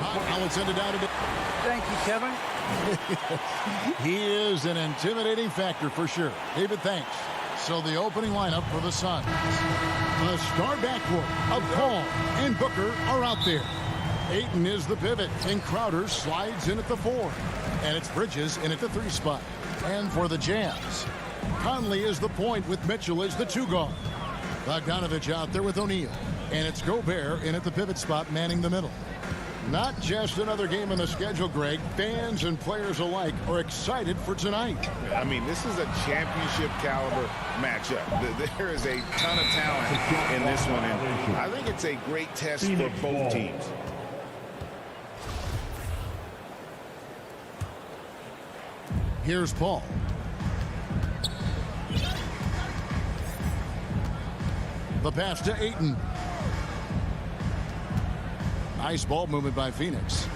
Now it's ended down to... Thank you, Kevin. He is an intimidating factor for sure. David, thanks. So the opening lineup for the Suns. The star backcourt of Paul and Booker are out there. Ayton is the pivot, and Crowder slides in at the 4. And it's Bridges in at the 3 spot. And for the Jazz, Conley is the point with Mitchell as the 2 guard. Bogdanovich out there with O'Neal. And it's Gobert in at the pivot spot, manning the middle. Not just another game on the schedule, Greg. Fans and players alike are excited for tonight. I mean, this is a championship caliber matchup. There is a ton of talent in this one, and I think it's a great test for both teams. Here's Paul. The pass to Ayton. Nice ball movement by Phoenix.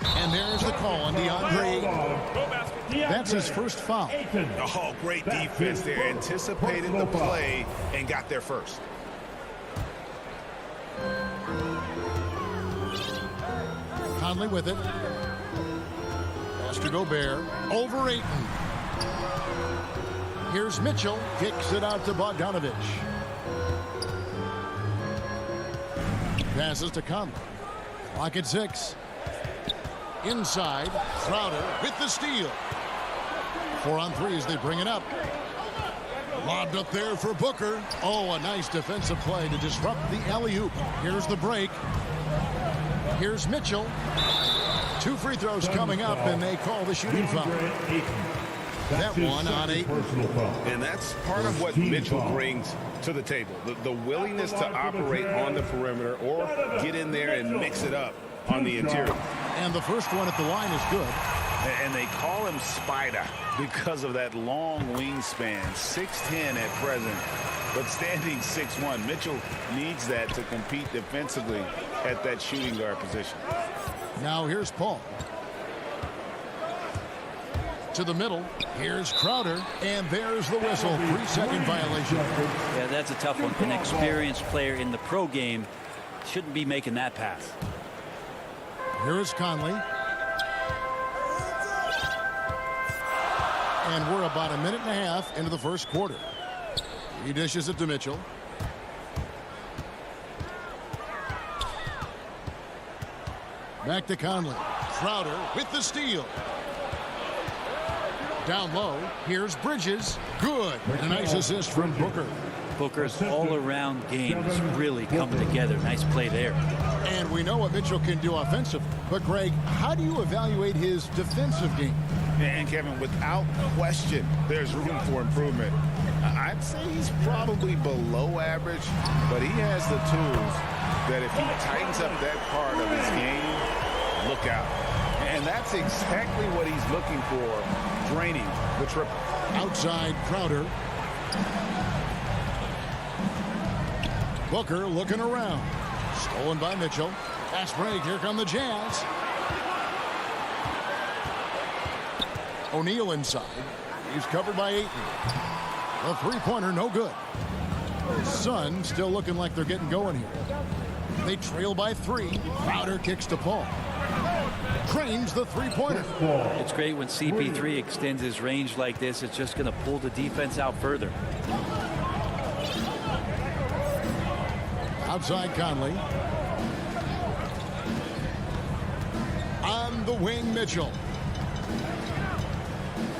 And there's the call on DeAndre Ayton. That's his first foul. Oh, great defense there. Anticipated the play and got there first. Conley with it. Pass to Gobert. Over Ayton. Here's Mitchell. Kicks it out to Bogdanovich. Passes to Conley. Clock at 6. Inside, Crowder with the steal. 4 on 3 as they bring it up. Lobbed up there for Booker. Oh, a nice defensive play to disrupt the alley-oop. Here's the break. Here's Mitchell. 2 free throws coming up, and they call the shooting foul. That one on 8. And that's part of what Mitchell brings to the table. The willingness to operate on the perimeter or get in there and mix it up on the interior. And the first one at the line is good. And they call him Spider because of that long wingspan, 6'10" at present, but standing 6'1". Mitchell needs that to compete defensively at that shooting guard position. Now here's Paul. To the middle. Here's Crowder. And there's the whistle. 3-second violation. Yeah, that's a tough one. An experienced player in the pro game shouldn't be making that pass. Here's Conley. And we're about a minute and a half into the first quarter. He dishes it to Mitchell. Back to Conley. Crowder with the steal. Down low. Here's Bridges. Good. A nice assist from Booker. Booker's all-around game has really come together. Nice play there. And we know what Mitchell can do offensively. But, Greg, how do you evaluate his defensive game? And, Kevin, without question, there's room for improvement. I'd say he's probably below average, but he has the tools that if he tightens up that part of his game, look out. And that's exactly what he's looking for, draining the triple. Outside Crowder. Booker looking around. Stolen by Mitchell. Fast break. Here come the Jazz. O'Neal inside. He's covered by Ayton. A three-pointer, no good. Suns still looking like they're getting going here. They trail by 3. Crowder kicks to Paul. Trains the three-pointer. It's great when CP3 extends his range like this. It's just going to pull the defense out further. Outside Conley. On the wing, Mitchell.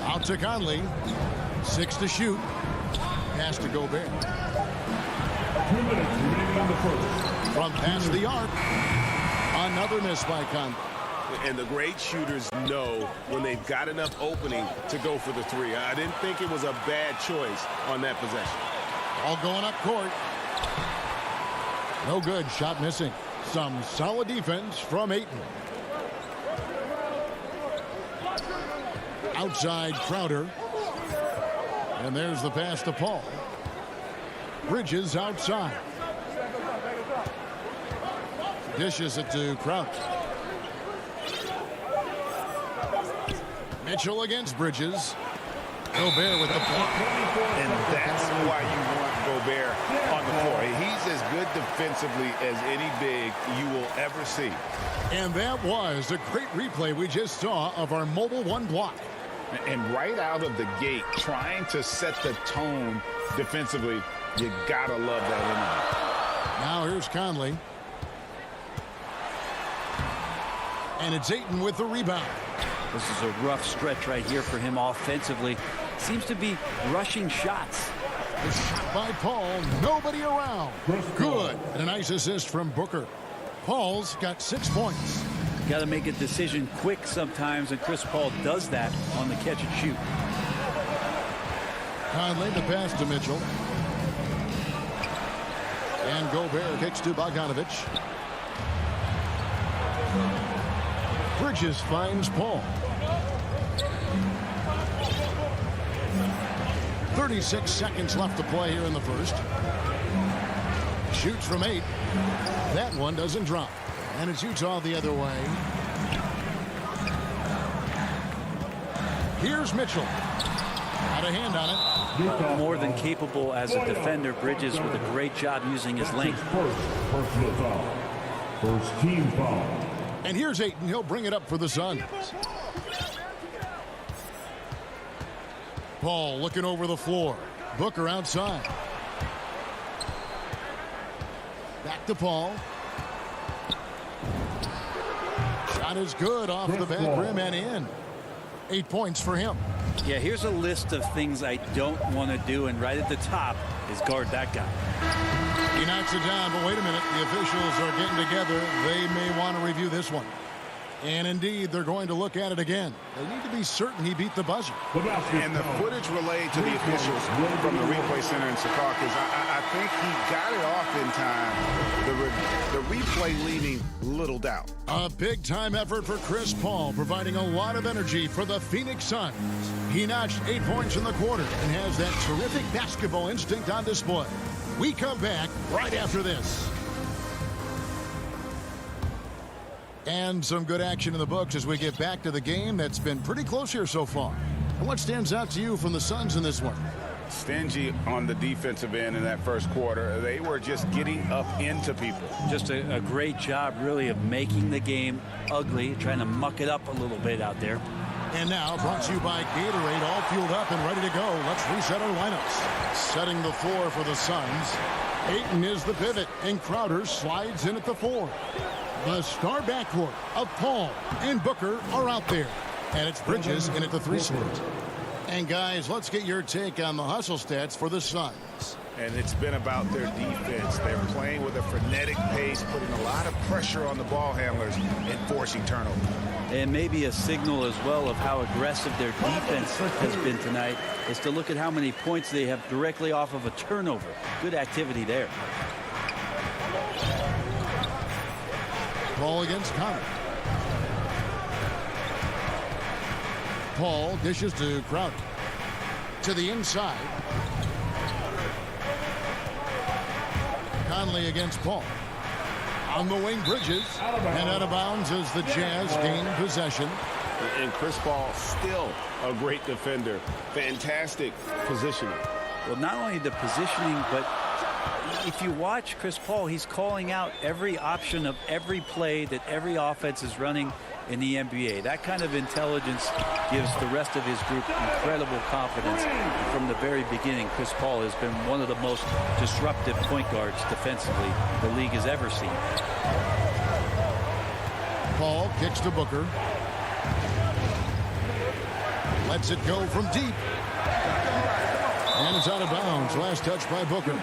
Out to Conley. 6 to shoot. Pass to Gobert. 2 minutes remaining in the first. From past the arc. Another miss by Conley. And the great shooters know when they've got enough opening to go for the 3. I didn't think it was a bad choice on that possession. All going up court. No good. Shot missing. Some solid defense from Ayton. Outside Crowder. And there's the pass to Paul. Bridges outside. Dishes it to Crowder. Mitchell against Bridges. Gobert with the block. And that's why you want Gobert on the floor. He's as good defensively as any big you will ever see. And that was a great replay we just saw of our Mobile One block. And right out of the gate, trying to set the tone defensively, you gotta love that energy. Now here's Conley. And it's Ayton with the rebound. This is a rough stretch right here for him offensively. Seems to be rushing shots. A shot by Paul. Nobody around. Good. And a nice assist from Booker. Paul's got 6 points. Got to make a decision quick sometimes, and Chris Paul does that on the catch and shoot. Conley the pass to Mitchell. And Gobert kicks to Bogdanovich. Bridges finds Paul. 36 seconds left to play here in the first. Shoots from 8. That one doesn't drop. And it's Utah the other way. Here's Mitchell. Had a hand on it. More than capable as a defender. Bridges with a great job using his length. First personal foul. First team foul. And here's Ayton. He'll bring it up for the Suns. Paul looking over the floor. Booker outside. Back to Paul. Shot is good off the back rim and in. 8 points for him. Yeah, here's a list of things I don't want to do, and right at the top is guard that guy. He knocks it down, but wait a minute. The officials are getting together. They may want to review this one. And indeed, they're going to look at it again. They need to be certain he beat the buzzer. And the footage relayed to the officials from the replay center in Secaucus, I think he got it off in time. The replay leaving little doubt. A big-time effort for Chris Paul, providing a lot of energy for the Phoenix Suns. He notched 8 points in the quarter and has that terrific basketball instinct on display. We come back right after this. And some good action in the books as we get back to the game that's been pretty close here so far. And what stands out to you from the Suns in this one? Stingy on the defensive end in that first quarter. They were just getting up into people. Just a great job, really, of making the game ugly, trying to muck it up a little bit out there. And now, brought to you by Gatorade, all fueled up and ready to go. Let's reset our lineups. Setting the floor for the Suns. Ayton is the pivot, and Crowder slides in at the 4. The star backcourt of Paul and Booker are out there. And it's Bridges in at the 3 slot. And guys, let's get your take on the hustle stats for the Suns. And it's been about their defense. They're playing with a frenetic pace, putting a lot of pressure on the ball handlers and forcing turnovers. And maybe a signal as well of how aggressive their defense has been tonight is to look at how many points they have directly off of a turnover. Good activity there. Paul against Conley. Paul dishes to Crowder. To the inside. Conley against Paul. On the wing, Bridges. And out of bounds as the Jazz gain possession. And Chris Paul still a great defender. Fantastic positioning. Well, not only the positioning, but if you watch Chris Paul, he's calling out every option of every play that every offense is running in the NBA. That kind of intelligence gives the rest of his group incredible confidence. And from the very beginning, Chris Paul has been one of the most disruptive point guards defensively the league has ever seen. Paul kicks to Booker. Lets it go from deep. And it's out of bounds. Last touch by Booker.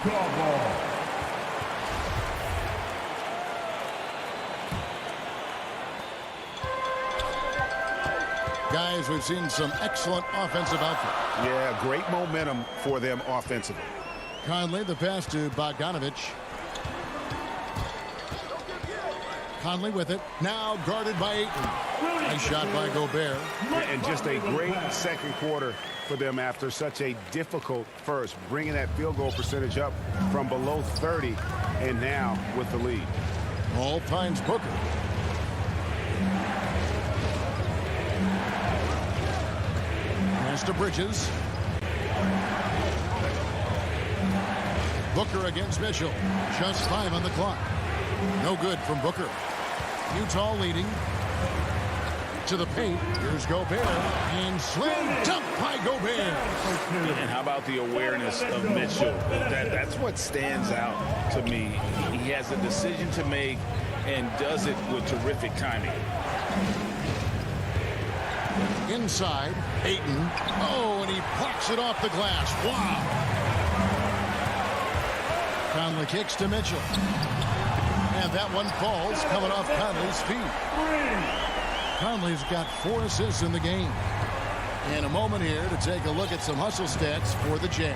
Guys, we've seen some excellent offensive output. Yeah, great momentum for them offensively. Conley, the pass to Bogdanovich. Conley with it. Now guarded by Ayton. Nice shot by Gobert. And just a great second quarter for them after such a difficult first. Bringing that field goal percentage up from below 30 and now with the lead. Paul finds Booker. Pass to Bridges. Booker against Mitchell. Just 5 on the clock. No good from Booker. Utah leading. To the paint. Here's Gobert. And slam dunk by Gobert. And how about the awareness of Mitchell? That's what stands out to me. He has a decision to make and does it with terrific timing. Inside, Ayton. Oh, and he plucks it off the glass. Wow. Conley kicks to Mitchell. And that one falls coming off Conley's feet. Conley's got 4 assists in the game. In a moment here to take a look at some hustle stats for the Jazz.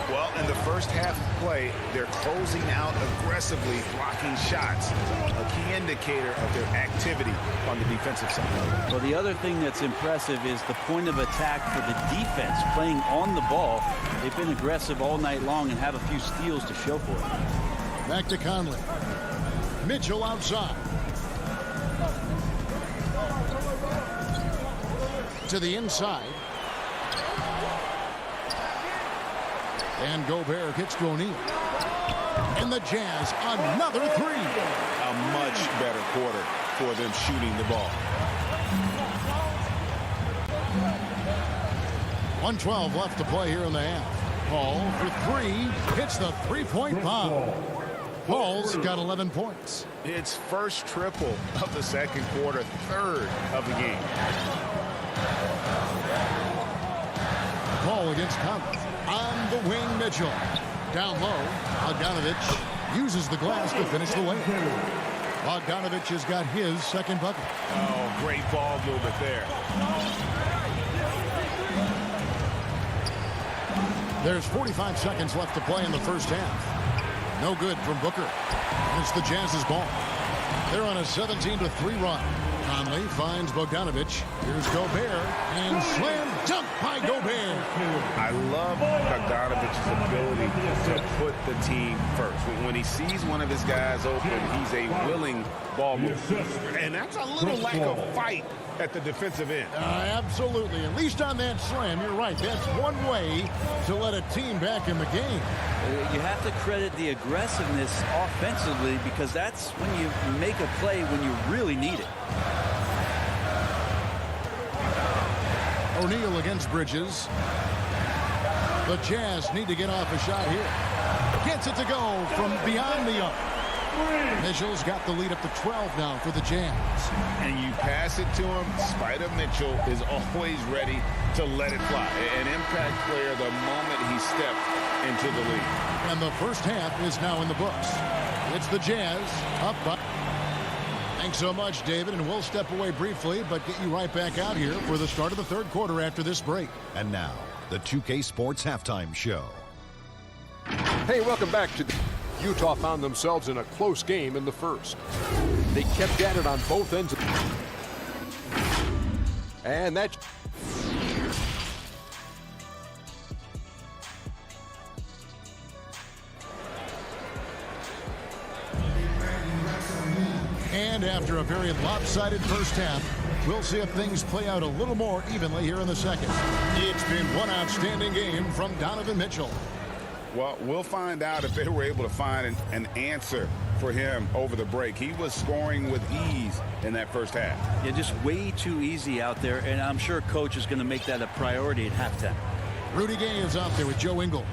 Well, in the first half of play, they're closing out aggressively, blocking shots. A key indicator of their activity on the defensive side. Well, the other thing that's impressive is the point of attack for the defense playing on the ball. They've been aggressive all night long and have a few steals to show for it. Back to Conley. Mitchell outside. To the inside. And Gobert kicks to O'Neal. And the Jazz, another 3. A much better quarter for them shooting the ball. 1:12 left to play here in the half. Paul for 3. Hits the three-point bomb. Paul's got 11 points. It's first triple of the second quarter, third of the game. Paul against Conley. On the wing, Mitchell. Down low, Bogdanovich uses the glass to finish the layup. Bogdanovich has got his second bucket. Oh, great ball movement there. There's 45 seconds left to play in the first half. No good from Booker. And it's the Jazz's ball. They're on a 17-3 run. Conley finds Bogdanovich. Here's Gobert. And slam dunk by Gobert. I love Bogdanovich's ability to put the team first. When he sees one of his guys open, he's a willing ball mover. And that's a little lack of fight at the defensive end. Absolutely. At least on that slam, you're right. That's one way to let a team back in the game. You have to credit the aggressiveness offensively because that's when you make a play when you really need it. O'Neal against Bridges. The Jazz need to get off a shot here. Gets it to go from beyond the arc. Mitchell's got the lead up to 12 now for the Jazz. And you pass it to him. Spider Mitchell is always ready to let it fly. An impact player the moment he stepped into the league. And the first half is now in the books. It's the Jazz up by. Thanks so much, David, and we'll step away briefly, but get you right back out here for the start of the third quarter after this break. And now, the 2K Sports Halftime Show. Hey, welcome back to Utah found themselves in a close game in the first. They kept at it on both ends. And that... And after a very lopsided first half, we'll see if things play out a little more evenly here in the second. It's been one outstanding game from Donovan Mitchell. Well, we'll find out if they were able to find an answer for him over the break. He was scoring with ease in that first half. Yeah, just way too easy out there, and I'm sure coach is going to make that a priority at halftime. Rudy Gay is out there with Joe Ingles.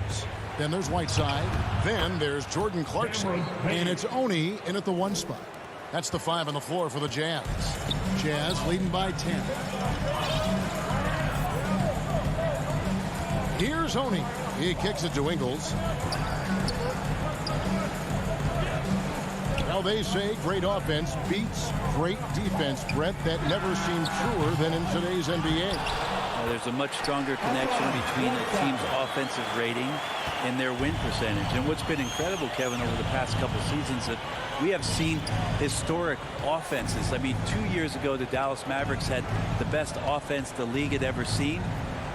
Then there's Whiteside. Then there's Jordan Clarkson. And it's Oni in at the 1 spot. That's the 5 on the floor for the Jazz. Jazz leading by 10. Here's Oni. He kicks it to Ingles. Now they say great offense beats great defense, Brett. That never seemed truer than in today's NBA. There's a much stronger connection between a team's offensive rating and their win percentage. And what's been incredible, Kevin, over the past couple seasons, that we have seen historic offenses. I mean, 2 years ago, the Dallas Mavericks had the best offense the league had ever seen.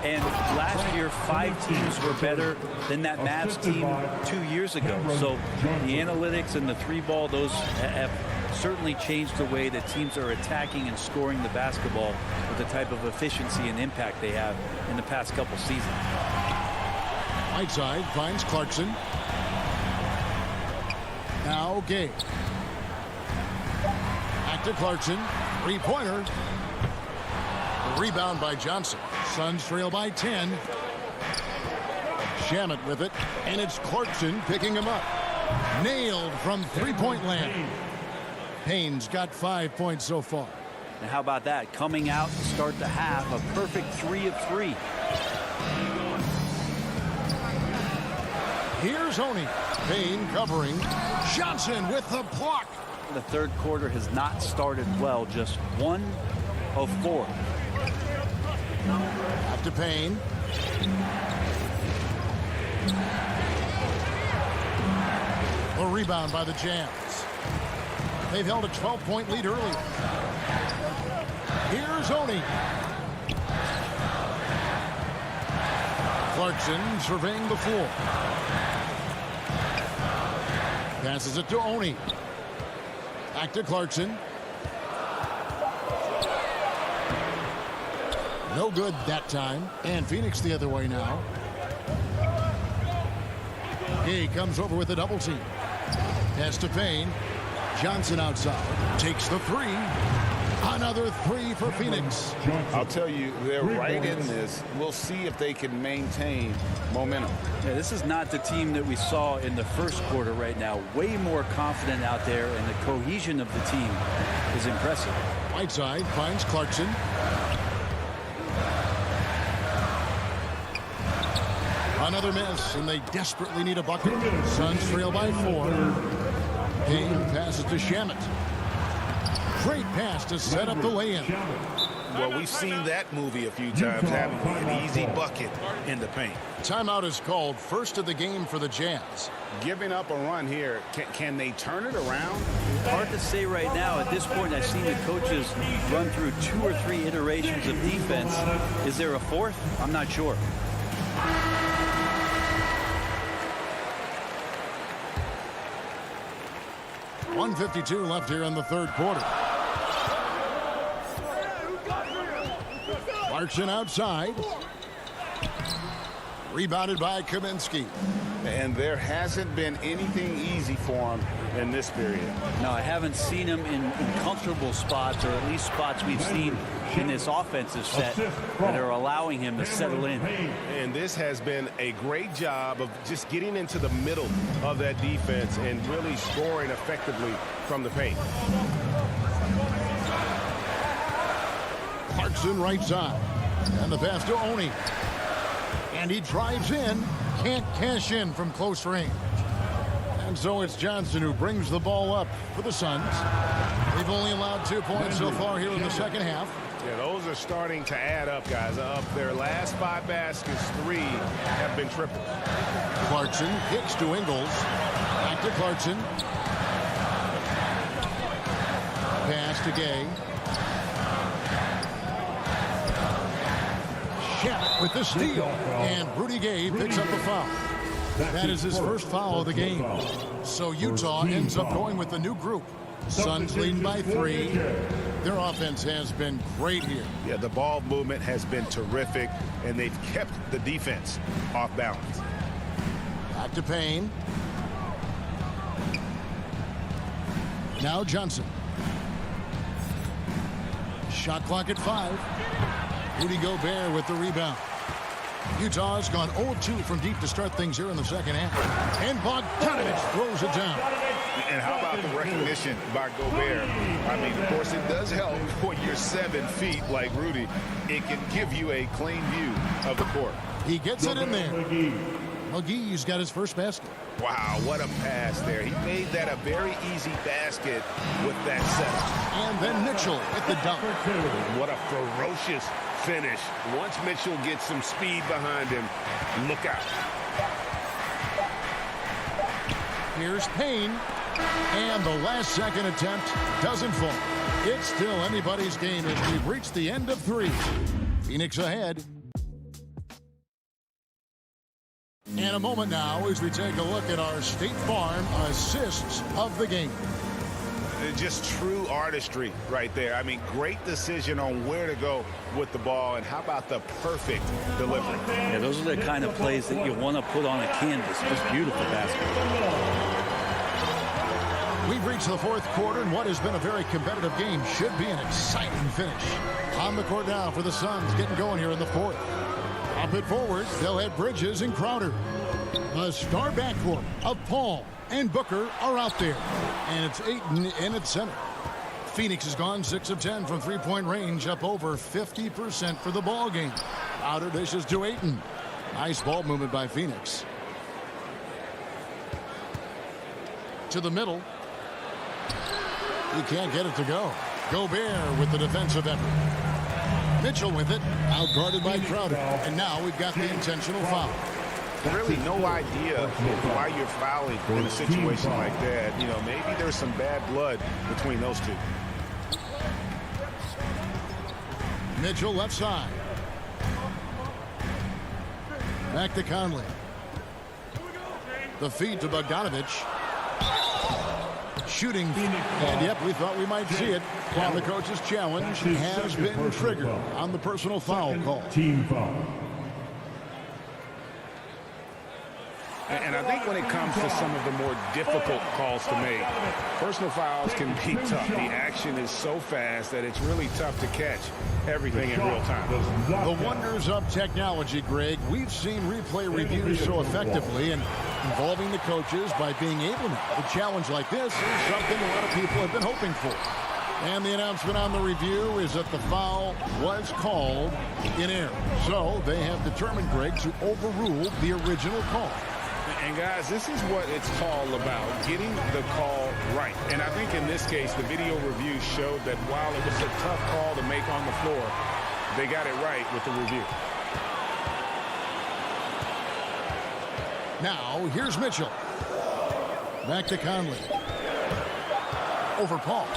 And last year, 5 teams were better than that Mavs team 2 years ago. So the analytics and the 3-ball, those have certainly changed the way that teams are attacking and scoring the basketball with the type of efficiency and impact they have in the past couple seasons. Whiteside finds Clarkson. Now Gay. Back to Clarkson. Three-pointer. Rebound by Johnson. Suns trail by 10. Shamet with it. And it's Clarkson picking him up. Nailed from three-point land. Payne's got 5 points so far. And how about that? Coming out to start the half, a perfect 3 of 3. Here's Oney. Payne covering. Johnson with the block. The third quarter has not started well, just 1 of 4. Back to Payne. A rebound by the Jazz. They've held a 12-point lead earlier. Here's Oney. Clarkson surveying the floor. Passes it to Oney. Back to Clarkson. No good that time. And Phoenix the other way now. Gay comes over with a double team. Pass to Payne. Johnson outside. Takes the three. Another three for Phoenix. I'll tell you, they're right in this. We'll see if they can maintain momentum. Yeah, this is not the team that we saw in the first quarter right now. Way more confident out there, and the cohesion of the team is impressive. Whiteside finds Clarkson. Another miss, and they desperately need a bucket. Suns trail by 4. Payne passes to Shamet. Great pass to set up the lay-in. Well, we've seen that movie a few times, haven't we? An easy bucket in the paint. Timeout is called, first of the game for the Jazz. Giving up a run here, can they turn it around? Hard to say right now. At this point, I've seen the coaches run through 2 or 3 iterations of defense. Is there a fourth? I'm not sure. .152 left here in the third quarter. Clarkson outside. Rebounded by Kaminsky. And there hasn't been anything easy for him in this period. No, I haven't seen him in comfortable spots, or at least spots we've seen in this offensive set that are allowing him to settle in. And this has been a great job of just getting into the middle of that defense and really scoring effectively from the paint. Clarkson right side. And the pass to Oney. And he drives in. Can't cash in from close range. And so it's Johnson who brings the ball up for the Suns. They've only allowed 2 points so far here in the second half. Yeah, those are starting to add up, guys. Of their last 5 baskets, 3 have been triple. Clarkson kicks to Ingles. Back to Clarkson. Pass to Gay. Shamet with the steal. And Rudy Gay picks up the foul. That is his first foul of the game. So Utah ends up going with the new group. Suns leading by 3. Their offense has been great here. Yeah, the ball movement has been terrific, and they've kept the defense off balance. Back to Payne. Now Johnson. Shot clock at 5. Rudy Gobert with the rebound. Utah's gone 0-2 from deep to start things here in the second half. And Bogdanovich throws it down. And how about the recognition by Gobert? I mean, of course, it does help when you're 7 feet like Rudy. It can give you a clean view of the court. He gets it in there. McGee's got his first basket. Wow, what a pass there. He made that a very easy basket with that set. And then Mitchell with the dunk. What a ferocious finish. Once Mitchell gets some speed behind him, look out. Here's Payne. And the last second attempt doesn't fall. It's still anybody's game as we've reached the end of 3. Phoenix ahead. And a moment now as we take a look at our State Farm assists of the game. Just true artistry right there. I mean, great decision on where to go with the ball, and how about the perfect delivery? Yeah, those are the kind of plays that you want to put on a canvas. Just beautiful basketball. We've reached the fourth quarter, and what has been a very competitive game should be an exciting finish. On the court now for the Suns, getting going here in the fourth. Up it forward, they'll have Bridges and Crowder. The star backcourt of Paul and Booker are out there. And it's Ayton in at center. Phoenix has gone 6 of 10 from three-point range, up over 50% for the ball game. Outer dishes to Ayton. Nice ball movement by Phoenix. To the middle. He can't get it to go. Gobert with the defensive effort. Mitchell with it. Out-guarded by Crowder. And now we've got the intentional foul. Really no idea why you're fouling in a situation like that. You know, maybe there's some bad blood between those two. Mitchell left side. Back to Conley. The feed to Bogdanovich. Shooting. And yep, we thought we might see it. While the coach's challenge has been triggered on the personal foul call. Team foul. And I think when it comes to some of the more difficult calls to make, personal fouls can be tough. The action is so fast that it's really tough to catch everything in real time. The wonders of technology, Greg. We've seen replay reviews so effectively, and involving the coaches by being able to make a challenge like this is something a lot of people have been hoping for. And the announcement on the review is that the foul was called in error. So they have determined, Greg, to overrule the original call. And guys, this is what it's all about, getting the call right. And I think in this case, the video review showed that while it was a tough call to make on the floor, they got it right with the review. Now, here's Mitchell. Back to Conley. Over Paul.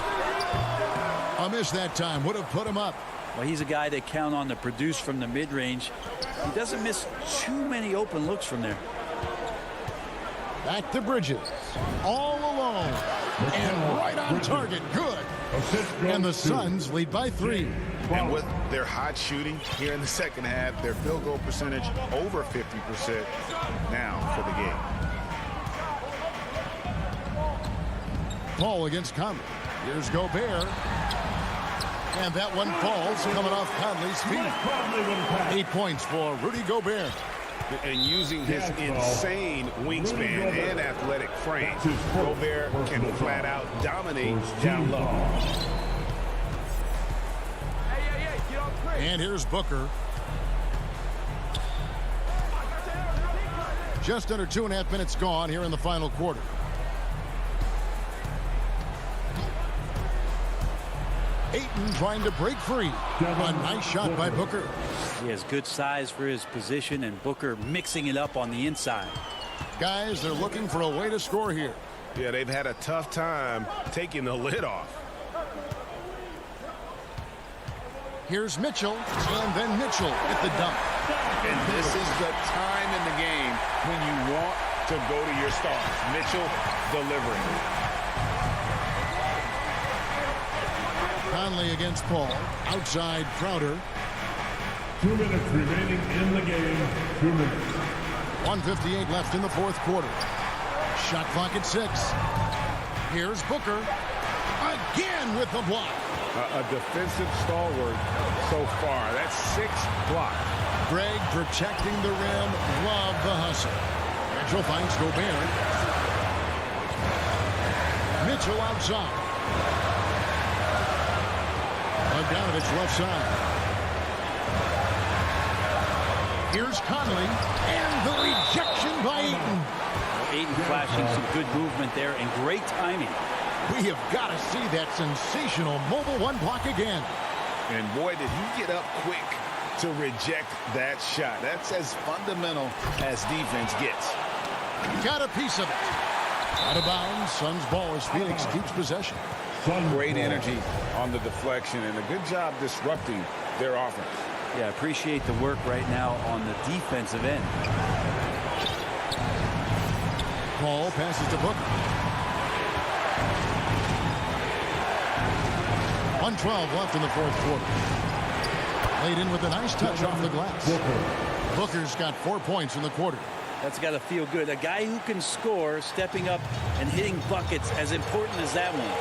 A miss that time. Would have put him up. Well, he's a guy they count on to produce from the mid-range. He doesn't miss too many open looks from there. Back to Bridges. All alone. And right on target. Good. And the Suns lead by 3. And with their hot shooting here in the second half, their field goal percentage over 50% now for the game. Paul against Conley. Here's Gobert. And that one falls coming off Conley's feet. 8 points for Rudy Gobert. And using his insane wingspan and athletic frame, Gobert can flat out dominate down low. And here's Booker. Just under 2.5 minutes gone here in the final quarter. Ayton trying to break free. A nice shot by Booker. He has good size for his position, and Booker mixing it up on the inside. Guys, they're looking for a way to score here. Yeah, they've had a tough time taking the lid off. Here's Mitchell, and then Mitchell at the dunk. And this is the time in the game when you want to go to your stars. Mitchell delivering. Conley against Paul. Outside Crowder. 2 minutes remaining in the game. 2 minutes. 1:58 left in the fourth quarter. Shot clock at 6. Here's Booker. Again with the block. A defensive stalwart so far. That's 6 blocks. Greg protecting the rim. Love the hustle. Mitchell finds Gobert. Mitchell outside. Bogdanovich left side. Here's Conley. And the rejection by Ayton. Ayton flashing some good movement there and great timing. We have got to see that sensational mobile one block again. And boy, did he get up quick to reject that shot. That's as fundamental as defense gets. Got a piece of it. Out of bounds. Suns ball as Phoenix keeps possession. Great energy on the deflection and a good job disrupting their offense. Yeah, appreciate the work right now on the defensive end. Paul passes to Booker. 1:12 left in the fourth quarter. Laid in with a nice touch off the glass. Booker's got 4 points in the quarter. That's got to feel good. A guy who can score, stepping up and hitting buckets, as important as that one.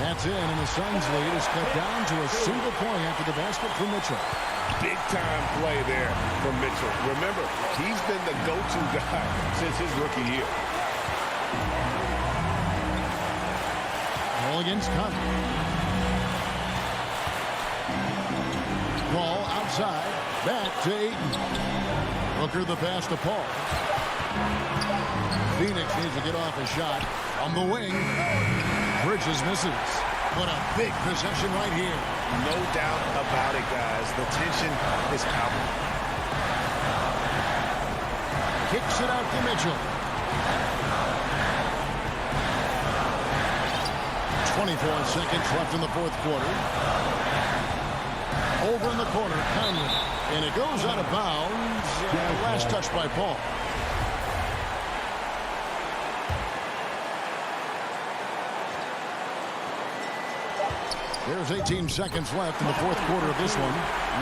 That's in, and the Suns lead is cut down to a single point after the basket for Mitchell. Big-time play there from Mitchell. Remember, he's been the go-to guy since his rookie year. Ball against Conley. Ball outside. Back to Ayton. Booker the pass to Paul. Phoenix needs to get off a shot. On the wing. Bridges misses. What a big possession right here. No doubt about it, guys. The tension is palpable. Kicks it out to Mitchell. 24 seconds left in the fourth quarter. Over in the corner, Conley. And it goes out of bounds. Last touch by Paul. There's 18 seconds left in the fourth quarter of this one.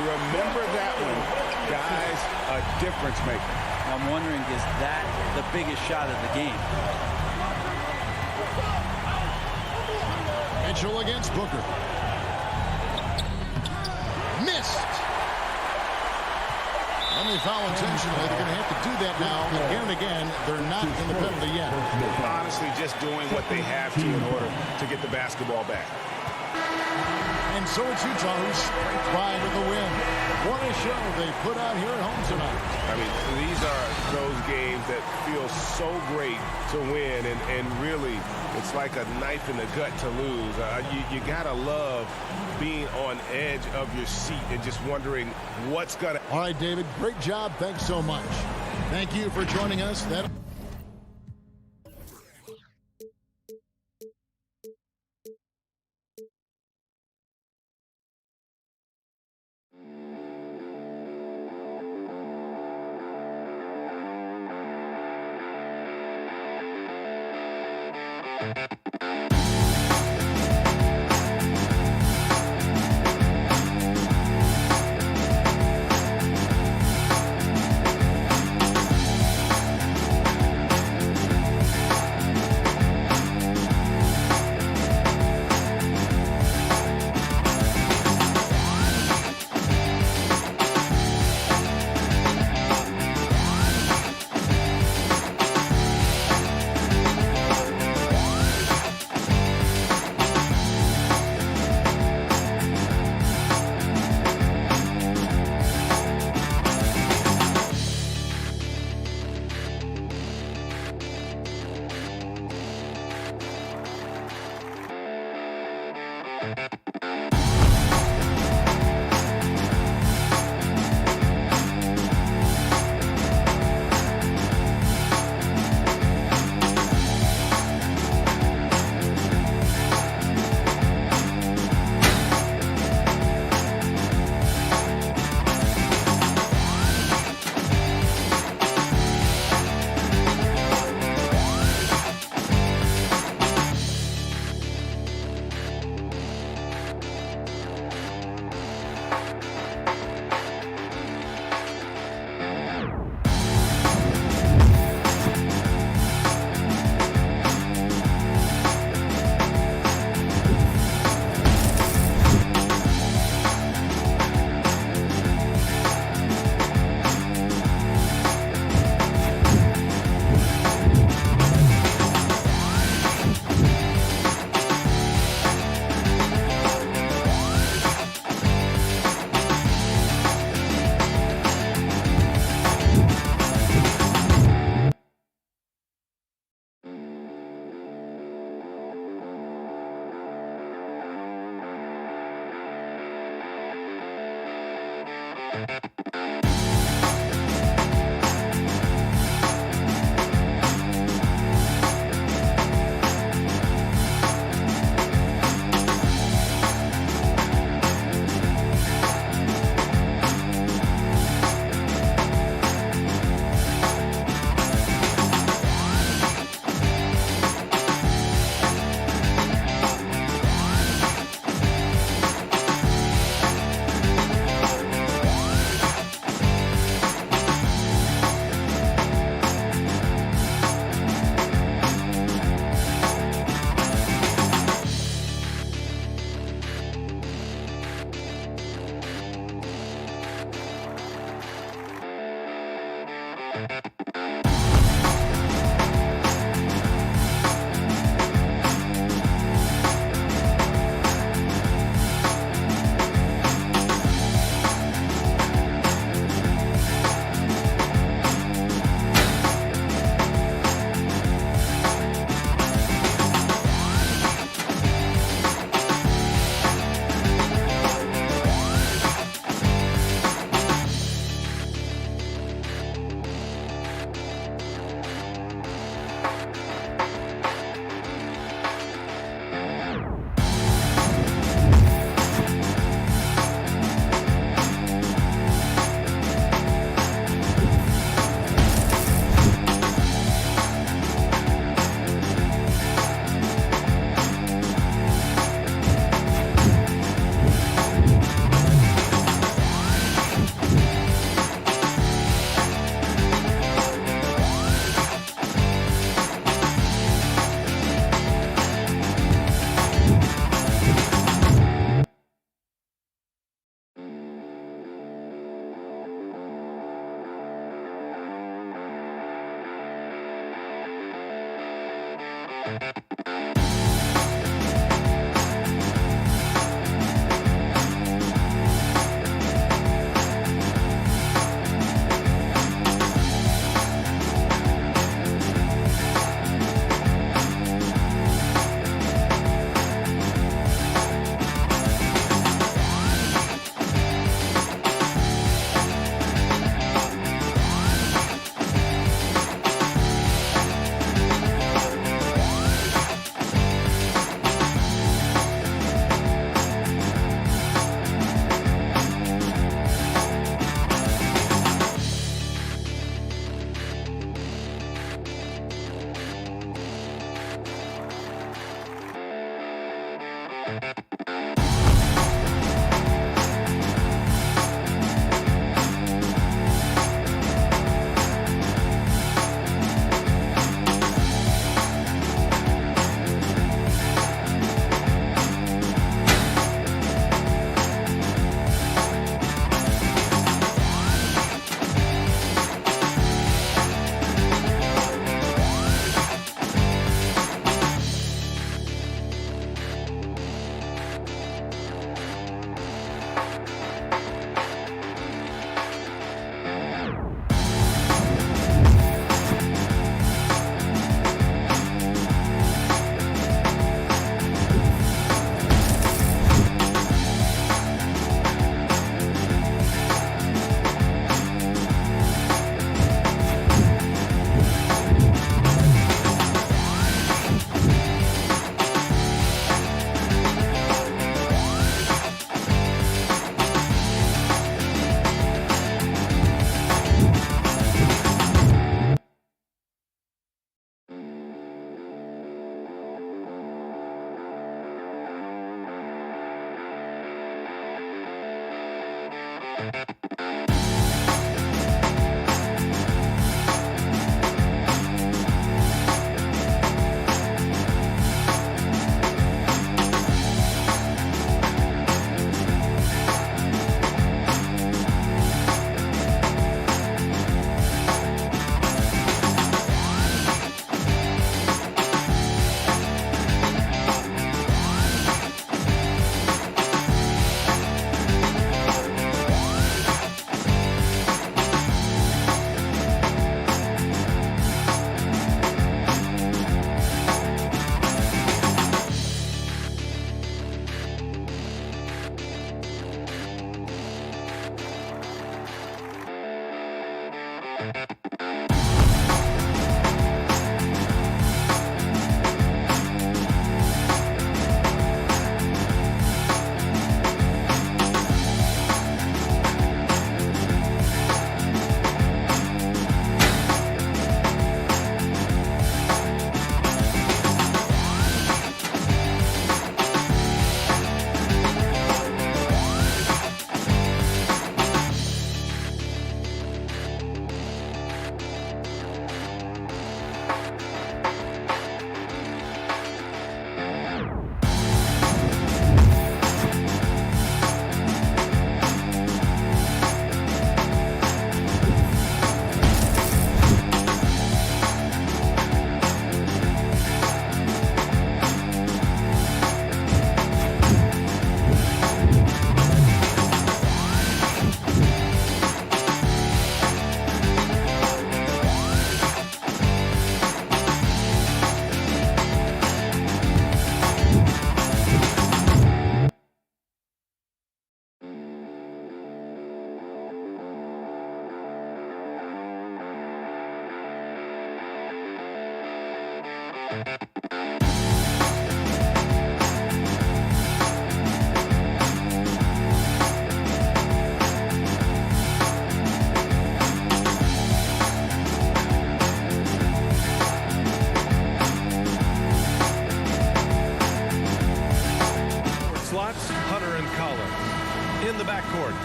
Remember that one, guys, a difference maker. I'm wondering, is that the biggest shot of the game? Mitchell against Booker. Missed. And they foul intentionally. They're going to have to do that now. Again and again, they're not in the penalty yet. Honestly, just doing what they have to in order to get the basketball back. And so it's Utah who's scraped by with the win. What a show they put on here at home tonight. I mean, these are those games that feel so great to win, and really, it's like a knife in the gut to lose. You got to love being on edge of your seat and just wondering what's going to... All right, David, great job. Thanks so much. Thank you for joining us.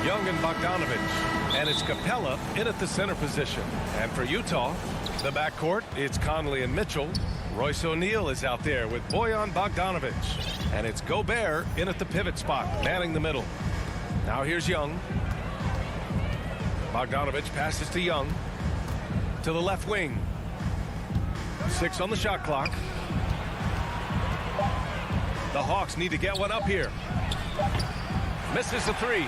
Young and Bogdanovich. And it's Capella in at the center position. And for Utah, the backcourt, it's Conley and Mitchell. Royce O'Neal is out there with Bojan Bogdanovich. And it's Gobert in at the pivot spot, manning the middle. Now here's Young. Bogdanovich passes to Young. To the left wing. 6 on the shot clock. The Hawks need to get one up here. Misses the 3.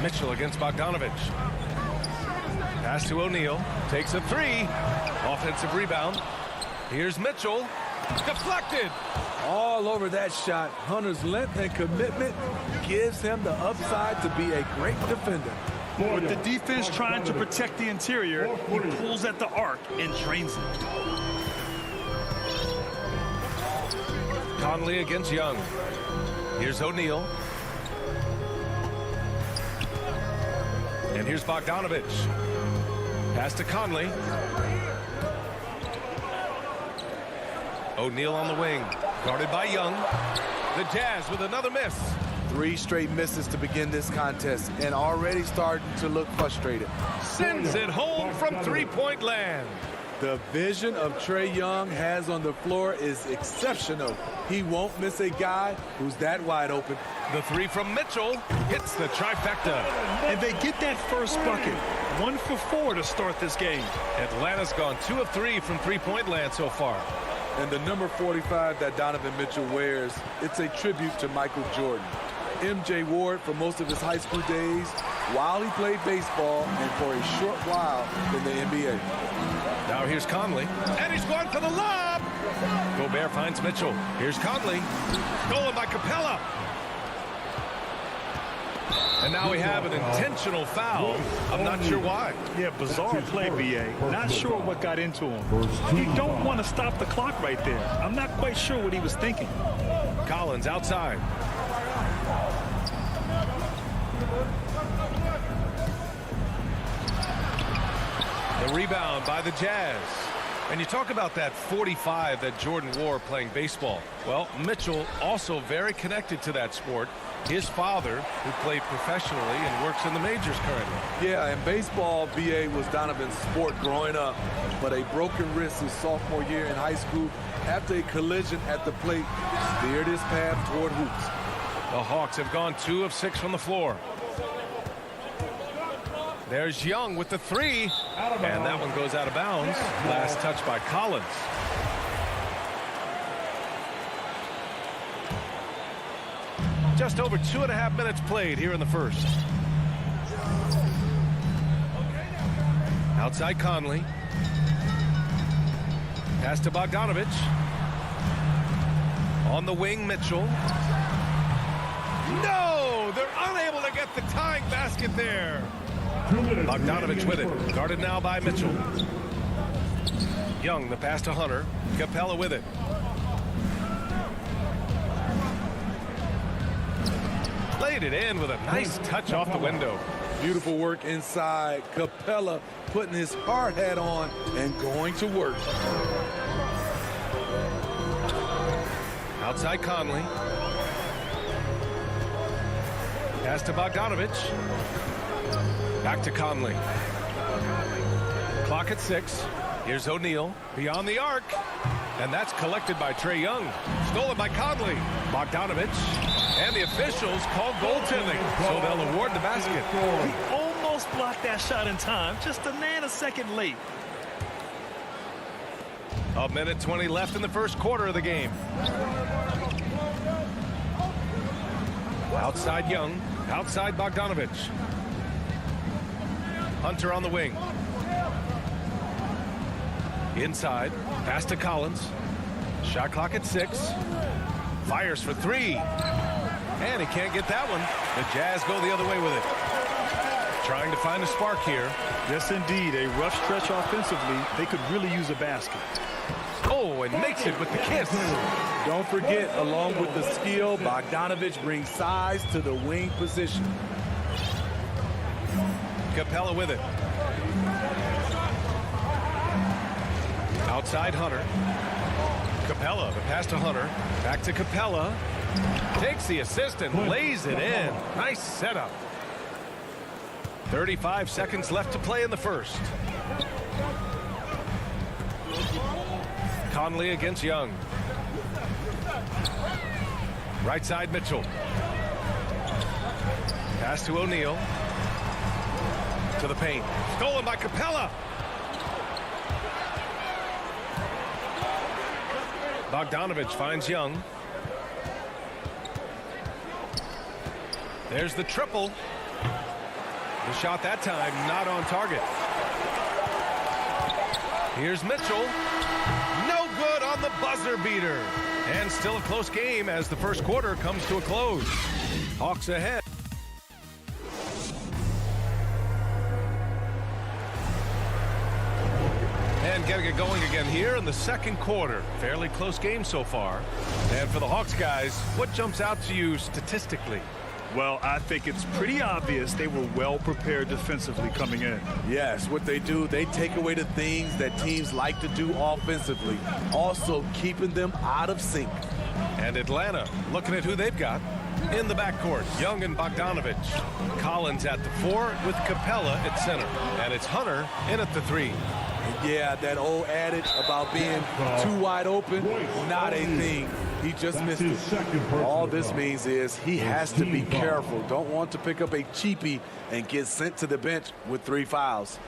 Mitchell against Bogdanovich. Pass to O'Neal. Takes a 3. Offensive rebound. Here's Mitchell. Deflected. All over that shot. Hunter's length and commitment gives him the upside to be a great defender. With the defense trying to protect the interior, he pulls at the arc and drains it. Conley against Young. Here's O'Neal. And here's Bogdanovich. Pass to Conley. O'Neal on the wing. Guarded by Young. The Jazz with another miss. 3 straight misses to begin this contest and already starting to look frustrated. Sends it home from three-point land. The vision of Trae Young has on the floor is exceptional. He won't miss a guy who's that wide open. The 3 from Mitchell hits the trifecta. And they get that first bucket. 1 for 4 to start this game. Atlanta's gone 2 of 3 from three-point land so far. And the number 45 that Donovan Mitchell wears, it's a tribute to Michael Jordan. MJ wore it for most of his high school days while he played baseball and for a short while in the NBA. Now here's Conley, and he's going for the lob. Gobert finds Mitchell. Here's Conley. Stolen by Capella. And now we have an intentional foul. I'm not sure why. Yeah, bizarre play, B.A. Not sure what got into him. You don't want to stop the clock right there. I'm not quite sure what he was thinking. Collins outside. The rebound by the Jazz. And you talk about that 45 that Jordan wore playing baseball. Well, Mitchell also very connected to that sport. His father, who played professionally and works in the majors currently. Yeah, and baseball, B.A. was Donovan's sport growing up. But a broken wrist his sophomore year in high school after a collision at the plate steered his path toward hoops. The Hawks have gone 2 of 6 from the floor. There's Young with the 3. And that one goes out of bounds. Last touch by Collins. Just over 2.5 minutes played here in the first. Outside Conley. Pass to Bogdanovich. On the wing, Mitchell. No! They're unable to get the tying basket there. Bogdanovich with it. Guarded now by Mitchell. Young, the pass to Hunter. Capella with it. Laid it in with a nice touch off the window. Beautiful work inside. Capella putting his hard hat on and going to work. Outside Conley. Pass to Bogdanovich. Back to Conley. Clock at 6. Here's O'Neal beyond the arc. And that's collected by Trae Young. Stolen by Conley. Bogdanovich. And the officials call goaltending. So they'll award the basket. He almost blocked that shot in time. Just a nanosecond late. A minute 20 left in the first quarter of the game. Outside Young. Outside Bogdanovich. Hunter on the wing. Inside. Pass to Collins. Shot clock at 6. Fires for 3. And he can't get that one. The Jazz go the other way with it. Trying to find a spark here. Yes, indeed. A rough stretch offensively. They could really use a basket. Oh, and makes it with the kiss. Don't forget, along with the skill, Bogdanovich brings size to the wing position. Capella with it. Outside Hunter. Capella, the pass to Hunter. Back to Capella. Takes the assist and lays it in. Nice setup. 35 seconds left to play in the first. Conley against Young. Right side Mitchell. Pass to O'Neal. To the paint. Stolen by Capella. Bogdanovich finds Young. There's the triple. The shot that time not on target. Here's Mitchell. No good on the buzzer beater. And still a close game as the first quarter comes to a close. Hawks ahead. And getting it going again here in the second quarter. Fairly close game so far. And for the Hawks guys, what jumps out to you statistically? Well, I think it's pretty obvious they were well prepared defensively coming in. Yes, what they do, they take away the things that teams like to do offensively, also keeping them out of sync. And Atlanta looking at who they've got. In the backcourt, Young and Bogdanovich. Collins at the 4 with Capella at center. And it's Hunter in at the 3. Yeah, that old adage about being too wide open, not a thing. He just missed it. All this means is he has to be careful. Don't want to pick up a cheapie and get sent to the bench with 3 fouls.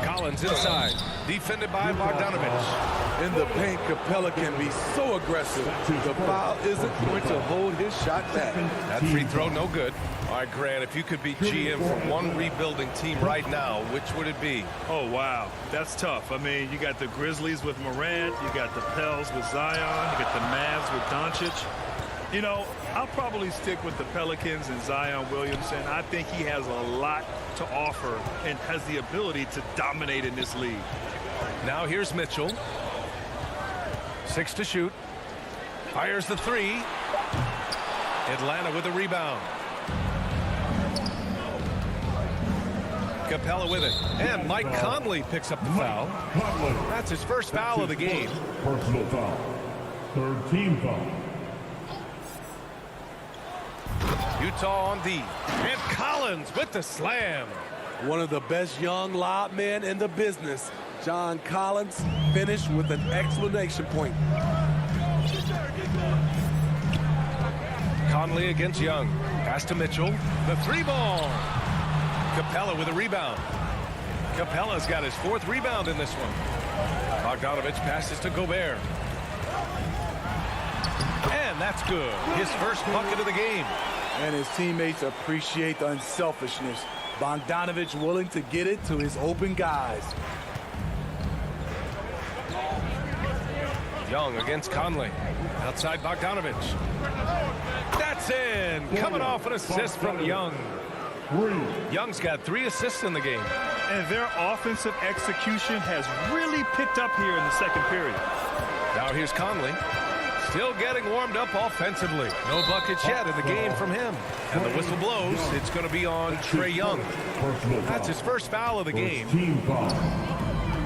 Collins inside, defended by Bogdanovich. In the paint, Capella can be so aggressive. The foul isn't going to hold his shot back. That free throw, no good. All right, Grant, if you could be GM for one rebuilding team right now, which would it be? Oh, wow. That's tough. I mean, you got the Grizzlies with Morant. You got the Pels with Zion. You got the Mavs with Doncic. You know, I'll probably stick with the Pelicans and Zion Williamson. I think he has a lot to offer and has the ability to dominate in this league. Now here's Mitchell. 6 to shoot. Fires the 3. Atlanta with a rebound. Capella with it. And Mike Conley picks up the foul. That's his first foul of the game. Personal foul. 3rd team foul. Utah on D. And Collins with the slam. One of the best young lob men in the business. John Collins finished with an exclamation point. Conley against Young. Pass to Mitchell. The 3-ball. Capella with a rebound. Capella's got his 4th rebound in this one. Bogdanovich passes to Gobert. And that's good. His first bucket of the game. And his teammates appreciate the unselfishness. Bogdanovich willing to get it to his open guys. Young against Conley. Outside Bogdanovich. That's in. Coming off an assist from Young. Young's got 3 assists in the game. And their offensive execution has really picked up here in the second period. Now here's Conley. Still getting warmed up offensively. No buckets yet in the game from him. And the whistle blows. It's going to be on Trae Young. That's his first foul of the game.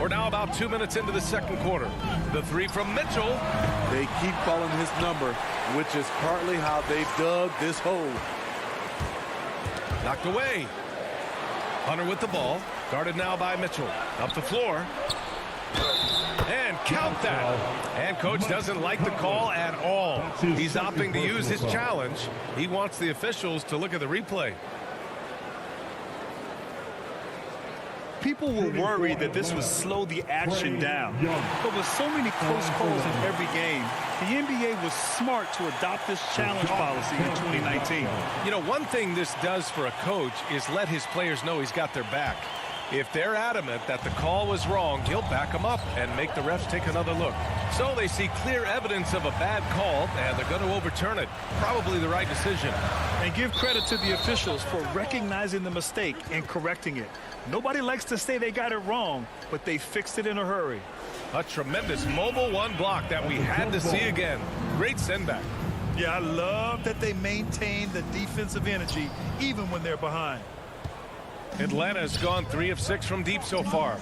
We're now about 2 minutes into the second quarter. The 3 from Mitchell. They keep calling his number, which is partly how they've dug this hole. Knocked away. Hunter with the ball. Guarded now by Mitchell. Up the floor. And count that. And coach doesn't like the call at all. He's opting to use his challenge. He wants the officials to look at the replay. People were worried that this would slow the action down. But with so many close calls in every game, the NBA was smart to adopt this challenge policy in 2019. You know, one thing this does for a coach is let his players know he's got their back. If they're adamant that the call was wrong, he'll back them up and make the refs take another look. So they see clear evidence of a bad call, and they're going to overturn it. Probably the right decision. And give credit to the officials for recognizing the mistake and correcting it. Nobody likes to say they got it wrong, but they fixed it in a hurry. A tremendous mobile 1 block that we had to see again. Great sendback. Yeah, I love that they maintain the defensive energy even when they're behind. Atlanta has gone 3 of 6 from deep so far.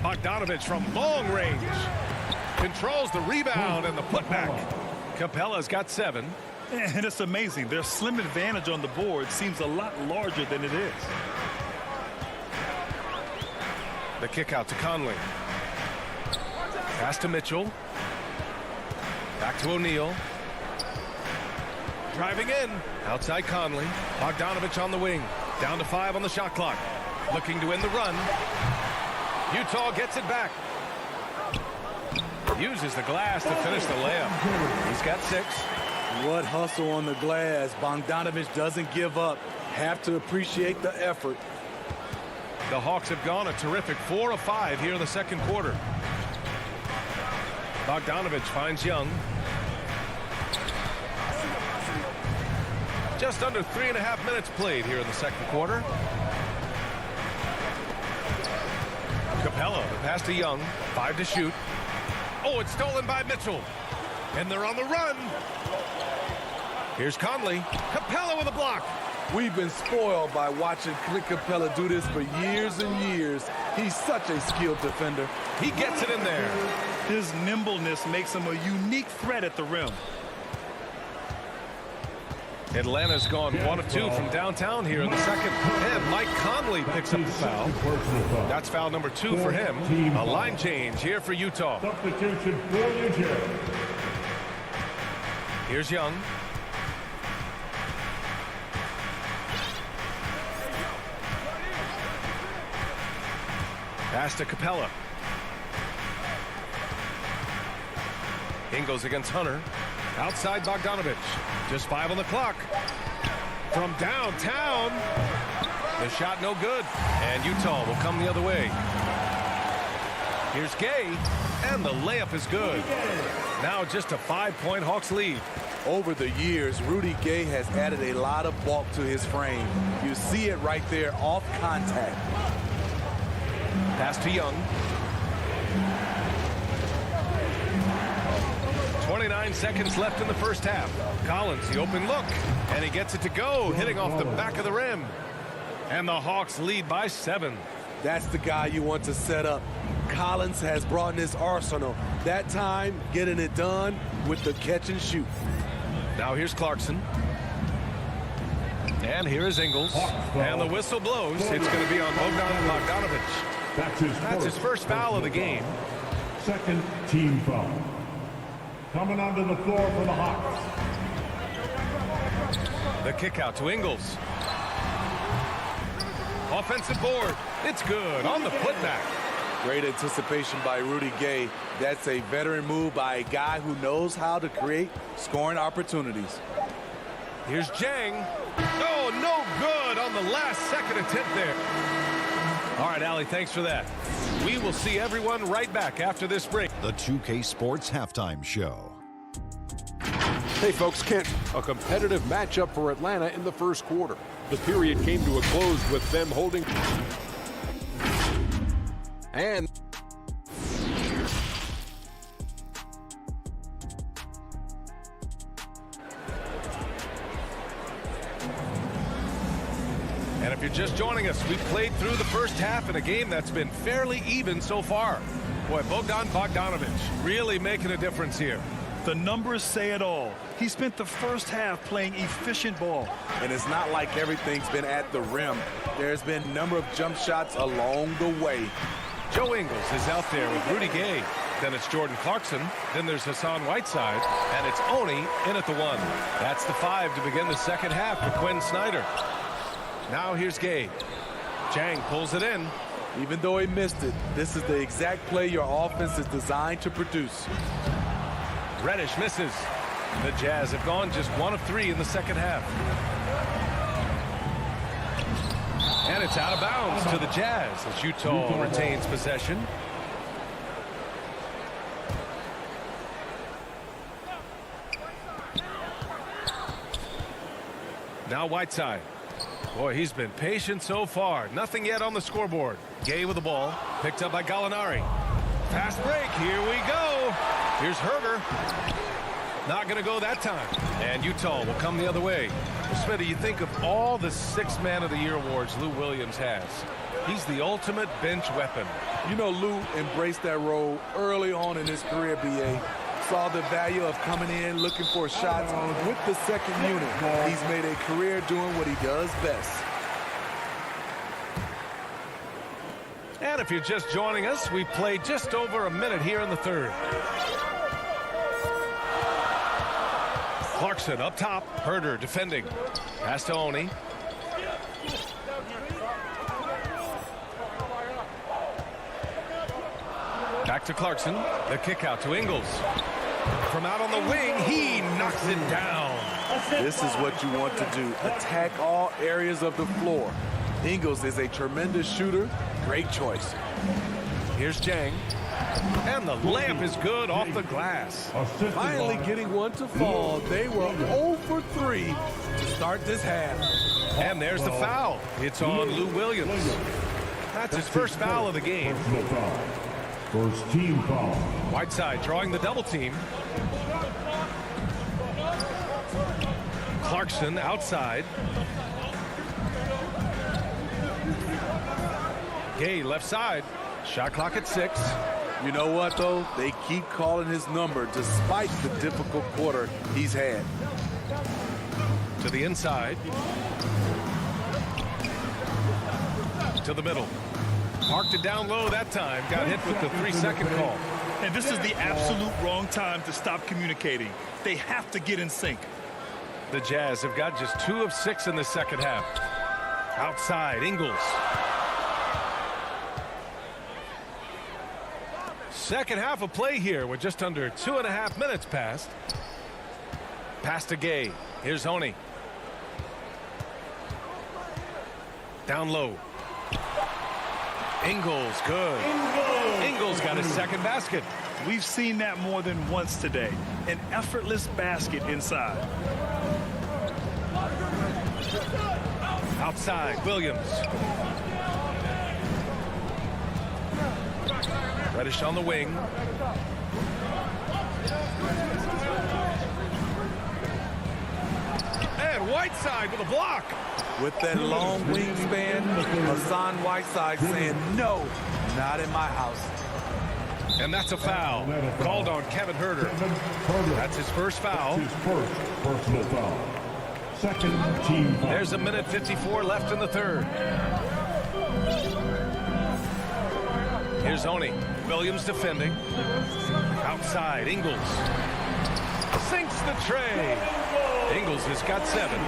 Bogdanovich from long range. Controls the rebound and the putback. Capella's got 7. And it's amazing. Their slim advantage on the board seems a lot larger than it is. The kick out to Conley. Pass to Mitchell. Back to O'Neal. Driving in. Outside Conley. Bogdanovich on the wing. Down to 5 on the shot clock. Looking to end the run. Utah gets it back. Uses the glass to finish the layup. He's got 6. What hustle on the glass. Bogdanovich doesn't give up. Have to appreciate the effort. The Hawks have gone a terrific 4 of 5 here in the second quarter. Bogdanovich finds Young. Just under 3.5 minutes played here in the second quarter. Capella, the pass to Young. 5 to shoot. Oh, it's stolen by Mitchell. And they're on the run. Here's Conley. Capella with a block. We've been spoiled by watching Clint Capella do this for years and years. He's such a skilled defender. He gets it in there. His nimbleness makes him a unique threat at the rim. Atlanta's gone 1 of 2 from downtown here in the second. And Mike Conley picks up the foul. That's foul number 2 for him. A line change here for Utah. Substitution for New Jersey. Here's Young. Pass to Capella. Ingles against Hunter. Outside Bogdanovich. Just 5 on the clock. From downtown. The shot no good. And Utah will come the other way. Here's Gay. And the layup is good. Now just a 5-point Hawks lead. Over the years, Rudy Gay has added a lot of bulk to his frame. You see it right there off contact. Pass to Young. 29 seconds left in the first half. Collins, the open look. And he gets it to go, hitting off the back of the rim. And the Hawks lead by 7. That's the guy you want to set up. Collins has brought in his arsenal. That time, getting it done with the catch and shoot. Now here's Clarkson. And here is Ingles. And the whistle blows. It's going to be on Bogdanovich. That's his first foul of the game. Second team foul. Coming onto the floor for the Hawks. The kick out to Ingles. Offensive board. It's good on the putback. Great anticipation by Rudy Gay. That's a veteran move by a guy who knows how to create scoring opportunities. Here's Jang. Oh, no good on the last second attempt there. All right, Allie, thanks for that. We will see everyone right back after this break. The 2K Sports Halftime Show. Hey, folks, Kent, a competitive matchup for Atlanta in the first quarter. The period came to a close with them holding. And if you're just joining us, we played through the first half in a game that's been fairly even so far. Boy, Bogdanovich really making a difference here. The numbers say it all. He spent the first half playing efficient ball. And it's not like everything's been at the rim. There's been a number of jump shots along the way. Joe Ingles is out there with Rudy Gay. Then it's Jordan Clarkson. Then there's Hassan Whiteside. And it's Oni in at the 1. That's the 5 to begin the second half for Quinn Snyder. Now here's Gay. Jang pulls it in. Even though he missed it, this is the exact play your offense is designed to produce. Reddish misses. The Jazz have gone just 1 of 3 in the second half. And it's out of bounds to the Jazz as Utah retains possession. Now Whiteside. Boy, he's been patient so far. Nothing yet on the scoreboard. Gay with the ball. Picked up by Gallinari. Fast break. Here we go. Here's Herder. Not going to go that time. And Utah will come the other way. Well, Smitty, you think of all the 6 Man of the Year awards Lou Williams has. He's the ultimate bench weapon. You know, Lou embraced that role early on in his career, BA. Saw the value of coming in, looking for shots with the second unit. He's made a career doing what he does best. And if you're just joining us, we played just over a minute here in the third. Clarkson up top. Herder defending. Pass to Oni. Back to Clarkson. The kick out to Ingles. From out on the wing, he knocks it down. This is what you want to do. Attack all areas of the floor. Ingles is a tremendous shooter. Great choice. Here's Jang. And the layup is good off the glass. Finally getting one to fall. They were 0 for 3 to start this half. And there's the foul. It's on Lou Williams. That's his first foul of the game. First team foul. Whiteside drawing the double team. Clarkson outside. Gay left side. Shot clock at 6. You know what, though? They keep calling his number despite the difficult quarter he's had. To the inside. To the middle. Parked it down low that time. Got hit with the 3-second call. And this is the absolute wrong time to stop communicating. They have to get in sync. The Jazz have got just 2 of 6 in the second half. Outside, Ingles. Second half of play here with just under 2.5 minutes passed. Pass to Gay. Here's Honey. Down low. Ingles, good. Ingles got his second basket. We've seen that more than once today. An effortless basket inside. Outside, Williams. Reddish on the wing. And Whiteside with a block. With that long wingspan, Hassan Whiteside saying, no, not in my house. And that's a foul called on Kevin Huerter. That's his first foul. That's his first personal foul. Second team foul. There's 1:54 left in the third. Here's Oni. Williams defending. Outside, Ingles. Sinks the tray. Ingles has got 7.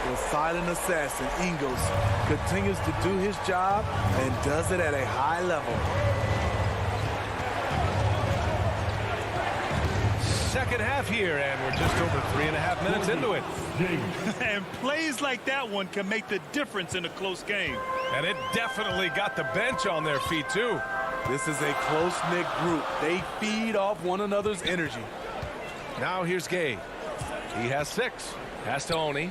The silent assassin, Ingles, continues to do his job and does it at a high level. Second half here, and we're just over 3.5 minutes into it. And plays like that one can make the difference in a close game. And it definitely got the bench on their feet, too. This is a close-knit group. They feed off one another's energy. Now here's Gay. He has 6. Pass to Oni.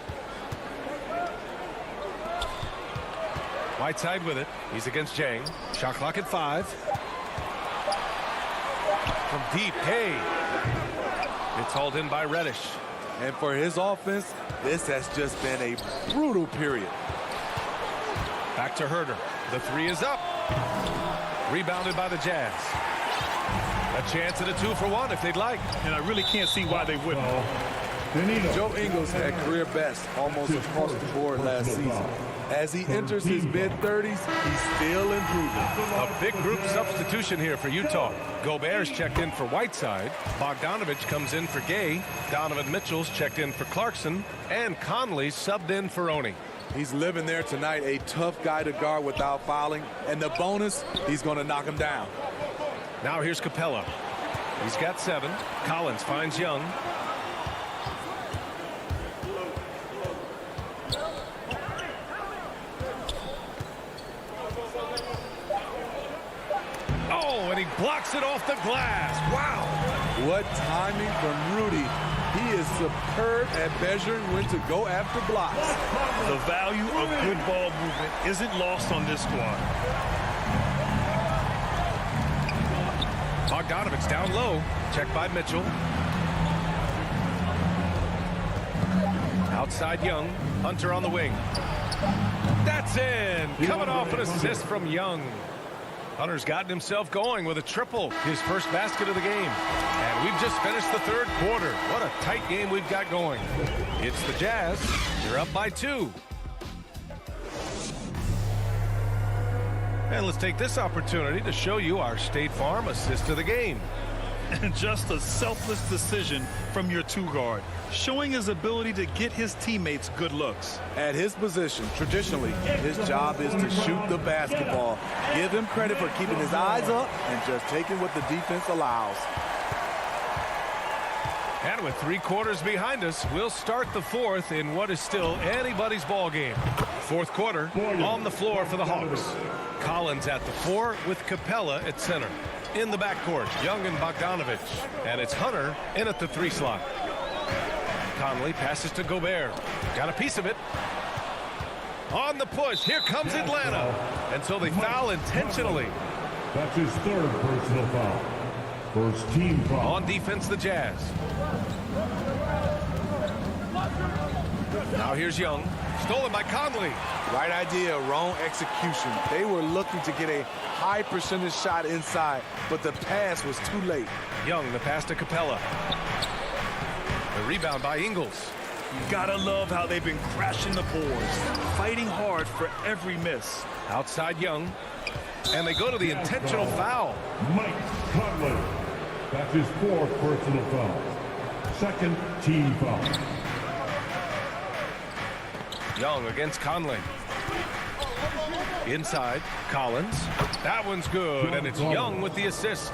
Whiteside with it. He's against Jang. Shot clock at 5. From deep, Gay. It's hauled in by Reddish. And for his offense, this has just been a brutal period. Back to Huerter. The 3 is up. Rebounded by the Jazz. A chance at a 2-for-1 if they'd like. And I really can't see why they wouldn't. Joe Ingles had career best almost across the board last season. As he enters his mid-30s, he's still improving. A big group substitution here for Utah. Gobert's checked in for Whiteside. Bogdanovich comes in for Gay. Donovan Mitchell's checked in for Clarkson. And Conley subbed in for Oni. He's living there tonight, a tough guy to guard without fouling. And the bonus, he's going to knock him down. Now here's Capella. He's got 7. Collins finds Young. Oh, and he blocks it off the glass. Wow. What timing from Rudy. He is superb at measuring when to go after blocks. The value of good ball movement isn't lost on this squad. Bogdanovich down low. Checked by Mitchell. Outside Young. Hunter on the wing. That's in. Coming off an assist from Young. Hunter's gotten himself going with a triple. His first basket of the game. And we've just finished the third quarter. What a tight game we've got going. It's the Jazz. They're up by 2. And let's take this opportunity to show you our State Farm assist of the game. And just a selfless decision from your 2-guard, showing his ability to get his teammates good looks. At his position, traditionally, his job is to shoot the basketball. Give him credit for keeping his eyes up and just taking what the defense allows. And with 3 quarters behind us, we'll start the 4th in what is still anybody's ball game. 4th quarter on the floor for the Hawks. Collins at the 4 with Capella at center. In the backcourt, Young and Bogdanovich. And it's Hunter in at the 3 slot. Conley passes to Gobert. Got a piece of it. On the push, here comes Atlanta. And so they foul intentionally. That's his 3rd personal foul. First team foul. On defense, the Jazz. Now here's Young. Stolen by Conley. Right idea, wrong execution. They were looking to get a high percentage shot inside, but the pass was too late. Young, the pass to Capella. The rebound by Ingles. You gotta love how they've been crashing the boards, fighting hard for every miss. Outside Young. And they go to the intentional foul. Mike Conley. That's his 4th personal foul. 2nd team foul. Young against Conley. Inside, Collins. That one's good, and it's Young with the assist.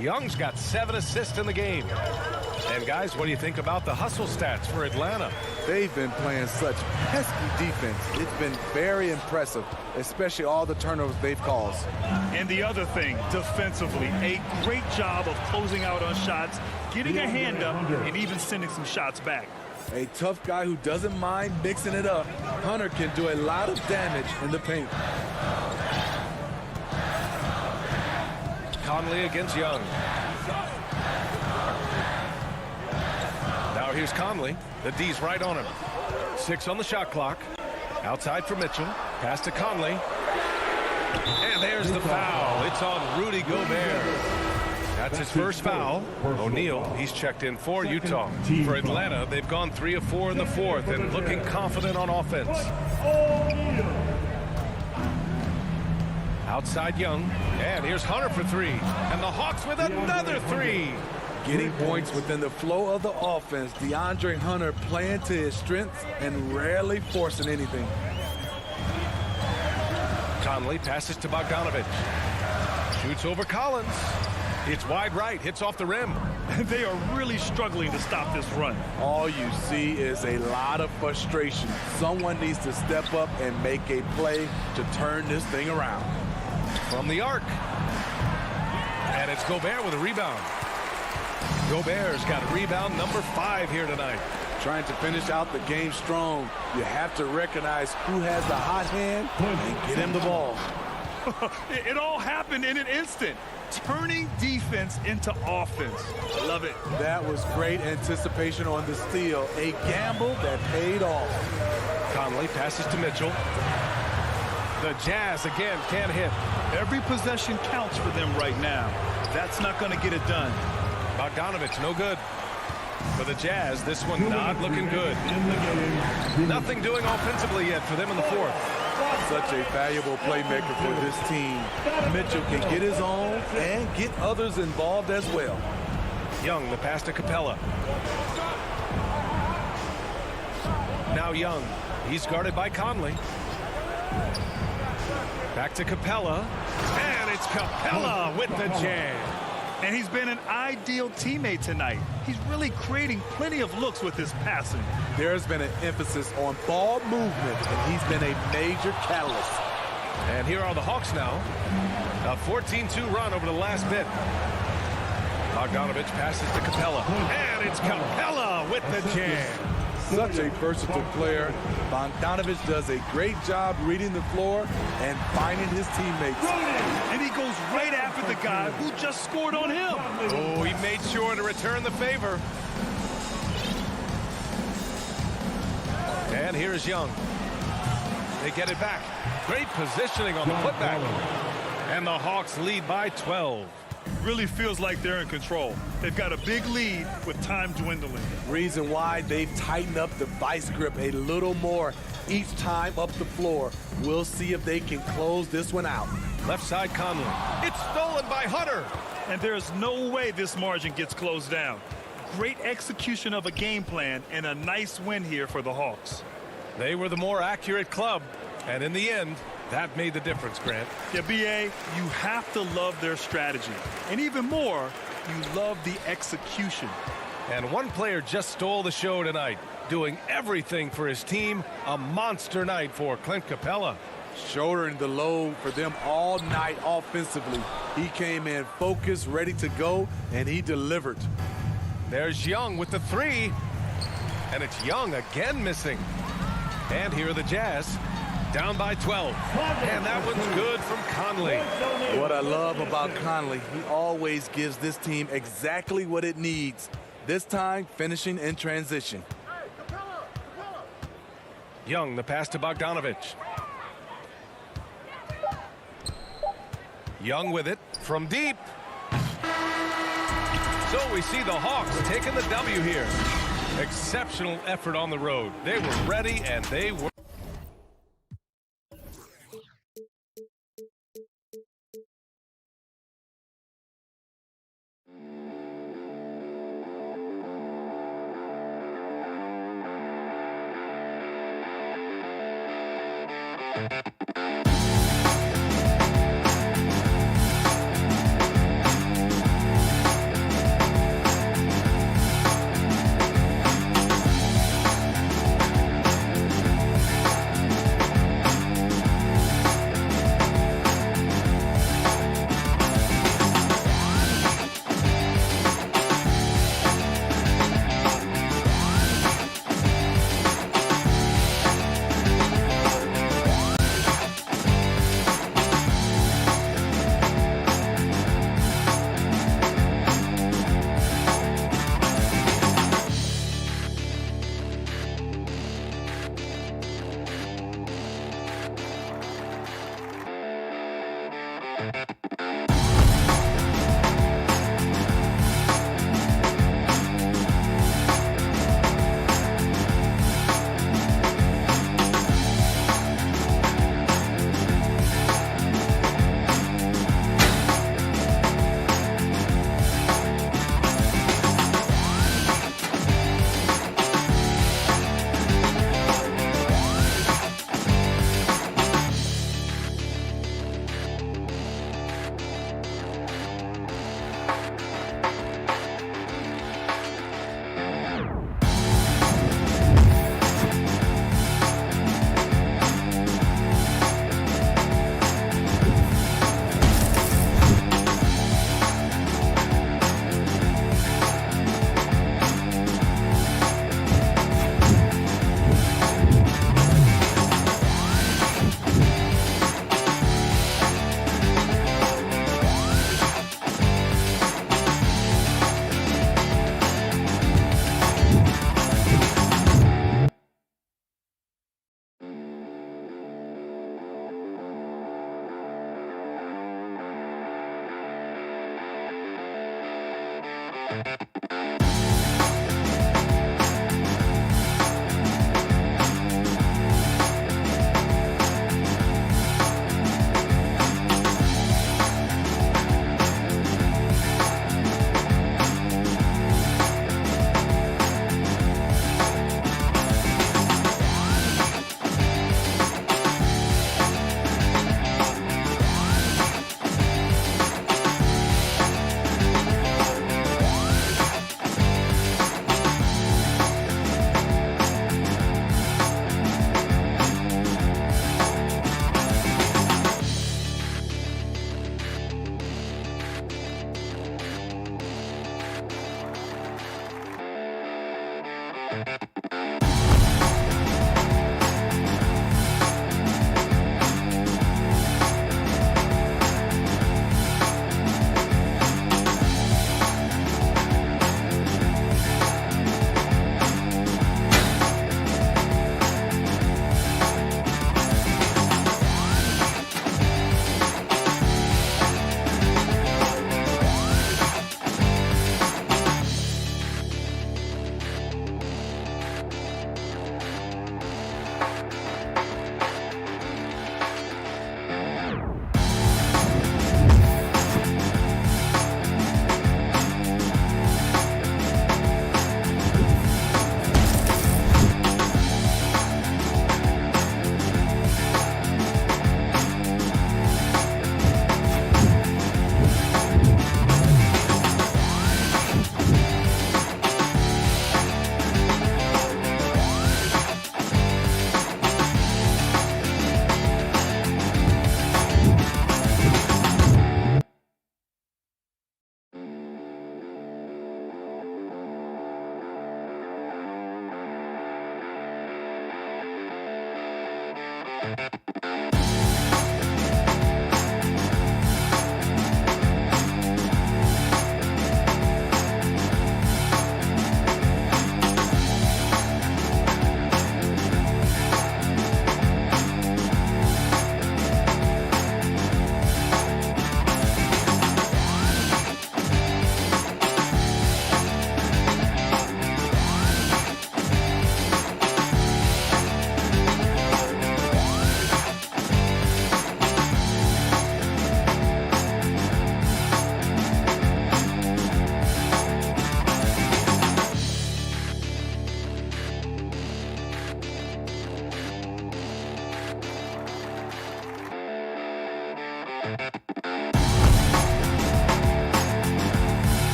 Young's got 7 assists in the game. And guys, what do you think about the hustle stats for Atlanta? They've been playing such pesky defense. It's been very impressive, especially all the turnovers they've caused. And the other thing, defensively, a great job of closing out on shots, getting a hand up, and even sending some shots back. A tough guy who doesn't mind mixing it up. Hunter can do a lot of damage in the paint. Conley against Young. Now here's Conley. The D's right on him. 6 on the shot clock. Outside for Mitchell. Pass to Conley. And there's the foul. It's on Rudy Gobert. That's his first foul. O'Neal, he's checked in for Utah. For Atlanta, they've gone 3 of 4 in the 4th and looking confident on offense. Outside Young. And here's Hunter for 3. And the Hawks with another 3. Getting points within the flow of the offense. DeAndre Hunter playing to his strengths and rarely forcing anything. Conley passes to Bogdanovich. Shoots over Collins. It's wide right, hits off the rim. They are really struggling to stop this run. All you see is a lot of frustration. Someone needs to step up and make a play to turn this thing around. From the arc. And it's Gobert with a rebound. Gobert's got rebound number 5 here tonight. Trying to finish out the game strong. You have to recognize who has the hot hand and get him the ball. It all happened in an instant. Turning defense into offense. I love it. That was great anticipation on the steal. A gamble that paid off. Conley passes to Mitchell. The Jazz again can't hit. Every possession counts for them right now. That's not going to get it done. Bogdanovich, no good. For the Jazz, this one not looking good. Nothing doing offensively yet for them in the 4th. Such a valuable playmaker for this team. Mitchell can get his own and get others involved as well. Young, the pass to Capella. Now Young. He's guarded by Conley. Back to Capella. And it's Capella with the jam. And he's been an ideal teammate tonight. He's really creating plenty of looks with his passing. There's been an emphasis on ball movement, and he's been a major catalyst. And here are the Hawks now. A 14-2 run over the last bit. Bogdanovich passes to Capella. And it's Capella with the jam. Such a versatile player. Bogdanovich does a great job reading the floor and finding his teammates. And he goes right after the guy who just scored on him. Oh, he made sure to return the favor. And here's Young. They get it back. Great positioning on the putback. And the Hawks lead by 12. Really feels like they're in control. They've got a big lead with time dwindling. Reason why they've tightened up the vice grip a little more each time up the floor. We'll see if they can close this one out. Left side Conley. It's stolen by Hunter. And there's no way this margin gets closed down. Great execution of a game plan and a nice win here for the Hawks. They were the more accurate club. And in the end, that made the difference, Grant. Yeah, B.A., you have to love their strategy. And even more, you love the execution. And one player just stole the show tonight, doing everything for his team. A monster night for Clint Capella. Shouldering the load for them all night offensively. He came in focused, ready to go, and he delivered. There's Young with the 3. And it's Young again missing. And here are the Jazz. Down by 12. And that one's good from Conley. What I love about Conley, he always gives this team exactly what it needs. This time, finishing in transition. Young, the pass to Bogdanovich. Young with it from deep. So we see the Hawks taking the W here. Exceptional effort on the road. They were ready and they were.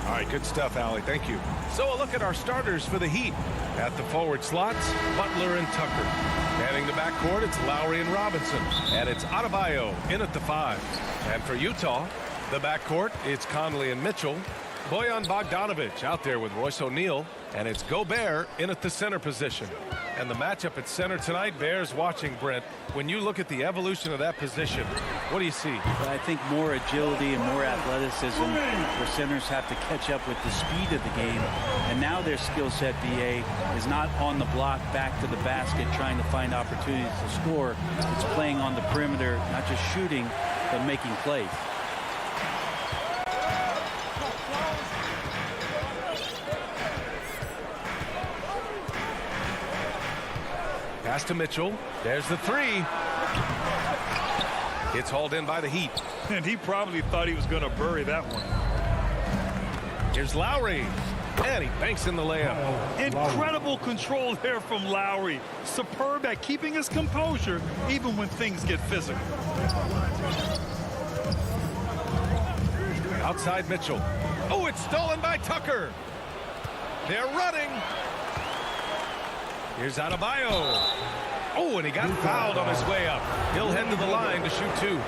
All right, good stuff, Allie. Thank you. So a look at our starters for the Heat. At the forward slots, Butler and Tucker. Manning the backcourt, it's Lowry and Robinson. And it's Adebayo in at the 5. And for Utah, the backcourt, it's Conley and Mitchell. Bojan Bogdanovic out there with Royce O'Neal. And it's Gobert in at the center position. And the matchup at center tonight bears watching, Brent. When you look at the evolution of that position, what do you see? Well, I think more agility and more athleticism where centers have to catch up with the speed of the game. And now their skill set, BA, is not on the block back to the basket trying to find opportunities to score. It's playing on the perimeter, not just shooting, but making plays. Pass to Mitchell. There's the 3. It's hauled in by the Heat. And he probably thought he was going to bury that one. Here's Lowry. And he banks in the layup. Incredible control there from Lowry. Superb at keeping his composure even when things get physical. Outside Mitchell. Oh, it's stolen by Tucker. They're running. Here's Adebayo. Oh, and he got fouled on his way up. He'll head to the line to shoot 2.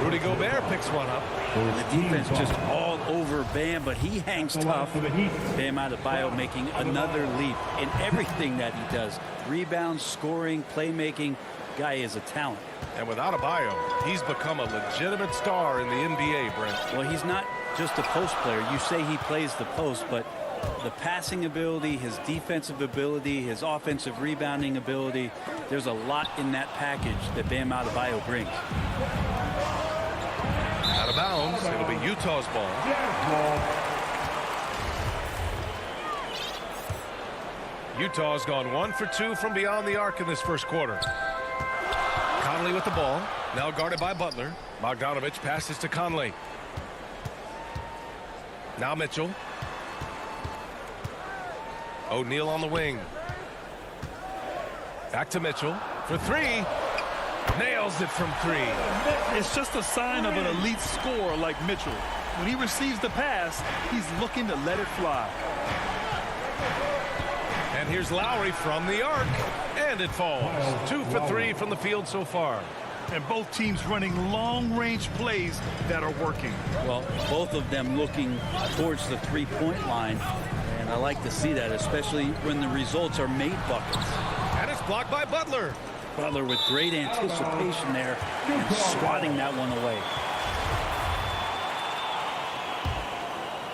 Rudy Gobert picks one up. And the defense just all over Bam, but he hangs tough. Bam Adebayo making another leap in everything that he does. Rebounds, scoring, playmaking. Guy is a talent. And with Adebayo, he's become a legitimate star in the NBA, Brent. Well, he's not just a post player. You say he plays the post, but the passing ability, his defensive ability, his offensive rebounding ability. There's a lot in that package that Bam Adebayo brings. Out of bounds. It'll be Utah's ball. Utah's gone 1 for 2 from beyond the arc in this first quarter. Conley with the ball. Now guarded by Butler. Bogdanovich passes to Conley. Now Mitchell. O'Neal on the wing. Back to Mitchell for 3. Nails it from 3. It's just a sign of an elite scorer like Mitchell. When he receives the pass, he's looking to let it fly. And here's Lowry from the arc. And it falls. 2 for 3 from the field so far. And both teams running long-range plays that are working. Well, both of them looking towards the three-point line. And I like to see that, especially when the results are made buckets. And it's blocked by Butler. Butler with great anticipation there and swatting that one away.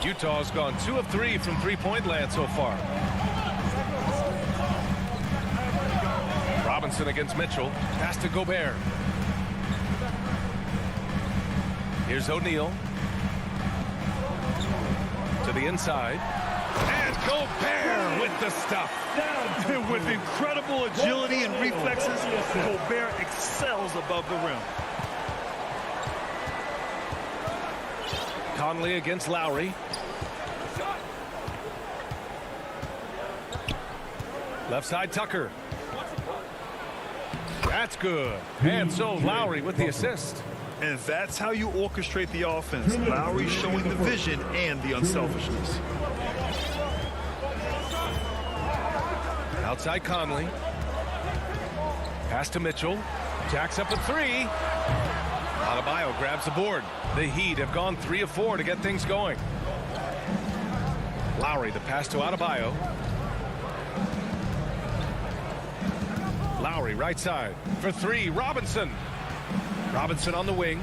Utah's gone 2 of 3 from three-point land so far. Robinson against Mitchell. Pass to Gobert. Here's O'Neal. To the inside. And Gobert with the stuff. With incredible agility and reflexes, Gobert excels above the rim. Conley against Lowry. Left side Tucker. That's good. And so Lowry with the assist. And that's how you orchestrate the offense. Lowry showing the vision and the unselfishness. Outside Conley. Pass to Mitchell. Jacks up a 3. Adebayo grabs the board. The Heat have gone 3 of 4 to get things going. Lowry, the pass to Adebayo. Lowry right side for 3. Robinson. Robinson on the wing.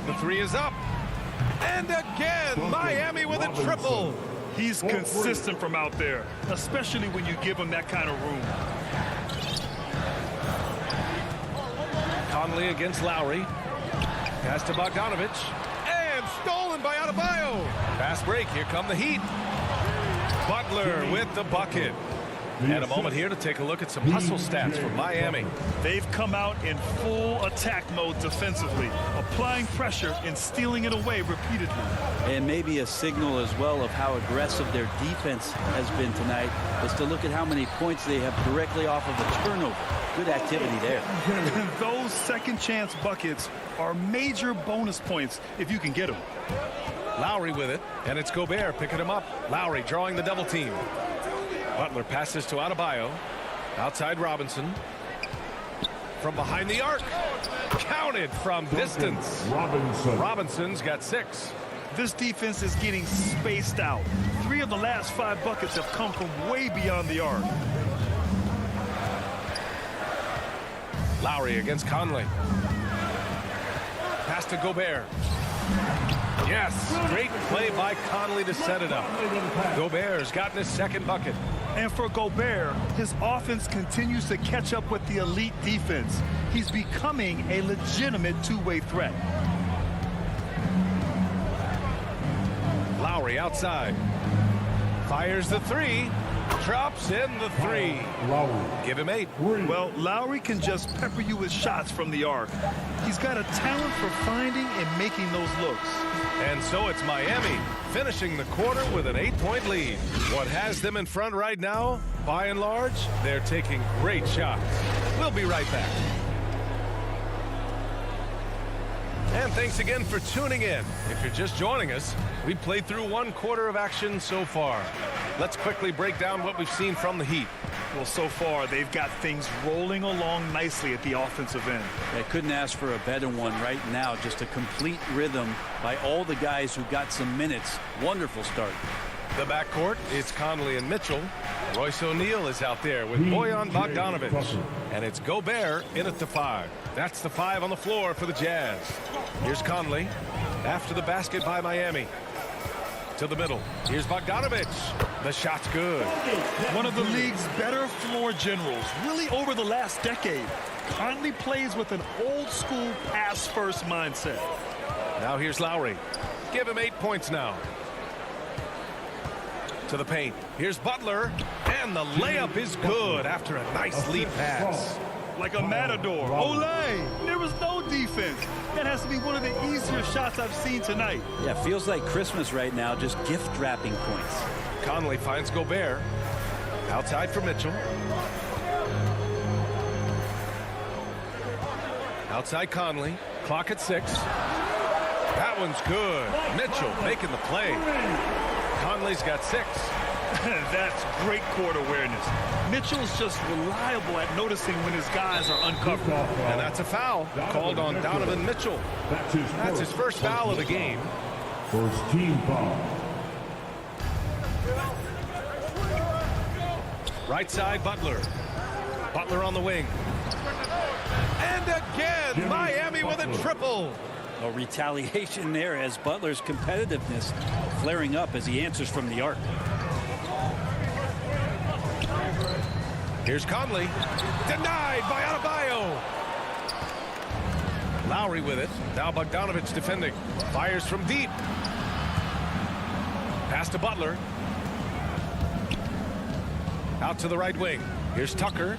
The 3 is up. And again, Miami with a triple. He's consistent from out there, especially when you give him that kind of room. Conley against Lowry. Pass to Bogdanovich. And stolen by Adebayo. Fast break. Here come the Heat. Butler with the bucket. And a moment here to take a look at some hustle stats from Miami. They've come out in full attack mode defensively, applying pressure and stealing it away repeatedly. And maybe a signal as well of how aggressive their defense has been tonight is to look at how many points they have directly off of the turnover. Good activity there. And those second chance buckets are major bonus points if you can get them. Lowry with it, and it's Gobert picking him up. Lowry drawing the double team. Butler passes to Adebayo. Outside Robinson. From behind the arc. Counted from distance. Robinson's got 6. This defense is getting spaced out. 3 of the last 5 buckets have come from way beyond the arc. Lowry against Conley. Pass to Gobert. Yes, great play by Conley to set it up. Gobert's gotten his second bucket. And for Gobert, his offense continues to catch up with the elite defense. He's becoming a legitimate two-way threat. Lowry outside. Fires the 3. Drops in the 3. Give him 8. Well, Lowry can just pepper you with shots from the arc. He's got a talent for finding and making those looks. And so it's Miami finishing the quarter with an 8-point lead. What has them in front right now, by and large, they're taking great shots. We'll be right back. And thanks again for tuning in. If you're just joining us, we've played through 1 quarter of action so far. Let's quickly break down what we've seen from the Heat. Well, so far, they've got things rolling along nicely at the offensive end. They couldn't ask for a better one right now. Just a complete rhythm by all the guys who got some minutes. Wonderful start. The backcourt is Conley and Mitchell. Royce O'Neal is out there with Bojan Bogdanovich. And it's Gobert in at the 5. That's the 5 on the floor for the Jazz. Here's Conley after the basket by Miami. To the middle. Here's Bogdanovich. The shot's good. One of the league's better floor generals, really over the last decade. Conley plays with an old-school pass-first mindset. Now here's Lowry. Give him 8 points now. To the paint. Here's Butler. And the layup is good after a nice lead pass. Like a matador. Olay! There was no defense. That has to be one of the easier shots I've seen tonight. Yeah, feels like Christmas right now, just gift wrapping points. Conley finds Gobert. Outside for Mitchell. Outside Conley. Clock at 6. That one's good. Mitchell making the play. Conley's got 6. That's great court awareness. Mitchell's just reliable at noticing when his guys are uncovered. And that's a foul called on Donovan Mitchell. That's his first foul of the game. First team foul. Right side, Butler. Butler on the wing. And again, Miami with a triple. A retaliation there as Butler's competitiveness flaring up as he answers from the arc. Here's Conley. Denied by Adebayo. Lowry with it. Now Bogdanovich defending. Fires from deep. Pass to Butler. Out to the right wing. Here's Tucker.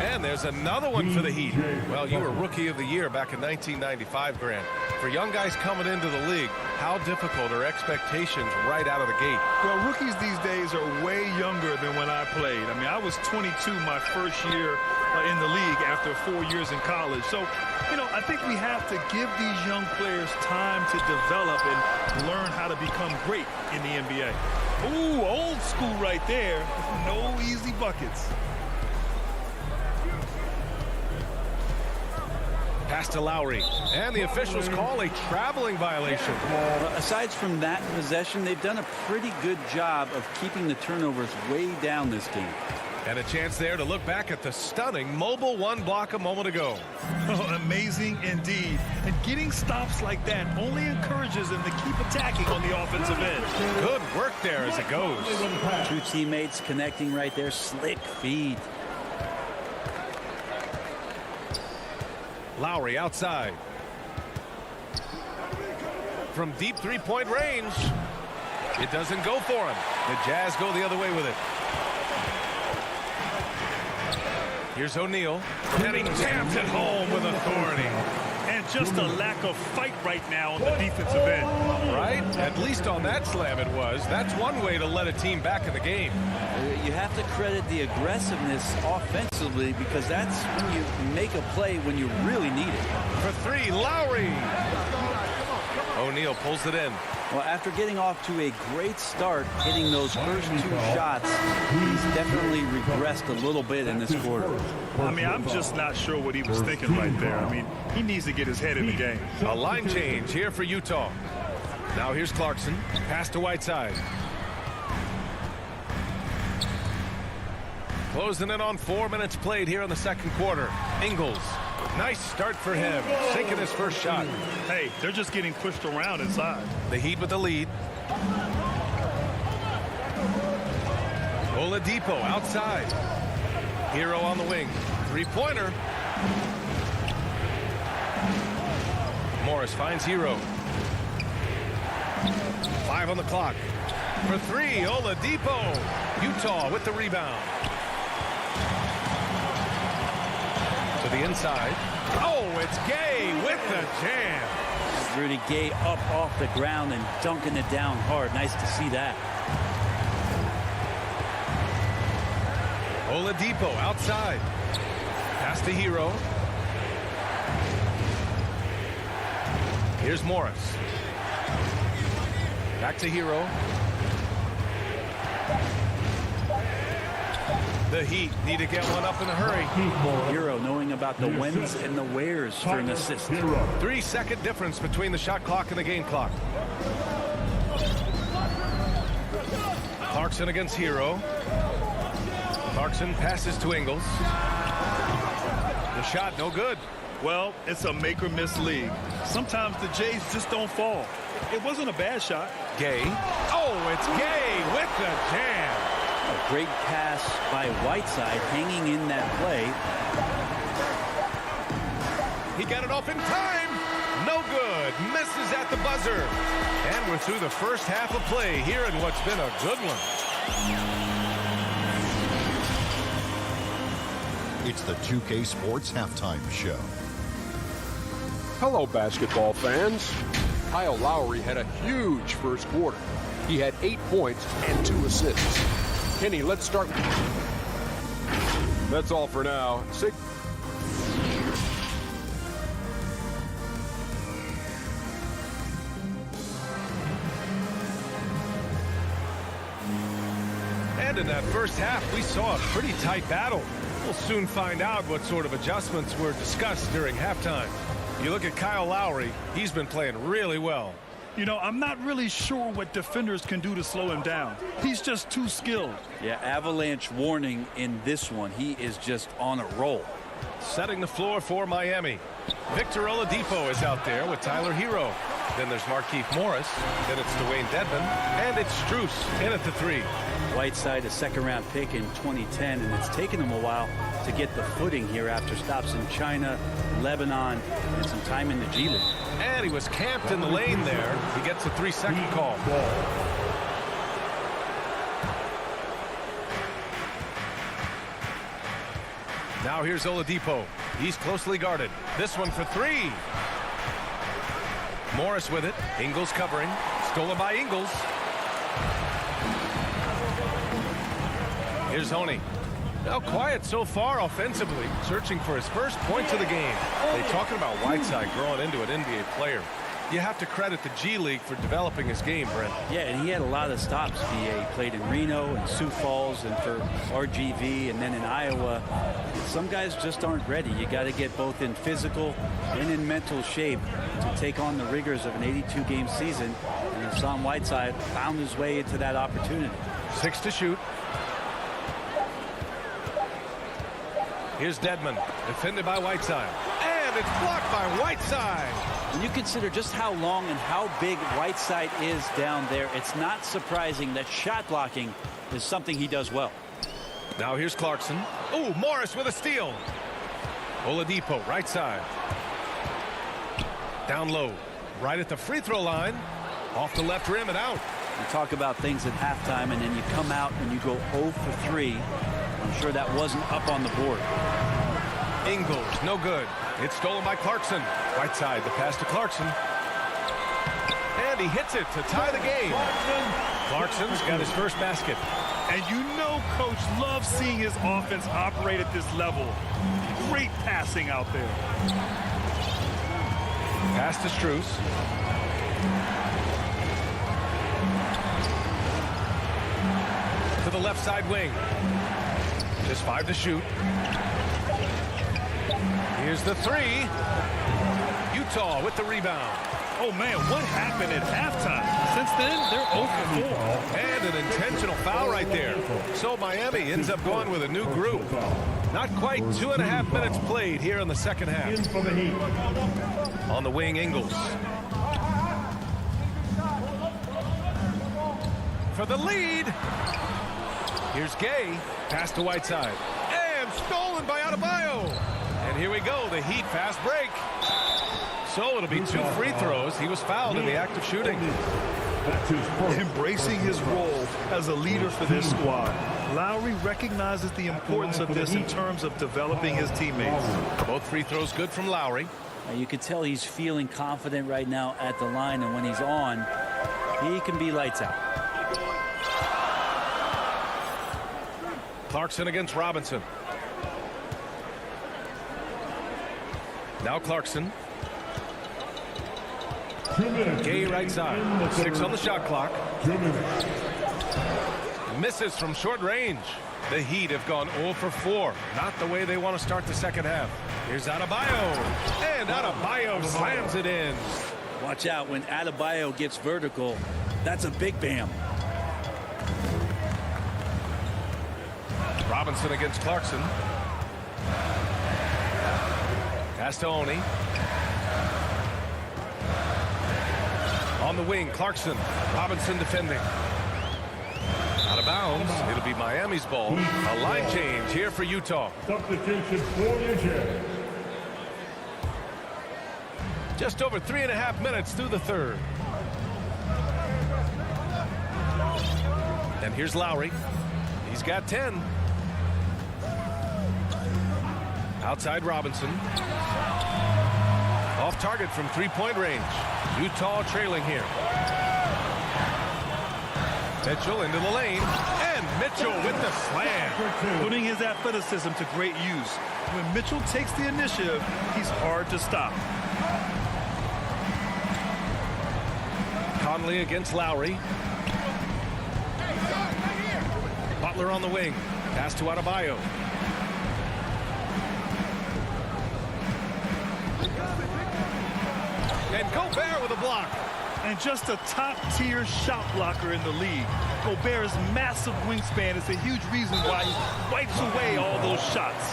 And there's another one for the Heat. Well, you were Rookie of the Year back in 1995, Grant. For young guys coming into the league, how difficult are expectations right out of the gate? Well, rookies these days are way younger than when I played. I mean, I was 22 my first year in the league after 4 years in college. So, you know, I think we have to give these young players time to develop and learn how to become great in the NBA. Ooh, old school right there. No easy buckets. Pass to Lowry. And the officials call a traveling violation. Aside from that possession, they've done a pretty good job of keeping the turnovers way down this game. And a chance there to look back at the stunning mobile one block a moment ago. Oh, amazing indeed. And getting stops like that only encourages them to keep attacking on the offensive end. Good work there as it goes. Two teammates connecting right there. Slick feed. Lowry outside. From deep three-point range. It doesn't go for him. The Jazz go the other way with it. Here's O'Neal. And he jams it home with authority. And just a lack of fight right now on the defensive end. Right? At least on that slam it was. That's one way to let a team back in the game. You have to credit the aggressiveness offensively because that's when you make a play when you really need it. For three, Lowry. O'Neal pulls it in. Well, after getting off to a great start, hitting those first 2 shots, he's definitely regressed a little bit in this quarter. I mean, I'm just not sure what he was thinking right there. I mean, he needs to get his head in the game. A line change here for Utah. Now here's Clarkson. Pass to Whiteside. Closing in on 4 minutes played here in the second quarter. Ingles. Nice start for him. Sinking his first shot. Hey, they're just getting pushed around inside. The Heat with the lead. Oladipo outside. Hero on the wing. Three-pointer. Morris finds Hero. 5 on the clock. For 3, Oladipo. Utah with the rebound. To the inside. Oh, it's Gay with the jam. Rudy Gay up off the ground and dunking it down hard. Nice to see that. Oladipo outside. Pass to Hero. Here's Morris. Back to Hero. The Heat need to get one up in a hurry. Hero knowing about the whens and the wheres for an assist. 3-second difference between the shot clock and the game clock. Clarkson against Hero. Clarkson passes to Ingles. The shot no good. Well, it's a make or miss league. Sometimes the Jays just don't fall. It wasn't a bad shot. Gay. Oh! Oh, it's Gay with the jam. A great pass by Whiteside, hanging in that play. He got it off in time. No good. Misses at the buzzer. And we're through the first half of play here in what's been a good one. It's the 2K Sports Halftime Show. Hello, basketball fans. Kyle Lowry had a huge first quarter. He had 8 points and 2 assists. Kenny, let's start. That's all for now. And in that first half, we saw a pretty tight battle. We'll soon find out what sort of adjustments were discussed during halftime. You look at Kyle Lowry, he's been playing really well. You know, I'm not really sure what defenders can do to slow him down. He's just too skilled. Yeah, avalanche warning in this one. He is just on a roll. Setting the floor for Miami. Victor Oladipo is out there with Tyler Hero. Then there's Markieff Morris. Then it's Dwayne Dedmon. And it's Strus in at the 3. Whiteside, a second-round pick in 2010, and it's taken him a while to get the footing here after stops in China, Lebanon, and some time in the G League. And he was camped in the lane there. He gets a 3-second call. Now here's Oladipo. He's closely guarded. This one for 3. Morris with it. Ingles covering. Stolen by Ingles. Here's Honey. Now quiet so far offensively, searching for his first points of the game. They talking about Whiteside growing into an NBA player. You have to credit the G League for developing his game, Brent. Yeah, and he had a lot of stops. He played in Reno and Sioux Falls and for RGV and then in Iowa. Some guys just aren't ready. You got to get both in physical and in mental shape to take on the rigors of an 82-game season. And Hassan Whiteside found his way into that opportunity. 6 to shoot. Here's Dedmon, defended by Whiteside. And it's blocked by Whiteside. When you consider just how long and how big Whiteside is down there, it's not surprising that shot blocking is something he does well. Now here's Clarkson. Oh, Morris with a steal. Oladipo, right side. Down low, right at the free throw line. Off the left rim and out. You talk about things at halftime, and then you come out and you go 0 for 3. I'm sure that wasn't up on the board. Ingles, no good. It's stolen by Clarkson. Right side, the pass to Clarkson. And he hits it to tie the game. Clarkson's got his first basket. And you know Coach loves seeing his offense operate at this level. Great passing out there. Pass to Strus. To the left side wing. Just 5 to shoot. Here's the 3. Utah with the rebound. Oh, man, what happened at halftime? Since then, they're 0 for 4. And an intentional foul right there. So Miami ends up going with a new group. Not quite 2.5 minutes played here in the second half. On the wing, Ingles. For the lead. Here's Gay. Pass to Whiteside. And stolen by Adebayo. And here we go, the Heat fast break. So it'll be 2 free throws. He was fouled in the act of shooting. Embracing his role as a leader for this squad. Lowry recognizes the importance of this in terms of developing his teammates. Both free throws good from Lowry. You can tell he's feeling confident right now at the line, and when he's on, he can be lights out. Clarkson against Robinson. Now Clarkson. Gay right side. 6 on the shot clock. Misses from short range. The Heat have gone 0 for 4. Not the way they want to start the second half. Here's Adebayo. And Adebayo slams it in. Watch out when Adebayo gets vertical. That's a big bam. Robinson against Clarkson. Pass to Oni. On the wing, Clarkson. Robinson defending. Miami's ball. A line change here for Utah. Substitution for the Jazz. Just over 3.5 minutes through the third. And here's Lowry. He's got 10. Outside Robinson. Off target from three-point range. Utah trailing here. Mitchell into the lane. And Mitchell with the slam. Putting his athleticism to great use. When Mitchell takes the initiative, he's hard to stop. Conley against Lowry. Butler on the wing. Pass to Adebayo. And Gobert with a block. And just a top-tier shot blocker in the league. Gobert's massive wingspan is a huge reason why he wipes away all those shots.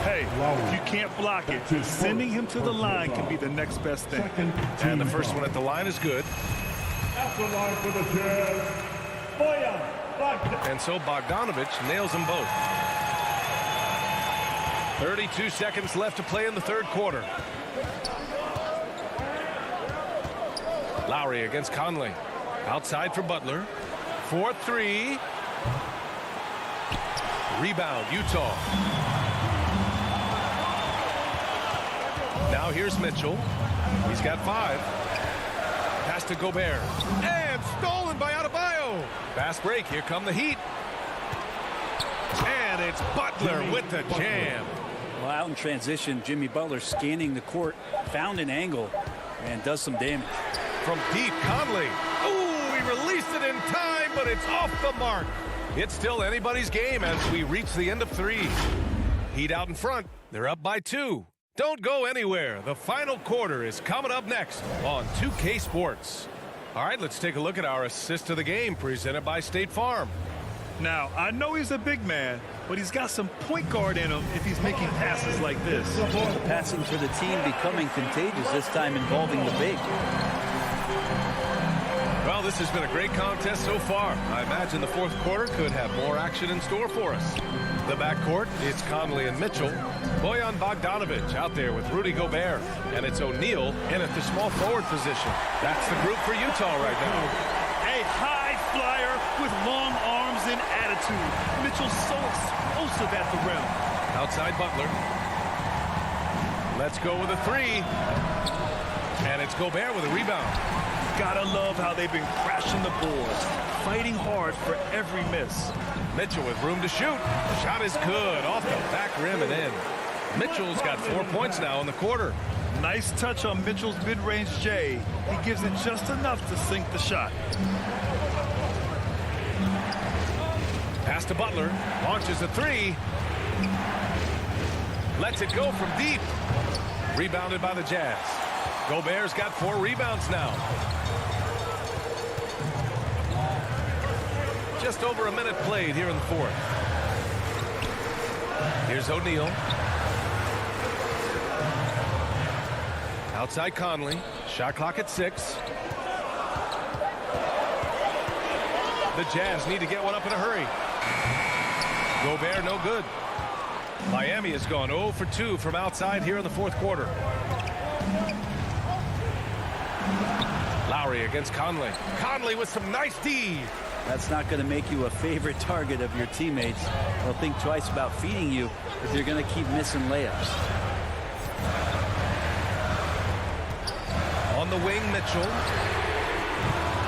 Hey, if you can't block it, sending him to the line can be the next best thing. And the first one at the line is good. At the line for the Jazz, And so Bogdanovich nails them both. 32 seconds left to play in the third quarter. Lowry against Conley. Outside for Butler. 4-3. Rebound, Utah. Now here's Mitchell. He's got 5. Pass to Gobert. And stolen by Adebayo. Fast break. Here come the Heat. And it's Butler with the jam. Well, out in transition, Jimmy Butler scanning the court, found an angle, and does some damage. From deep, Conley. Ooh, he released it in time, but it's off the mark. It's still anybody's game as we reach the end of 3. Heat out in front. They're up by 2. Don't go anywhere. The final quarter is coming up next on 2K Sports. All right, let's take a look at our assist of the game presented by State Farm. Now, I know he's a big man, but he's got some point guard in him if he's making passes like this. The passing for the team becoming contagious, this time involving the big. Well, this has been a great contest so far. I imagine the fourth quarter could have more action in store for us. The backcourt, it's Conley and Mitchell. Bojan Bogdanovich out there with Rudy Gobert. And it's O'Neal in at the small forward position. That's the group for Utah right now. A high flyer with long arms and attitude. Mitchell's so explosive at the rim. Outside Butler. Let's go with a 3. And it's Gobert with a rebound. Gotta love how they've been crashing the boards, fighting hard for every miss. Mitchell with room to shoot. Shot is good off the back rim and in. Mitchell's got 4 points now in the quarter. Nice touch on Mitchell's mid-range J. He gives it just enough to sink the shot. Pass to Butler. Launches a 3. Lets it go from deep. Rebounded by the Jazz. Gobert's got 4 rebounds now. Just over a minute played here in the fourth. Here's O'Neal. Outside Conley. Shot clock at 6. The Jazz need to get one up in a hurry. Gobert no good. Miami has gone 0 for 2 from outside here in the fourth quarter. Lowry against Conley. Conley with some nice D. That's not going to make you a favorite target of your teammates. They'll think twice about feeding you if you're going to keep missing layups. On the wing, Mitchell.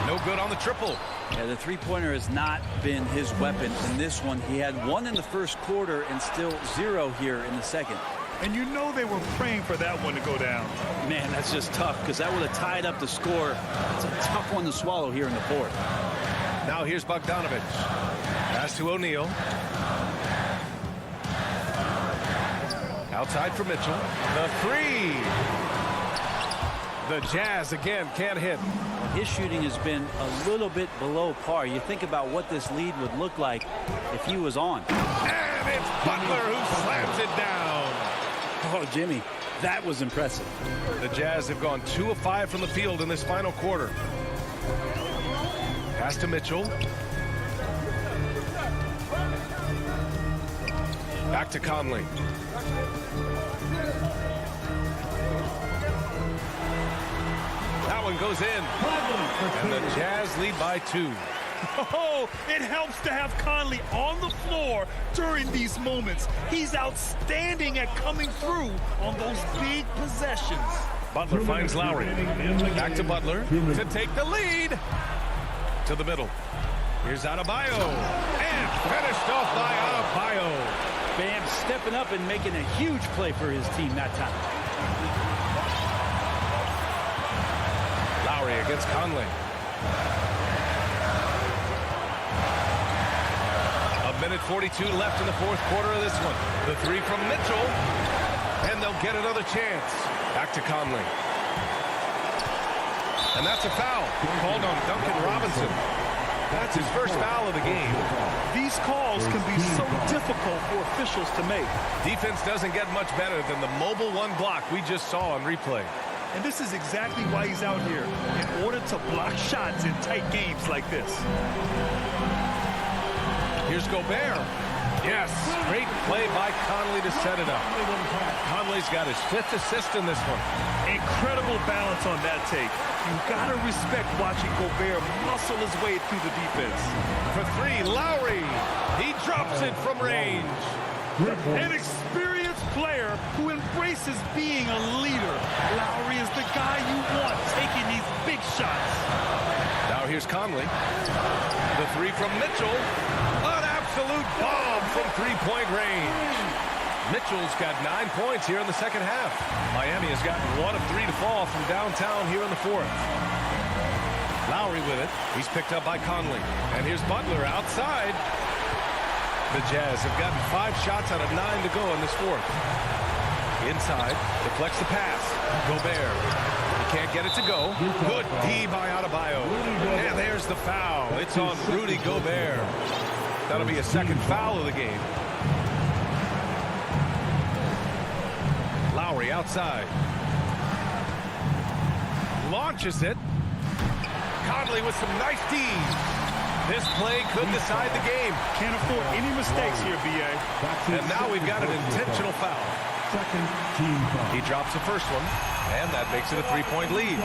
No good on the triple. Yeah, the three-pointer has not been his weapon in this one. He had 1 in the first quarter and still 0 here in the second. And you know they were praying for that one to go down. Man, that's just tough because that would have tied up the score. It's a tough one to swallow here in the fourth. Now here's Bogdanovich. Pass to O'Neal. Outside for Mitchell. The 3. The Jazz again can't hit. His shooting has been a little bit below par. You think about what this lead would look like if he was on. And it's Butler who slams it down. Oh, Jimmy, that was impressive. The Jazz have gone 2 of 5 from the field in this final quarter. Pass to Mitchell. Back to Conley. That one goes in. And the Jazz lead by 2. Oh, it helps to have Conley on the floor during these moments. He's outstanding at coming through on those big possessions. Butler finds Lowry. Back to Butler to take the lead. To the middle. Here's Adebayo. And finished off by Adebayo. Bam stepping up and making a huge play for his team that time. Lowry against Conley. A minute 42 left in the fourth quarter of this one. The three from Mitchell. And they'll get another chance. Back to Conley. And that's a foul called on Duncan Robinson. That's his first foul of the game. These calls can be so difficult for officials to make. Defense doesn't get much better than the mobile one block we just saw on replay. And this is exactly why he's out here, in order to block shots in tight games like this. Here's Gobert. Yes, great play by Conley to set it up. Conley's got his 5th assist in this one. Incredible balance on that take. You've got to respect watching Gobert muscle his way through the defense. For 3, Lowry. He drops it from range. An experienced player who embraces being a leader. Lowry is the guy you want taking these big shots. Now here's Conley. The 3 from Mitchell. An absolute bomb from 3-point range. Mitchell's got 9 points here in the second half. Miami has gotten 1 of 3 to fall from downtown here in the fourth. Lowry with it. He's picked up by Conley. And here's Butler outside. The Jazz have gotten 5 shots out of 9 to go in this fourth. Inside, deflects the pass. Gobert. He can't get it to go. Good D by Adebayo. And there's the foul. It's on Rudy Gobert. That'll be a second foul of the game. Lowry outside. Launches it. Conley with some nice D's. This play could decide the game. Can't afford any mistakes here, B.A. And now we've got an intentional foul. Second team foul. He drops the first one, and that makes it a 3-point lead.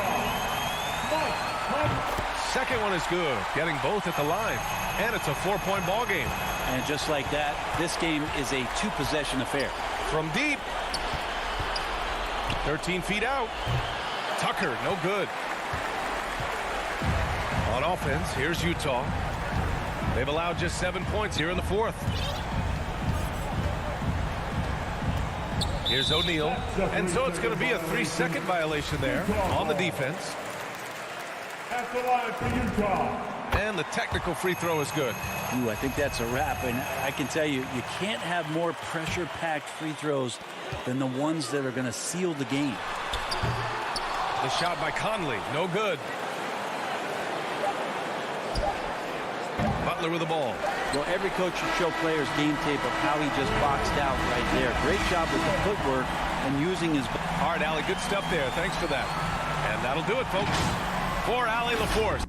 Second one is good, getting both at the line. And it's a 4-point ball game. And just like that, this game is a 2-possession affair. From deep. 13 feet out. Tucker, no good. On offense, here's Utah. They've allowed just 7 points here in the fourth. Here's O'Neal. And so it's going to be a 3-second violation there on the defense. At the line for Utah. And the technical free throw is good. Ooh, I think that's a wrap. And I can tell you, you can't have more pressure-packed free throws than the ones that are going to seal the game. The shot by Conley, no good. Butler with the ball. Well, every coach should show players game tape of how he just boxed out right there. Great job with the footwork and using his... All right, Allie, good stuff there. Thanks for that. And that'll do it, folks. For Allie LaForce.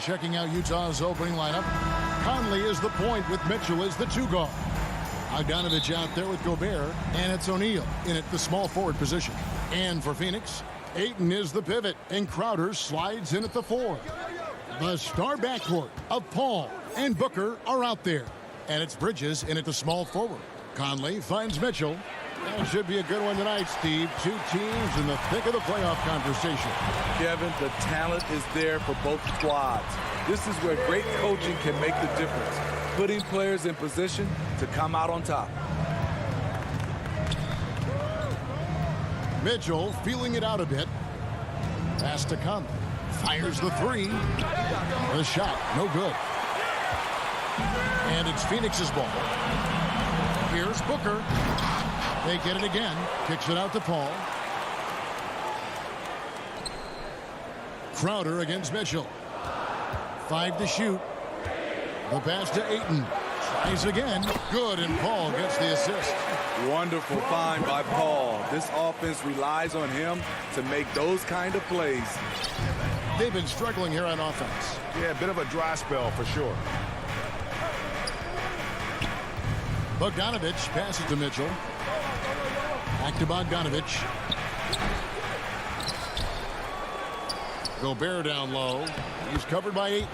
Checking out Utah's opening lineup. Conley is the point with Mitchell as the 2 guard. Bogdanovich out there with Gobert, and it's O'Neal in at the small forward position. And for Phoenix, Ayton is the pivot, and Crowder slides in at the 4. The star backcourt of Paul and Booker are out there, and it's Bridges in at the small forward. Conley finds Mitchell. That should be a good one tonight, Steve. 2 teams in the thick of the playoff conversation. Kevin, the talent is there for both squads. This is where great coaching can make the difference, putting players in position to come out on top. Mitchell feeling it out a bit. Pass to Conley. Fires the 3. The shot, no good. And it's Phoenix's ball. Here's Booker. They get it again. Kicks it out to Paul. Crowder against Mitchell. 5 to shoot. The pass to Ayton. Tries again. Good, and Paul gets the assist. Wonderful find by Paul. This offense relies on him to make those kind of plays. They've been struggling here on offense. Yeah, a bit of a dry spell for sure. Bogdanovich passes to Mitchell. Back to Bogdanovich. Gobert down low. He's covered by Ayton.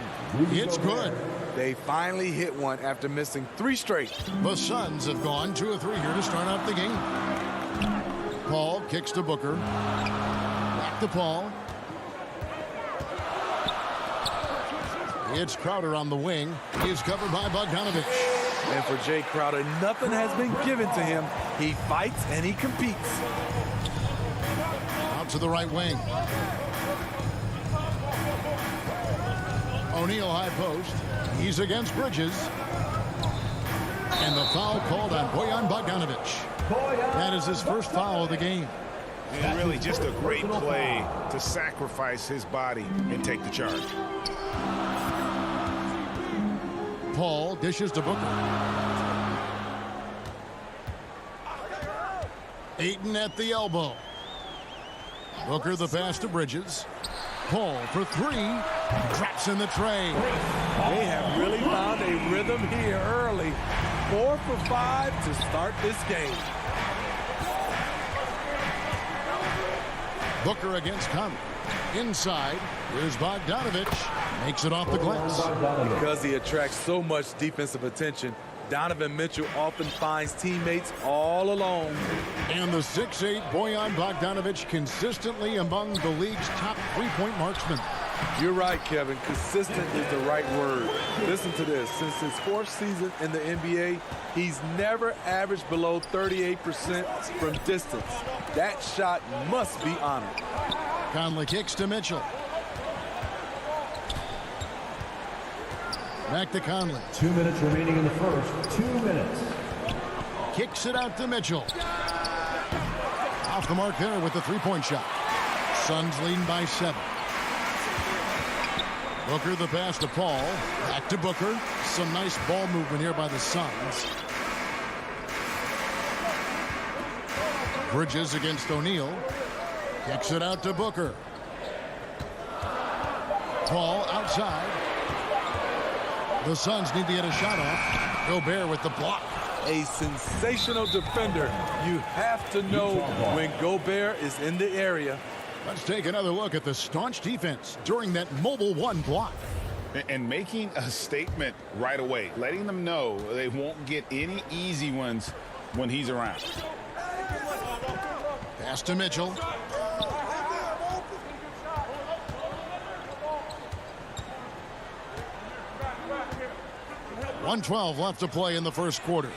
It's good. They finally hit one after missing 3 straight. The Suns have gone 2 of 3 here to start out the game. Paul kicks to Booker. Back to Paul. It's Crowder on the wing. He's covered by Bogdanovich. And for Jay Crowder, nothing has been given to him. He fights and he competes. Out to the right wing. O'Neal high post. He's against Bridges. And the foul called on Bojan Bogdanovich. That is his first foul of the game. And really just a great play to sacrifice his body and take the charge. Paul dishes to Booker. Ayton at the elbow. Booker the pass to Bridges. Paul for 3. Traps in the tray. They have really found a rhythm here early. 4 for 5 to start this game. Booker against Conley. Inside, here's Bogdanovich. Makes it off the glass. Because he attracts so much defensive attention, Donovan Mitchell often finds teammates all alone. And the 6'8" Bojan Bogdanovich consistently among the league's top 3-point marksmen. You're right, Kevin. Consistent is the right word. Listen to this. Since his 4th season in the NBA, he's never averaged below 38% from distance. That shot must be honored. Conley kicks to Mitchell. Back to Conley. 2 minutes remaining in the first. 2 minutes. Kicks it out to Mitchell. Off the mark there with the 3-point shot. Suns leading by 7. Booker the pass to Paul. Back to Booker. Some nice ball movement here by the Suns. Bridges against O'Neal. Kicks it out to Booker. Paul outside. The Suns need to get a shot off. Gobert with the block. A sensational defender. You have to know when Gobert is in the area. Let's take another look at the staunch defense during that mobile 1 block. And making a statement right away, letting them know they won't get any easy ones when he's around. Pass to Mitchell. 1:12 left to play in the first quarter.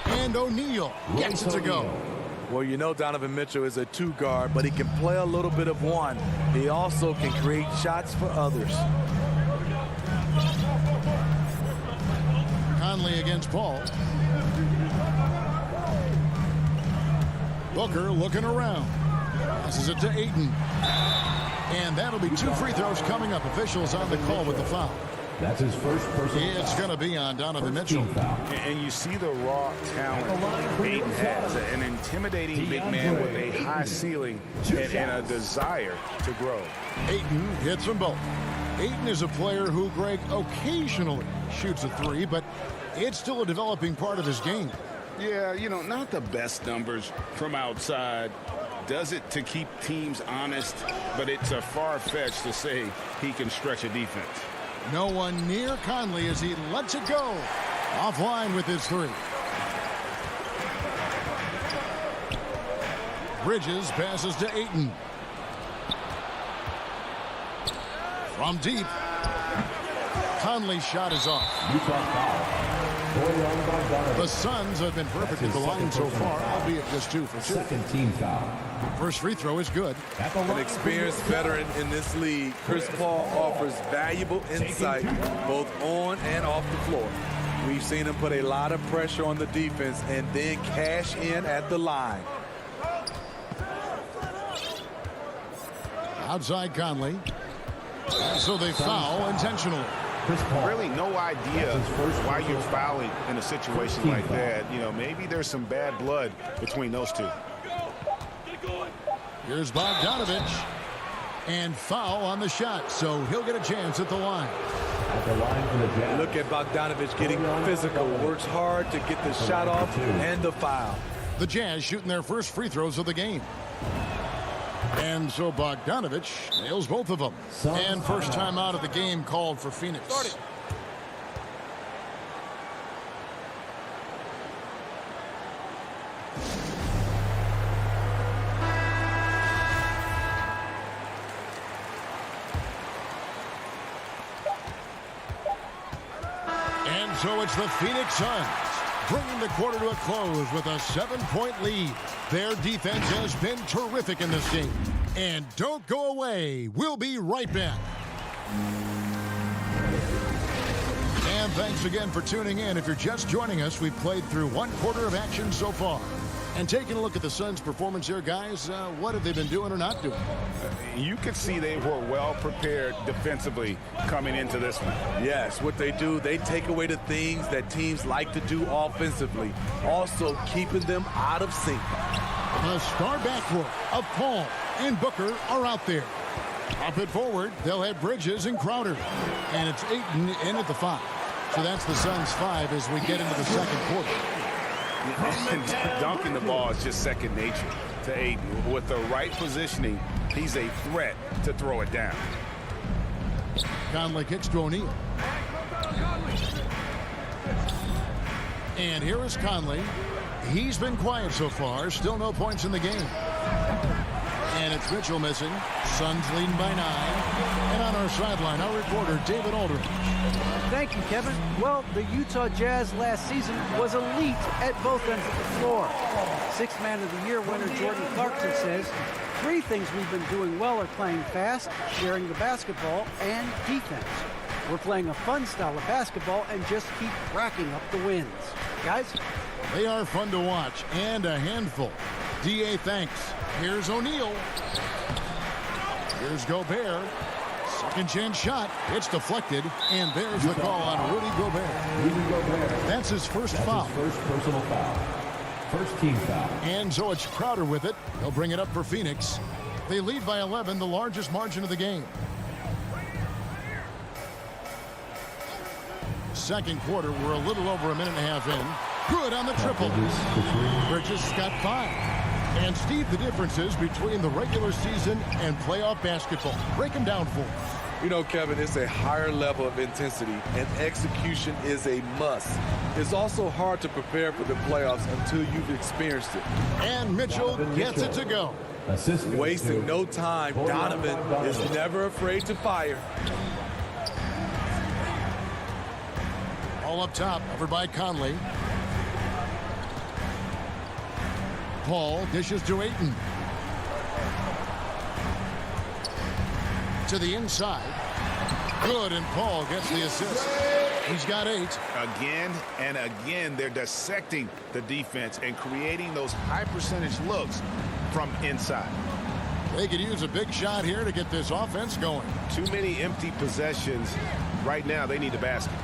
And O'Neal gets it to go. Well, you know Donovan Mitchell is a two guard, but he can play a little bit of one. He also can create shots for others. Conley against Paul. Booker looking around. Passes it to Ayton. And that'll be 2 free throws coming up. Officials on the call with the foul. That's his first personal foul. It's going to be on Donovan Mitchell. And you see the raw talent Ayton has. An intimidating big man with a high ceiling and a desire to grow. Ayton hits them both. Ayton is a player who, Greg, occasionally shoots a three, but it's still a developing part of his game. Yeah, you know, not the best numbers from outside. Does it to keep teams honest, but it's a far-fetched to say he can stretch a defense. No one near Conley as he lets it go. Offline with his three. Bridges passes to Ayton. From deep. Conley's shot is off. The Suns have been perfect at the line so far, albeit just 2 for 2. Second team foul. First free throw is good. An experienced veteran in this league, Chris Paul offers valuable insight both on and off the floor. We've seen him put a lot of pressure on the defense and then cash in at the line. Outside Conley. So they foul intentionally. Really no idea why you're fouling in a situation like that. You know, maybe there's some bad blood between those two. Here's Bogdanovich. And foul on the shot, so he'll get a chance at the line. Look at Bogdanovich getting physical. Works hard to get the shot off and the foul. The Jazz shooting their first free throws of the game. And so Bogdanovich nails both of them. And first time out of the game called for Phoenix. And so it's the Phoenix Suns bringing the quarter to a close with a 7-point lead. Their defense has been terrific in this game. And don't go away. We'll be right back. And thanks again for tuning in. If you're just joining us, we've played through 1 quarter of action so far. And taking a look at the Suns' performance here, guys, what have they been doing or not doing? You could see they were well prepared defensively coming into this one. Yes, what they do, they take away the things that teams like to do offensively, also keeping them out of sync. The star backcourt of Paul and Booker are out there. Up it forward, they'll have Bridges and Crowder. And it's Ayton in at the 5. So that's the Suns' 5 as we get into the second quarter. Dunking the ball is just second nature to Ayton. With the right positioning, he's a threat to throw it down. Conley kicks to O'Neal. And here is Conley. He's been quiet so far. Still no points in the game. And it's Mitchell missing. Suns leading by 9. And on our sideline, our reporter, David Aldridge. Thank you, Kevin. Well, the Utah Jazz last season was elite at both ends of the floor. Sixth Man of the Year winner Jordan Clarkson says, 3 things we've been doing well are playing fast, sharing the basketball, and defense. We're playing a fun style of basketball and just keep racking up the wins. Guys? They are fun to watch and a handful. D.A. thanks. Here's O'Neal. Here's Gobert. Second chance shot. It's deflected. And there's the call on Rudy Gobert. That's his first foul. His first personal foul. First team foul. And so it's Crowder with it. They'll bring it up for Phoenix. They lead by 11, the largest margin of the game. Second quarter, we're a little over a minute and a half in. Good on the triple. Bridges got 5. And Steve, the differences between the regular season and playoff basketball. Break them down for us. You know, Kevin, it's a higher level of intensity, and execution is a must. It's also hard to prepare for the playoffs until you've experienced it. And Mitchell gets it to go. Wasting no time, Donovan is never afraid to fire. All up top, covered by Conley. Paul dishes to Ayton. To the inside. Good, and Paul gets the assist. He's got 8. Again and again, they're dissecting the defense and creating those high percentage looks from inside. They could use a big shot here to get this offense going. Too many empty possessions. Right now, they need a basket.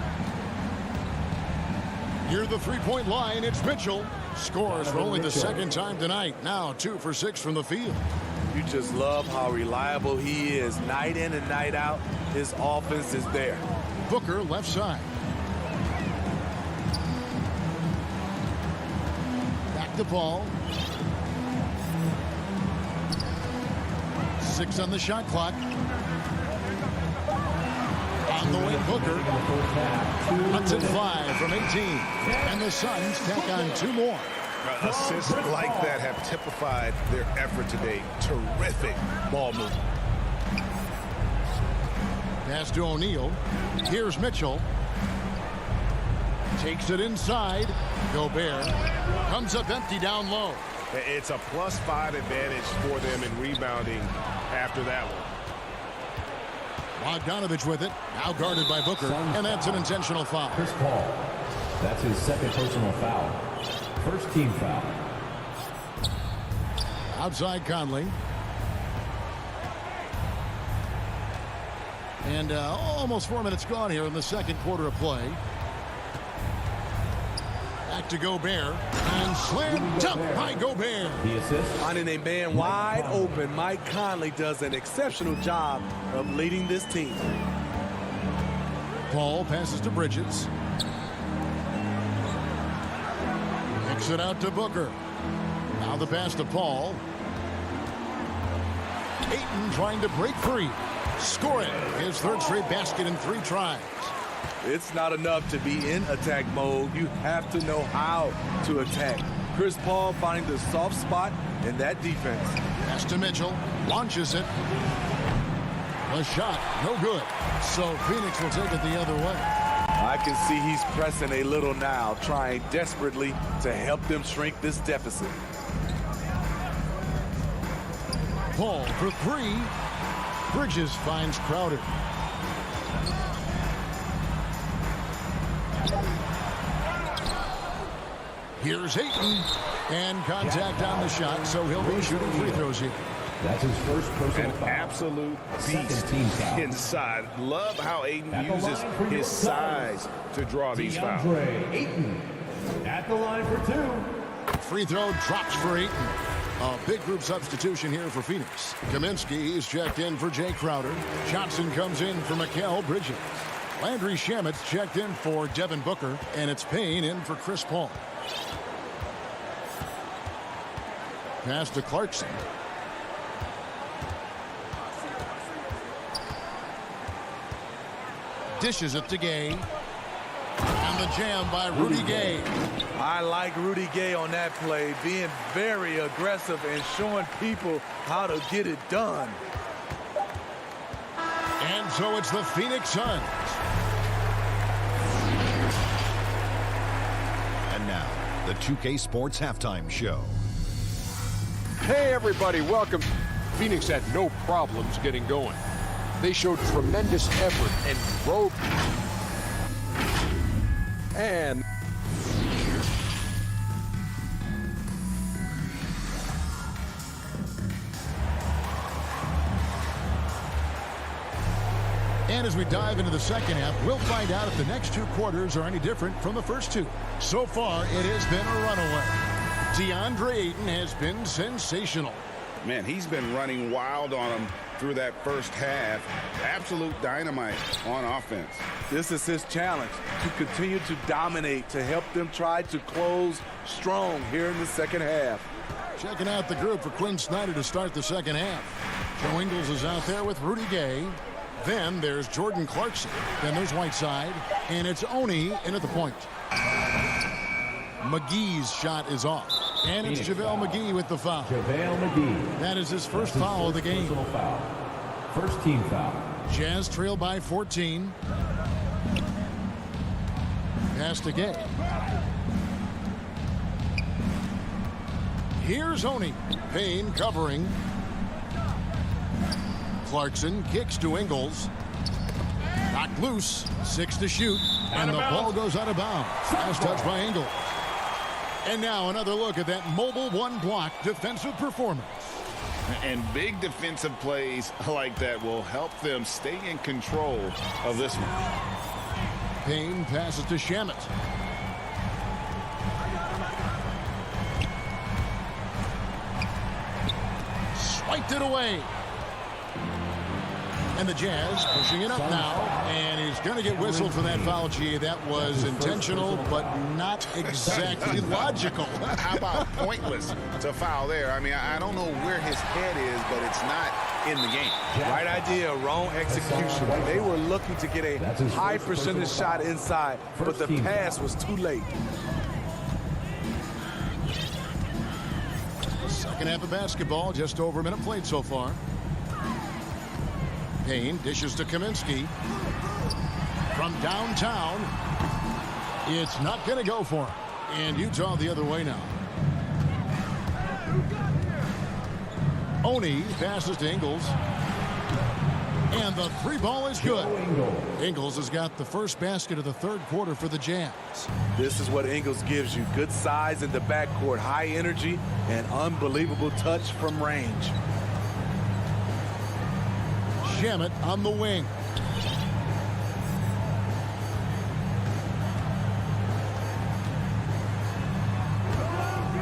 Near the three-point line, it's Mitchell. Scores for only the second time tonight. Now 2 for 6 from the field. You just love how reliable he is. Night in and night out, his offense is there. Booker left side. Back to Paul. 6 on the shot clock. On the way, Booker. Cuts it 5 from 18. And the Suns tack on 2 more. Assists like that have typified their effort today. Terrific ball movement. Pass to O'Neal. Here's Mitchell. Takes it inside. Gobert comes up empty down low. It's a +5 advantage for them in rebounding after that one. Bogdanovich with it. Now guarded by Booker. And that's an intentional foul. Chris Paul. That's his second personal foul. First team foul. Outside Conley. And almost 4 minutes gone here in the second quarter of play. Back to Gobert. And slam dunk by Gobert. The assist. Finding a man wide open, Mike Conley does an exceptional job of leading this team. Paul passes to Bridges. Kicks it out to Booker. Now the pass to Paul. Ayton trying to break free. Scoring his third straight basket in 3 tries. It's not enough to be in attack mode. You have to know how to attack. Chris Paul finding the soft spot in that defense. Pass to Mitchell. Launches it. A shot. No good. So Phoenix will take it the other way. I can see he's pressing a little now, trying desperately to help them shrink this deficit. Paul for 3. Bridges finds Crowder. Here's Ayton. And contact on the shot, so he'll be shooting free throws here. That's his first personal An foul. absolute Second beast team foul. inside. Love how Ayton At the uses line for his your size to draw these fouls. DeAndre Ayton at the line for 2. Free throw drops for Ayton. A big group substitution here for Phoenix. Kaminsky is checked in for Jay Crowder. Johnson comes in for Mikal Bridges. Landry Shamit's checked in for Devin Booker. And it's Payne in for Chris Paul. Pass to Clarkson. Dishes it to Gay. And the jam by Rudy Gay. I like Rudy Gay on that play, being very aggressive and showing people how to get it done. And so it's the Phoenix Suns. And now, the 2K Sports Halftime Show. Hey everybody, welcome. Phoenix had no problems getting going. They showed tremendous effort and drove. And as we dive into the second half, we'll find out if the next 2 quarters are any different from the first 2. So far, it has been a runaway. DeAndre Ayton has been sensational. Man, he's been running wild on him through that first half. Absolute dynamite on offense. This is his challenge, to continue to dominate, to help them try to close strong here in the second half. Checking out the group for Quinn Snyder to start the second half. Joe Ingles is out there with Rudy Gay. Then there's Jordan Clarkson. Then there's Whiteside. And it's Oni in at the point. McGee's shot is off. And it's JaVale McGee with the foul. JaVale McGee. That is his first foul of the game. Personal foul. First team foul. Jazz trail by 14. pass to Gay. Here's Oney. Payne covering. Clarkson kicks to Ingles. Knocked loose. 6 to shoot. And the ball goes out of bounds. Last touch by Ingles. And now another look at that mobile one-block defensive performance. And big defensive plays like that will help them stay in control of this one. Payne passes to Shamet. Swiped it away. And the Jazz pushing it up now. And he's going to get whistled for that foul, G. That was intentional, but not exactly logical. How about pointless to foul there? I mean, I don't know where his head is, but it's not in the game. Right idea, wrong execution. They were looking to get a high percentage shot inside, but the pass was too late. Second half of basketball, just over a minute played so far. Payne dishes to Kaminsky. From downtown, it's not going to go for him. And Utah the other way now. Oney passes to Ingles. And the three ball is good. Ingles has got the first basket of the third quarter for the Jazz. This is what Ingles gives you. Good size in the backcourt, high energy, and unbelievable touch from range. Shamet on the wing.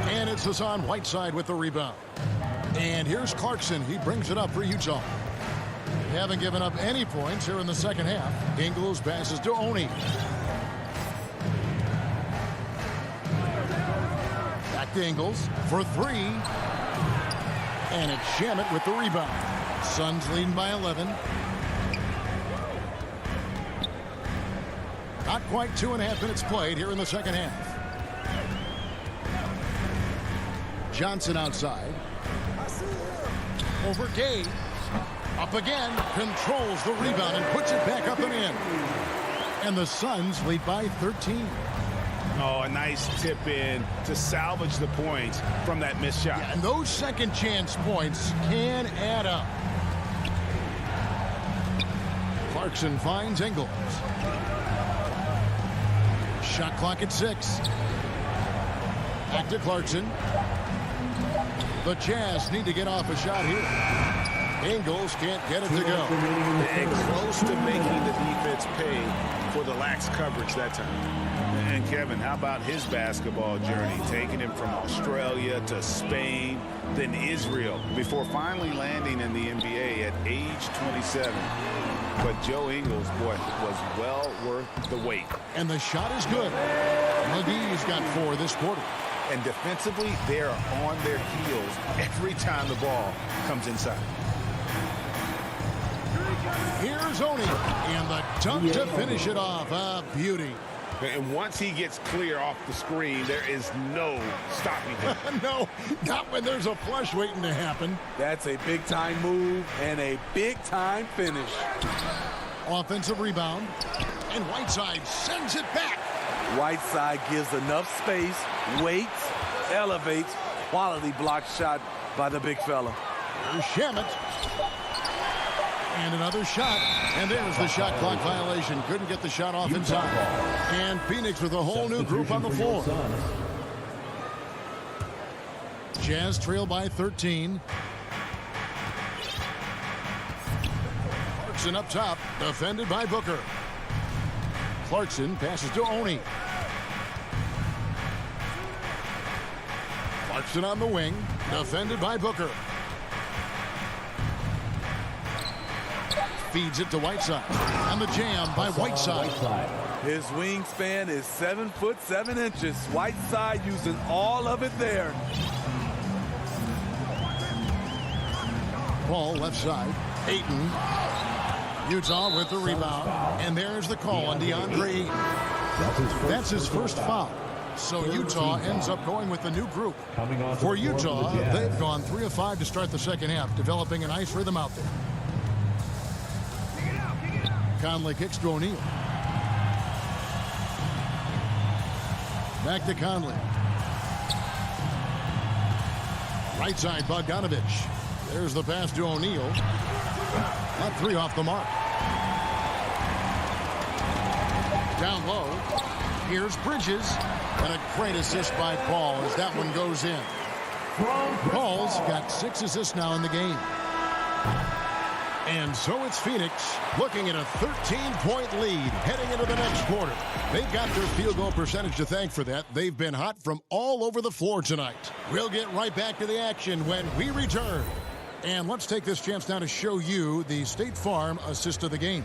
And it's Hassan Whiteside with the rebound. And here's Clarkson. He brings it up for Utah. They haven't given up any points here in the second half. Ingles passes to Oney. Back to Ingles for three. And it's Shamet with the rebound. Suns leading by 11. Not quite 2.5 minutes played here in the second half. Johnson outside. Over Gay. Up again. Controls the rebound and puts it back up and in. And the Suns lead by 13. Oh, a nice tip in to salvage the points from that missed shot. Yeah, and those second chance points can add up. Clarkson finds Ingles. Shot clock at 6. Back to Clarkson. The Jazz need to get off a shot here. Ingles can't get it to go. And close to making the defense pay for the lax coverage that time. And Kevin, how about his basketball journey? Taking him from Australia to Spain, then Israel, before finally landing in the NBA at age 27. But Joe Ingles, boy, was well worth the wait. And the shot is good. McGee's got 4 this quarter. And defensively, they are on their heels every time the ball comes inside. Here's Oney. And the dunk to finish it off. A beauty. And once he gets clear off the screen, there is no stopping him. No, not when there's a flush waiting to happen. That's a big-time move and a big-time finish. Offensive rebound. And Whiteside sends it back. Whiteside gives enough space, waits, elevates. Quality block shot by the big fella. There's Shamet. And another shot. And there's the shot clock violation. Couldn't get the shot off inside. And Phoenix with a whole new group on the floor. Jazz trail by 13. Clarkson up top. Defended by Booker. Clarkson passes to Oney. Clarkson on the wing. Defended by Booker. Feeds it to Whiteside. On the jam by Whiteside. His wingspan is 7 foot 7 inches. Whiteside using all of it there. Ball left side. Ayton. Utah with the rebound. And there's the call on DeAndre Ayton. That's his first foul. So Utah ends up going with the new group. For Utah, they've gone 3 of 5 to start the second half, developing a nice rhythm out there. Conley kicks to O'Neal. Back to Conley. Right side, Bogdanovich. There's the pass to O'Neal. Not 3 off the mark. Down low. Here's Bridges. And a great assist by Paul as that one goes in. Paul's got 6 assists now in the game. And so it's Phoenix looking at a 13-point lead heading into the next quarter. They've got their field goal percentage to thank for that. They've been hot from all over the floor tonight. We'll get right back to the action when we return. And let's take this chance now to show you the State Farm assist of the game.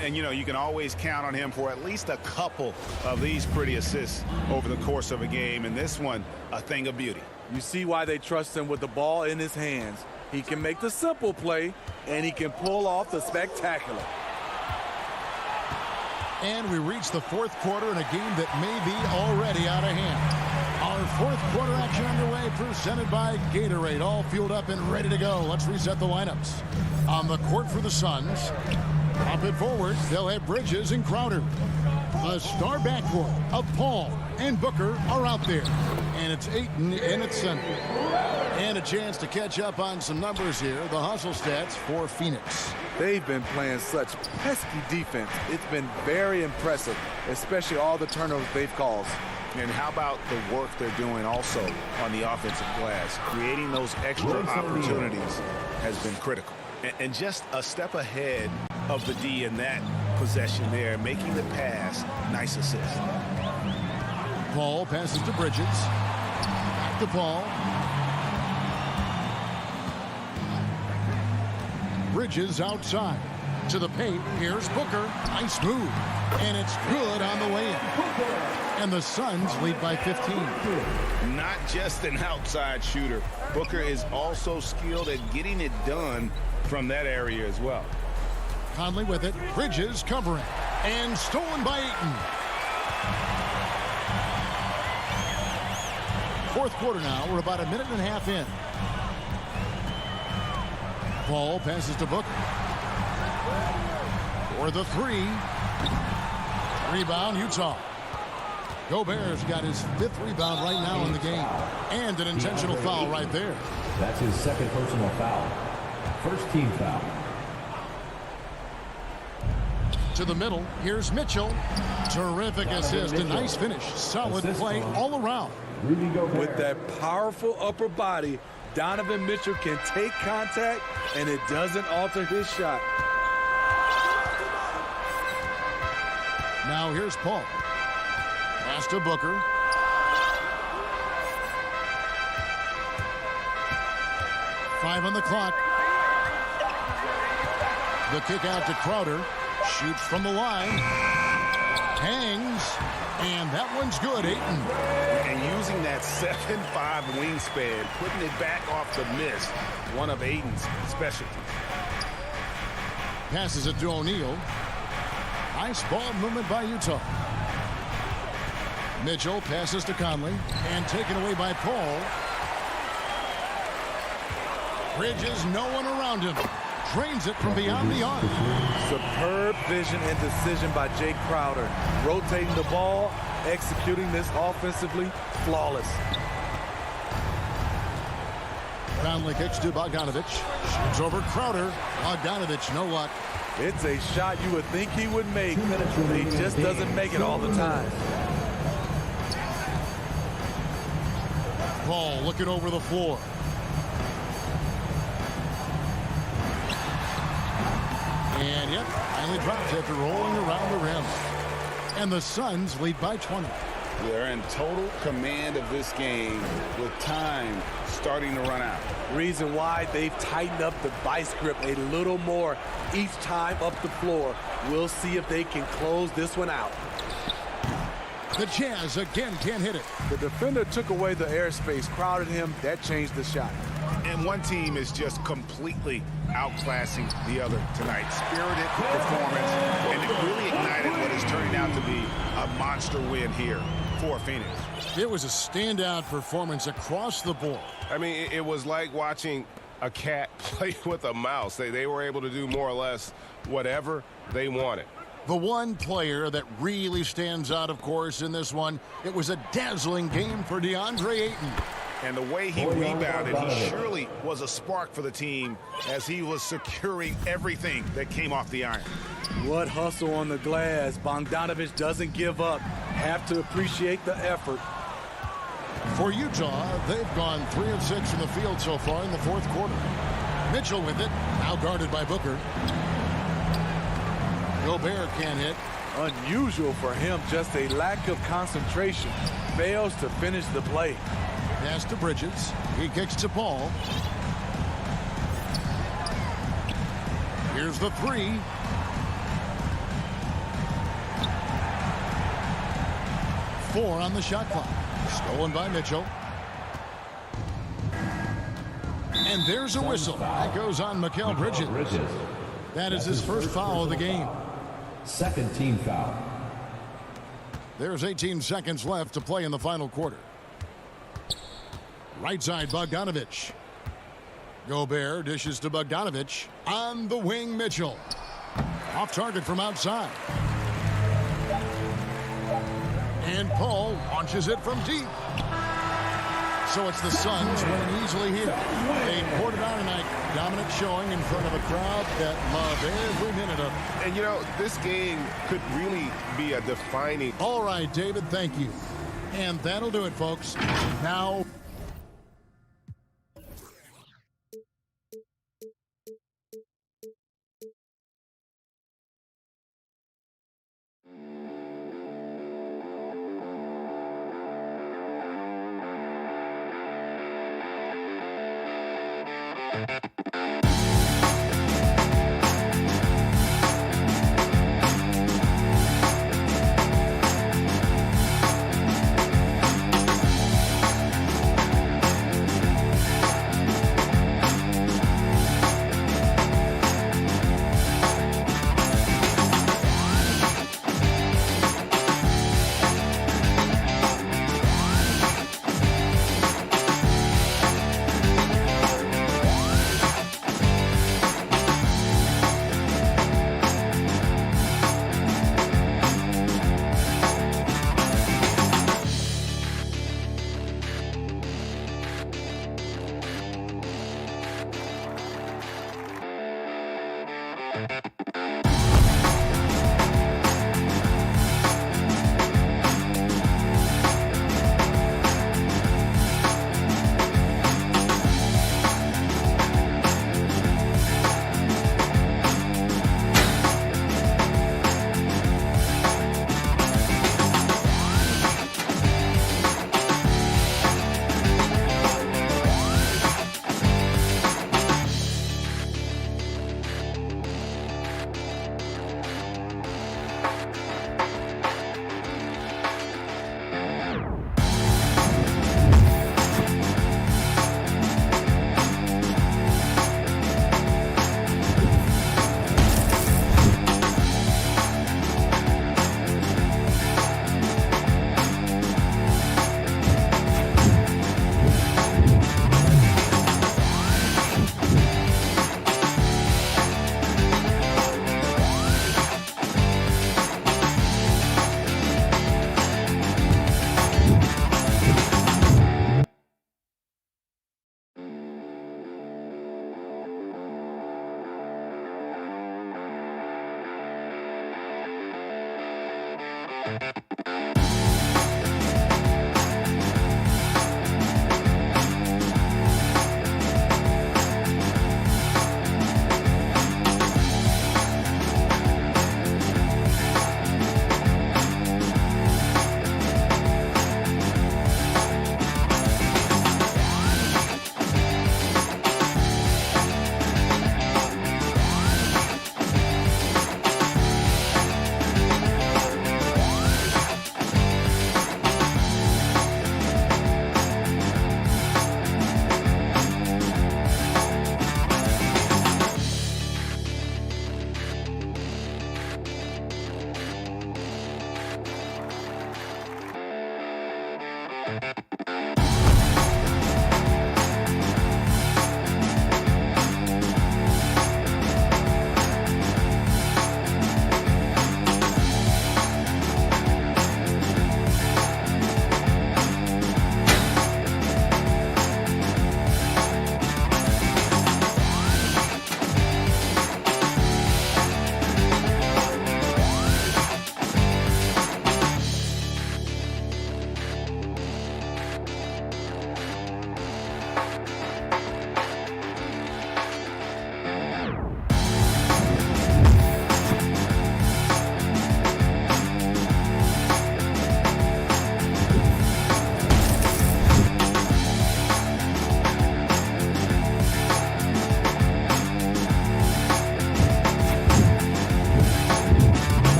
And, you know, you can always count on him for at least a couple of these pretty assists over the course of a game. And this one, a thing of beauty. You see why they trust him with the ball in his hands. He can make the simple play, and he can pull off the spectacular. And we reach the 4th quarter in a game that may be already out of hand. Our 4th quarter action underway, presented by Gatorade, all fueled up and ready to go. Let's reset the lineups. On the court for the Suns, pop it forward, they'll have Bridges and Crowder. The star backcourt of Paul and Booker are out there. And it's Ayton in its center. And a chance to catch up on some numbers here. The hustle stats for Phoenix. They've been playing such pesky defense. It's been very impressive, especially all the turnovers they've caused. And how about the work they're doing also on the offensive glass? Creating those extra opportunities has been critical. And just a step ahead of the D in that possession there, making the pass. Nice assist. Paul passes to Bridges. Back to Paul. Bridges outside. To the paint. Here's Booker. Nice move. And it's good on the way in. And the Suns lead by 15. Not just an outside shooter. Booker is also skilled at getting it done from that area as well. Conley with it. Bridges covering. And stolen by Ayton. 4th quarter now. We're about a minute and a half in. Paul passes to Booker. For the 3. Rebound, Utah. Gobert's got his 5th rebound right now in the game. And an intentional foul right there. That's his 2nd personal foul. 1st team foul. To the middle. Here's Mitchell. Terrific assist. A nice finish. Solid play all around. With that powerful upper body, Donovan Mitchell can take contact, and it doesn't alter his shot. Now here's Paul. Pass to Booker. Five on the clock. The kick out to Crowder. Shoots from the line. Hangs. And that one's good, Ayton. And using that 7'5" wingspan, putting it back off the miss, one of Ayton's specialties. Passes it to O'Neal. Nice ball movement by Utah. Mitchell passes to Conley. And taken away by Paul. Bridges, no one around him. Drains it from beyond the arc. Superb vision and decision by Jay Crowder. Rotating the ball, executing this offensively, flawless. Conley kicks to Bogdanovich. Shoots over Crowder. Bogdanovich, no luck. It's a shot you would think he would make. He just doesn't make it all the time. Paul looking over the floor. And yep, finally drops after rolling around the rim. And the Suns lead by 20. They're in total command of this game with time starting to run out. Reason why they've tightened up the vice grip a little more each time up the floor. We'll see if they can close this one out. The Jazz again can't hit it. The defender took away the airspace, crowded him. That changed the shot. And one team is just completely outclassing the other tonight. Spirited performance, and it really ignited what is turning out to be a monster win here for Phoenix. It was a standout performance across the board. I mean, it was like watching a cat play with a mouse. They were able to do more or less whatever they wanted. The one player that really stands out, of course, in this one, it was a dazzling game for DeAndre Ayton. And the way he rebounded, he surely was a spark for the team as he was securing everything that came off the iron. What hustle on the glass. Bogdanovich doesn't give up. Have to appreciate the effort. For Utah, they've gone 3 of 6 from the field so far in the fourth quarter. Mitchell with it, now guarded by Booker. Gobert can't hit. Unusual for him, just a lack of concentration. Fails to finish the play. Pass to Bridges. He kicks to Paul. Here's the three. Four on the shot clock. Stolen by Mitchell. And there's a whistle. That goes on Mikal Bridges. That is his first foul of the game. Second team foul. There's 18 seconds left to play in the final quarter. Right side, Bogdanovich. Gobert dishes to Bogdanovich. On the wing, Mitchell. Off target from outside. And Paul launches it from deep. So it's the Suns winning easily here. A quarter down tonight. Dominant showing in front of a crowd that love every minute of it. And, you know, this game could really be a defining. All right, David, thank you. And that'll do it, folks. Now...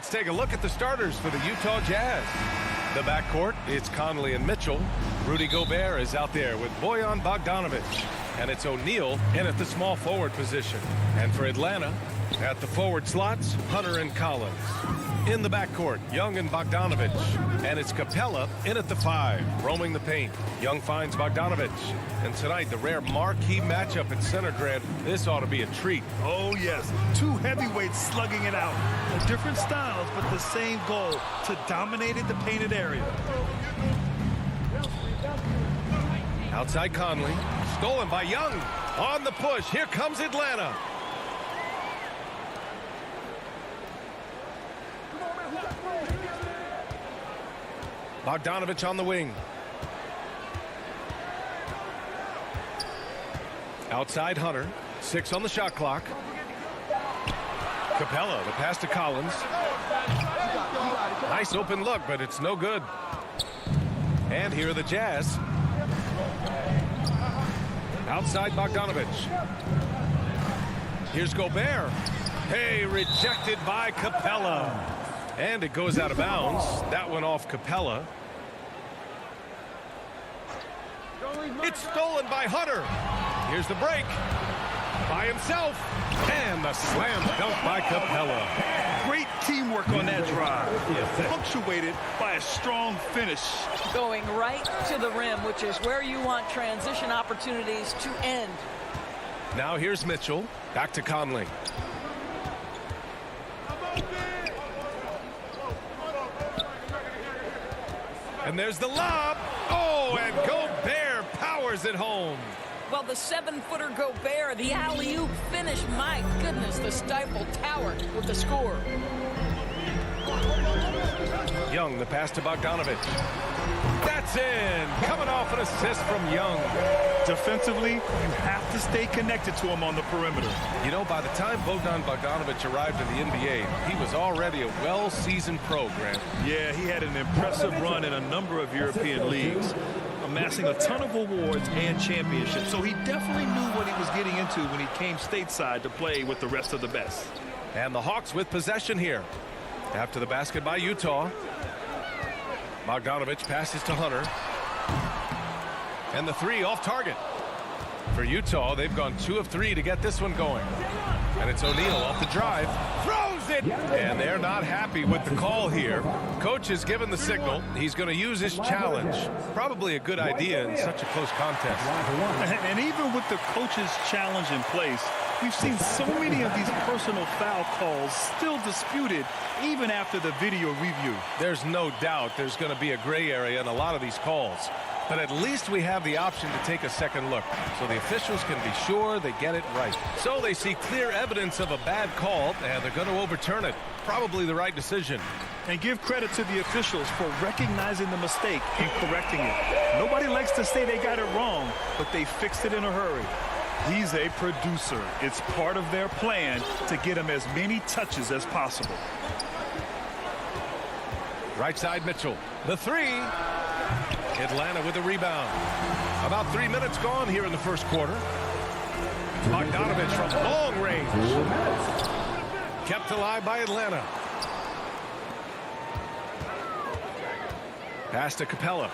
Let's take a look at the starters for the Utah Jazz. The backcourt, it's Conley and Mitchell. Rudy Gobert is out there with Bojan Bogdanovic. And it's O'Neal in at the small forward position. And for Atlanta, at the forward slots, Hunter and Collins. In the backcourt, Young and Bogdanovich. And it's Capella in at the 5, roaming the paint. Young finds Bogdanovich. And tonight, the rare marquee matchup at center, Grant. This ought to be a treat. Oh, yes. Two heavyweights slugging it out. Different styles, but the same goal, to dominate in the painted area. Outside Conley. Stolen by Young. On the push. Here comes Atlanta. Bogdanovich on the wing. Outside Hunter. 6 on the shot clock. Capella, the pass to Collins. Nice open look, but it's no good. And here are the Jazz. Outside Bogdanovich. Here's Gobert. Hey, rejected by Capella. And it goes out of bounds. That went off Capella. It's stolen by Hunter. Here's the break. By himself. And the slam dunk by Capella. Great teamwork on that drive. Punctuated by a strong finish. Going right to the rim, which is where you want transition opportunities to end. Now here's Mitchell. Back to Conley. And there's the lob. Oh, and Gobert powers it home. Well, the 7-footer Gobert, the alley-oop finish. My goodness, the stifled tower with the score. Young, the pass to Bogdanovich. That's in. Coming off an assist from Young. Defensively, you have to stay connected to him on the perimeter. You know, by the time Bogdanovich arrived in the NBA, he was already a well-seasoned pro, Grant. Yeah, he had an impressive run in a number of European leagues, amassing a ton of awards and championships. So he definitely knew what he was getting into when he came stateside to play with the rest of the best. And the Hawks with possession here. After the basket by Utah. Bogdanovich passes to Hunter. And the 3 off target. For Utah, they've gone 2 of 3 to get this one going. And it's O'Neal off the drive. Throws it! And they're not happy with the call here. Coach has given the signal. He's going to use his challenge. Probably a good idea in such a close contest. And even with the coach's challenge in place, we've seen so many of these personal foul calls still disputed even after the video review. There's no doubt there's going to be a gray area in a lot of these calls. But at least we have the option to take a second look, so the officials can be sure they get it right. So they see clear evidence of a bad call, and they're going to overturn it. Probably the right decision. And give credit to the officials for recognizing the mistake and correcting it. Nobody likes to say they got it wrong, but they fixed it in a hurry. He's a producer. It's part of their plan to get him as many touches as possible. Right side Mitchell. The 3. Atlanta with a rebound. About 3 minutes gone here in the first quarter. Bogdanovich from long range. Kept alive by Atlanta. Pass to Capella.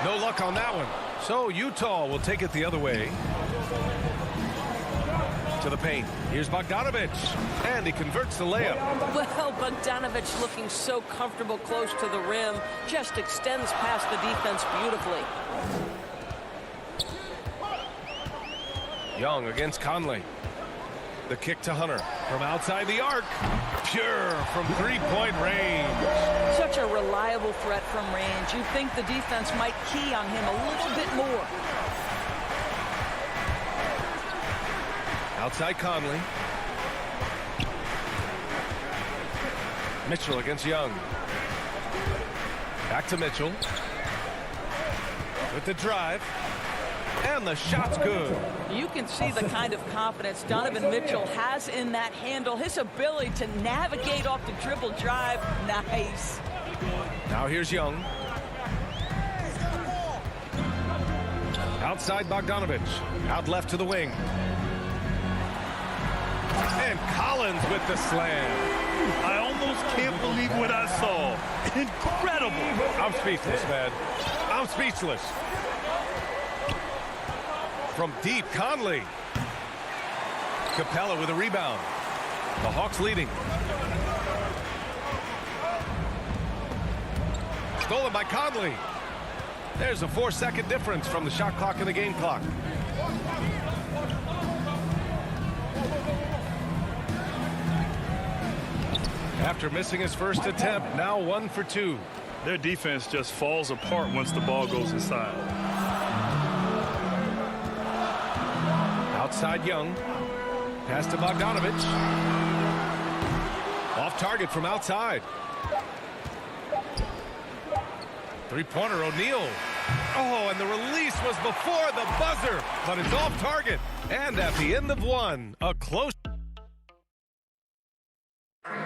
No luck on that one. So Utah will take it the other way. To the paint. Here's Bogdanovich. And he converts the layup. Well, Bogdanovich looking so comfortable close to the rim. Just extends past the defense beautifully. Young against Conley. The kick to Hunter. From outside the arc. Pure from three-point range. Such a reliable threat from range. You'd think the defense might key on him a little bit more. Outside Conley. Mitchell against Young. Back to Mitchell. With the drive. And the shot's good. You can see the kind of confidence Donovan Mitchell has in that handle. His ability to navigate off the dribble drive. Nice. Now here's Young. Outside Bogdanovich. Out left to the wing. And Collins with the slam. I almost can't believe what I saw. Incredible. I'm speechless, man. I'm speechless. From deep, Conley. Capella with a rebound. The Hawks leading. Stolen by Conley. There's a 4-second difference from the shot clock and the game clock. After missing his first attempt, now 1 for 2. Their defense just falls apart once the ball goes inside. Outside Young. Pass to Bogdanovich. Off target from outside. Three-pointer, O'Neal. Oh, and the release was before the buzzer, but it's off target. And at the end of one, a close. And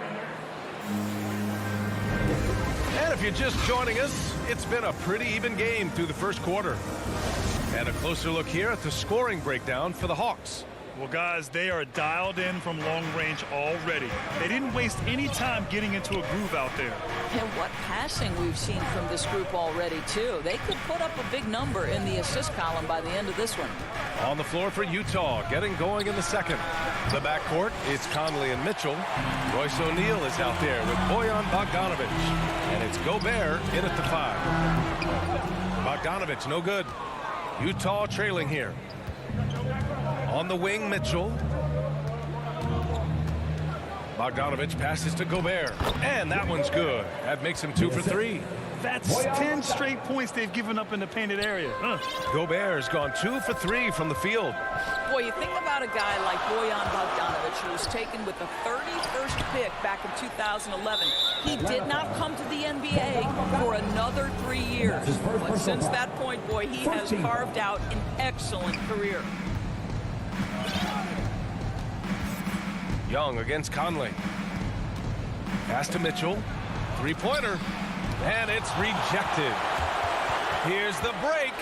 if you're just joining us, it's been a pretty even game through the first quarter. And a closer look here at the scoring breakdown for the Hawks. Well, guys, they are dialed in from long range already. They didn't waste any time getting into a groove out there. And what passing we've seen from this group already, too. They could put up a big number in the assist column by the end of this one. On the floor for Utah, getting going in the second. The backcourt, it's Conley and Mitchell. Royce O'Neal is out there with Bojan Bogdanovich. And it's Gobert in at the 5. Bogdanovich, no good. Utah trailing here. On the wing, Mitchell. Bogdanovich passes to Gobert. And that one's good. That makes him 2 for 3. That's 10 straight points they've given up in the painted area. Gobert's gone 2 for 3 from the field. Boy, you think about a guy like Bojan Bogdanovich, who was taken with the 31st pick back in 2011. He did not come to the NBA for another 3 years. But since that point, boy, he has carved out an excellent career. Young against Conley. Pass to Mitchell. Three-pointer. And it's rejected. Here's the break.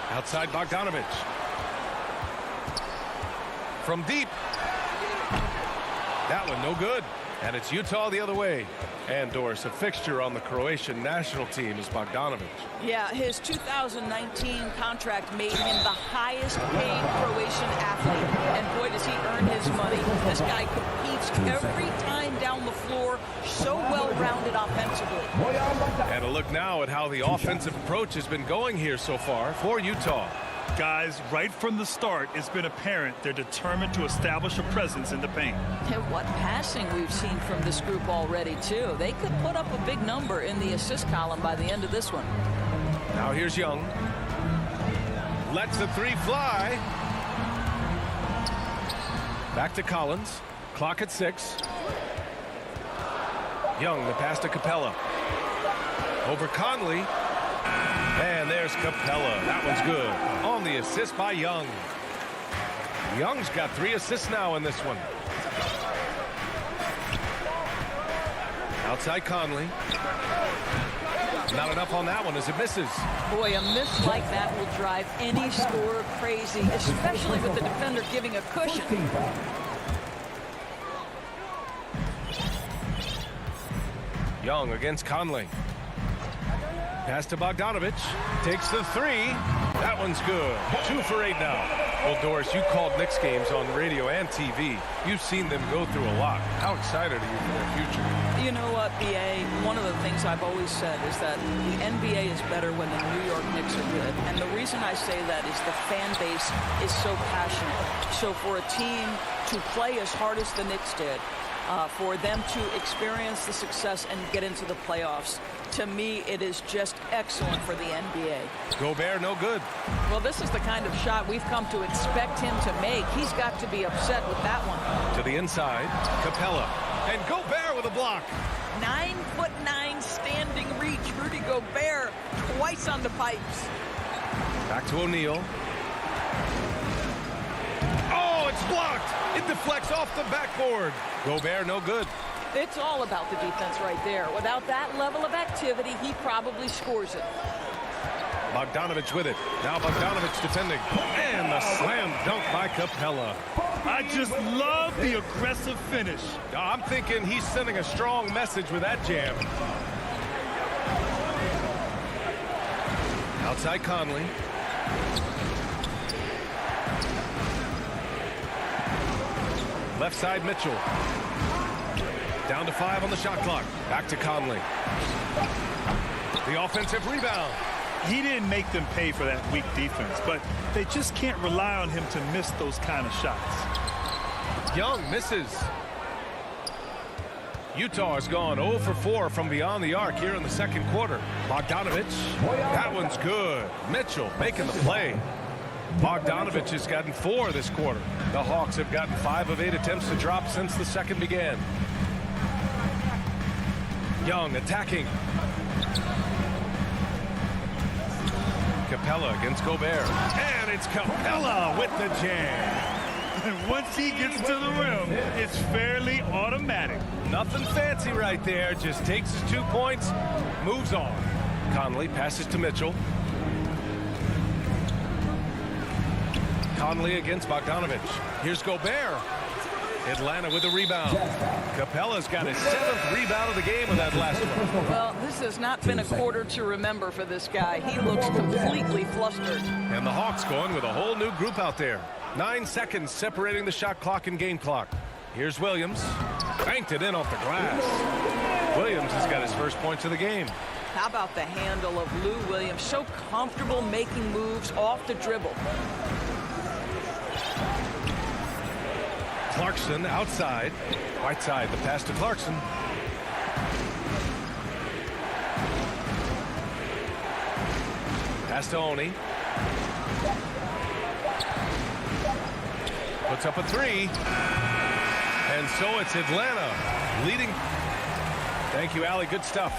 Outside Bogdanovich. From deep. That one no good. And it's Utah the other way. And Doris, a fixture on the Croatian national team is Bogdanovich. Yeah, his 2019 contract made him the highest paid Croatian athlete. And boy, does he earn his money. This guy competes every time down the floor, so well-rounded offensively. And a look now at how the offensive approach has been going here so far for Utah. Guys, right from the start, it's been apparent they're determined to establish a presence in the paint. And what passing we've seen from this group already, too. They could put up a big number in the assist column by the end of this one. Now here's Young. Lets the three fly. Back to Collins. Clock at 6. Young, the pass to Capella. Over Conley. And there's Capella. That one's good. On the assist by Young. Young's got 3 assists now in this one. Outside Conley. Not enough on that one as it misses. Boy, a miss like that will drive any scorer crazy, especially with the defender giving a cushion. Young against Conley. Pass to Bogdanovich. Takes the 3. That one's good. 2 for 8 now. Well, Doris, you called Knicks games on radio and TV. You've seen them go through a lot. How excited are you for their future? You know what, BA? One of the things I've always said is that the NBA is better when the New York Knicks are good. And the reason I say that is the fan base is so passionate. So for a team to play as hard as the Knicks did, for them to experience the success and get into the playoffs, to me, it is just excellent for the NBA. Gobert, no good. Well, this is the kind of shot we've come to expect him to make. He's got to be upset with that one. To the inside, Capella. And Gobert with a block. 9'9" standing reach. Rudy Gobert twice on the pipes. Back to O'Neal. Oh, it's blocked. It deflects off the backboard. Gobert, no good. It's all about the defense right there. Without that level of activity, he probably scores it. Bogdanovich with it. Now Bogdanovich defending. And the slam dunk by Capella. I just love the aggressive finish. I'm thinking he's sending a strong message with that jam. Outside Conley. Left side, Mitchell. Down to 5 on the shot clock. Back to Conley. The offensive rebound. He didn't make them pay for that weak defense, but they just can't rely on him to miss those kind of shots. Young misses. Utah has gone 0 for 4 from beyond the arc here in the second quarter. Bogdanovich. That one's good. Mitchell making the play. Bogdanovich has gotten 4 this quarter. The Hawks have gotten 5 of 8 attempts to drop since the second began. Young attacking. Capella against Gobert. And it's Capella with the jam. And once he gets to the rim, it's fairly automatic. Nothing fancy right there. Just takes his 2 points, moves on. Conley passes to Mitchell. Conley against Bogdanovich. Here's Gobert. Atlanta with a rebound. Capella's got his 7th rebound of the game with that last one. Well, this has not been a quarter to remember for this guy. He looks completely flustered. And the Hawks going with a whole new group out there. 9 seconds separating the shot clock and game clock. Here's Williams. Banked it in off the glass. Williams has got his first points of the game. How about the handle of Lou Williams? So comfortable making moves off the dribble. Clarkson outside. Whiteside, the pass to Clarkson. Pass to Oni. Puts up a 3. And so it's Atlanta leading. Thank you, Allie. Good stuff.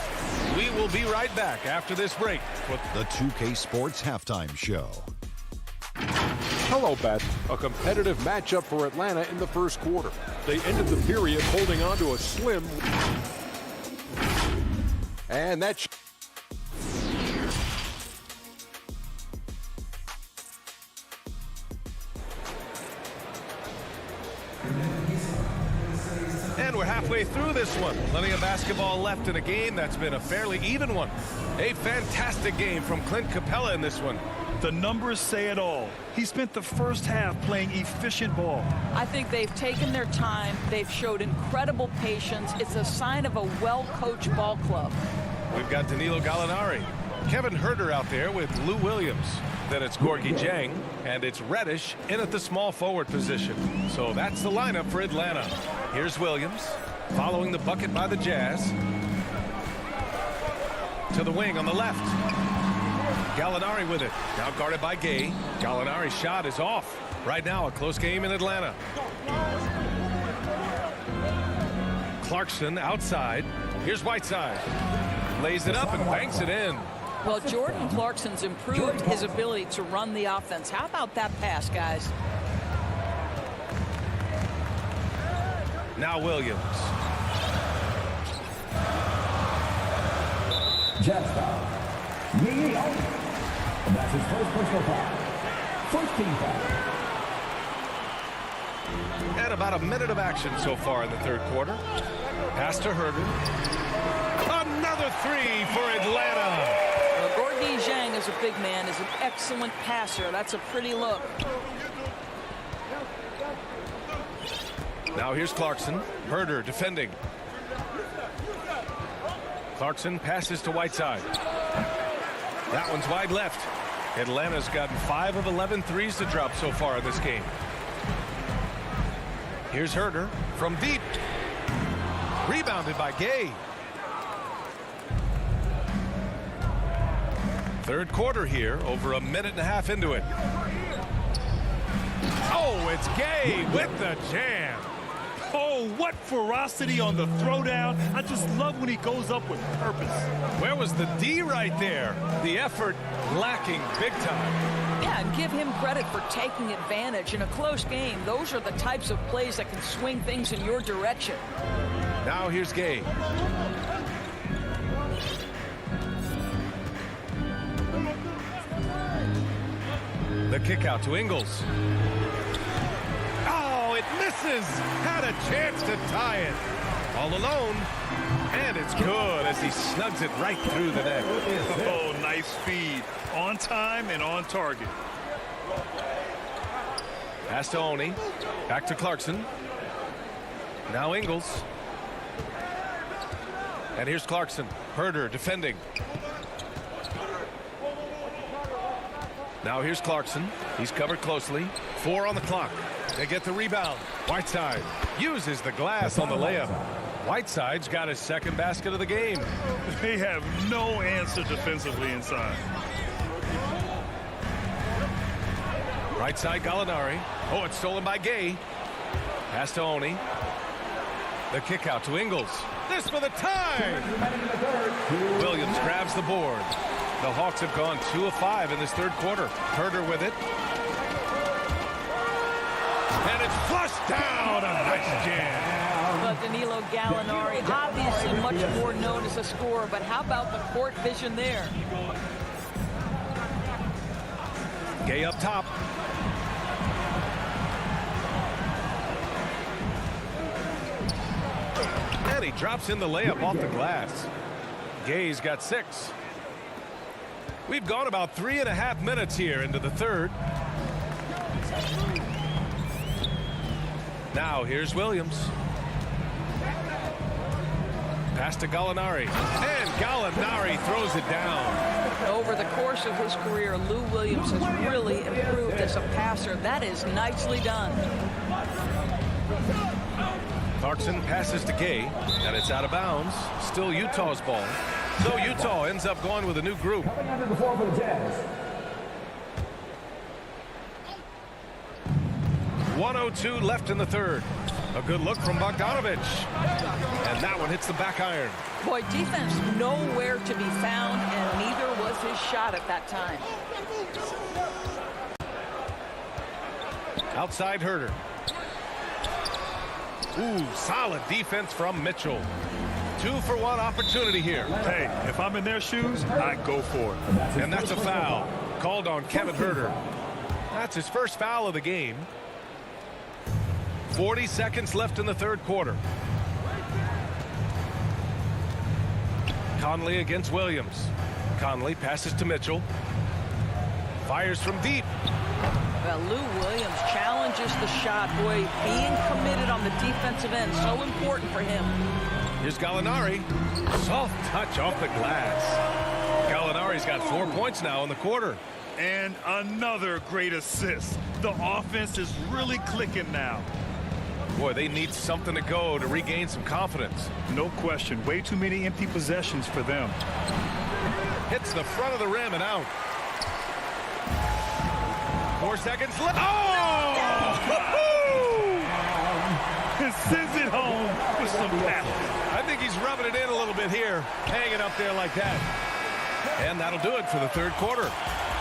We will be right back after this break. The 2K Sports Halftime Show. Hello, Beth. A competitive matchup for Atlanta in the first quarter. They ended the period holding on to a slim. And that's... And we're halfway through this one. Plenty of basketball left in a game that's been a fairly even one. A fantastic game from Clint Capella in this one. The numbers say it all. He spent the first half playing efficient ball. I think they've taken their time. They've showed incredible patience. It's a sign of a well-coached ball club. We've got Danilo Gallinari. Kevin Huerter out there with Lou Williams. Then it's Gorgui Dieng, and it's Reddish in at the small forward position. So that's the lineup for Atlanta. Here's Williams, following the bucket by the Jazz. To the wing on the left. Gallinari with it. Now guarded by Gay. Gallinari's shot is off. Right now, a close game in Atlanta. Clarkson outside. Here's Whiteside. Lays it up and banks it in. Well, Jordan Clarkson's improved his ability to run the offense. How about that pass, guys? Now Williams. Jazz foul. That's his first personal foul. First team foul. And about a minute of action so far in the third quarter. Pass to Huerter. Another 3 for Atlanta. Gorgui Dieng is a big man, is an excellent passer. That's a pretty look. Now here's Clarkson. Huerter defending. Clarkson passes to Whiteside. That one's wide left. Atlanta's gotten 5 of 11 threes to drop so far in this game. Here's Huerter from deep. Rebounded by Gay. Third quarter here, over a minute and a half into it. Oh, it's Gay with the jam. Oh, what ferocity on the throwdown. I just love when he goes up with purpose. Where was the D right there? The effort lacking big time. Yeah, and give him credit for taking advantage in a close game. Those are the types of plays that can swing things in your direction. Now here's Gay. The kick out to Ingles. Oh, it misses. Had a chance to tie it. All alone. And it's good as he snugs it right through the neck. Oh, nice feed. On time and on target. Pass to Oni. Back to Clarkson. Now Ingles. And here's Clarkson. Herder defending. Now here's Clarkson. He's covered closely. 4 on the clock. They get the rebound. Whiteside uses the glass on the layup. Whiteside's got his second basket of the game. They have no answer defensively inside. Right side Gallinari. Oh, it's stolen by Gay. Pass to Oni. The kick out to Ingles. This for the tie. Williams grabs the board. The Hawks have gone 2 of 5 in this third quarter. Herder with it. And it's flushed down. A nice jam. But Danilo Gallinari, obviously much more known as a scorer, but how about the court vision there? Gay up top. And he drops in the layup off the glass. Gay's got 6. We've gone about 3.5 minutes here into the third. Now here's Williams. Pass to Gallinari. And Gallinari throws it down. Over the course of his career, Lou Williams has really improved as a passer. That is nicely done. Clarkson passes to Gay, and it's out of bounds. Still Utah's ball. So Utah ends up going with a new group. 1:02 left in the third. A good look from Bogdanovich. And that one hits the back iron. Boy, defense nowhere to be found, and neither was his shot at that time. Outside Herder. Ooh, solid defense from Mitchell. 2-for-1 opportunity here. Hey, if I'm in their shoes, I'd go for it. And that's a foul called on Kevin Herder. That's his first foul of the game. 40 seconds left in the third quarter. Conley against Williams. Conley passes to Mitchell. Fires from deep. Well, Lou Williams challenges the shot. Boy, being committed on the defensive end, so important for him. Here's Gallinari. Soft touch off the glass. Gallinari's got 4 points now in the quarter. And another great assist. The offense is really clicking now. Boy, they need something to go to regain some confidence. No question. Way too many empty possessions for them. Hits the front of the rim and out. 4 seconds left. Oh! Sends it home with some power. I think he's rubbing it in a little bit here. Hanging up there like that. And that'll do it for the third quarter.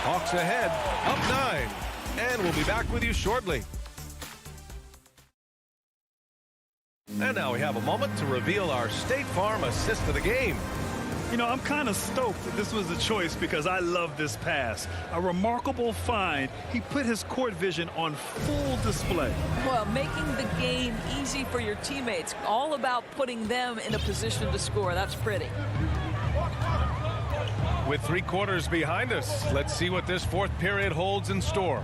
Hawks ahead, up 9. And we'll be back with you shortly. And now we have a moment to reveal our State Farm assist of the game. You know, I'm kind of stoked that this was the choice because I love this pass. A remarkable find. He put his court vision on full display. Well, making the game easy for your teammates. All about putting them in a position to score. That's pretty. With 3 quarters behind us, let's see what this fourth period holds in store.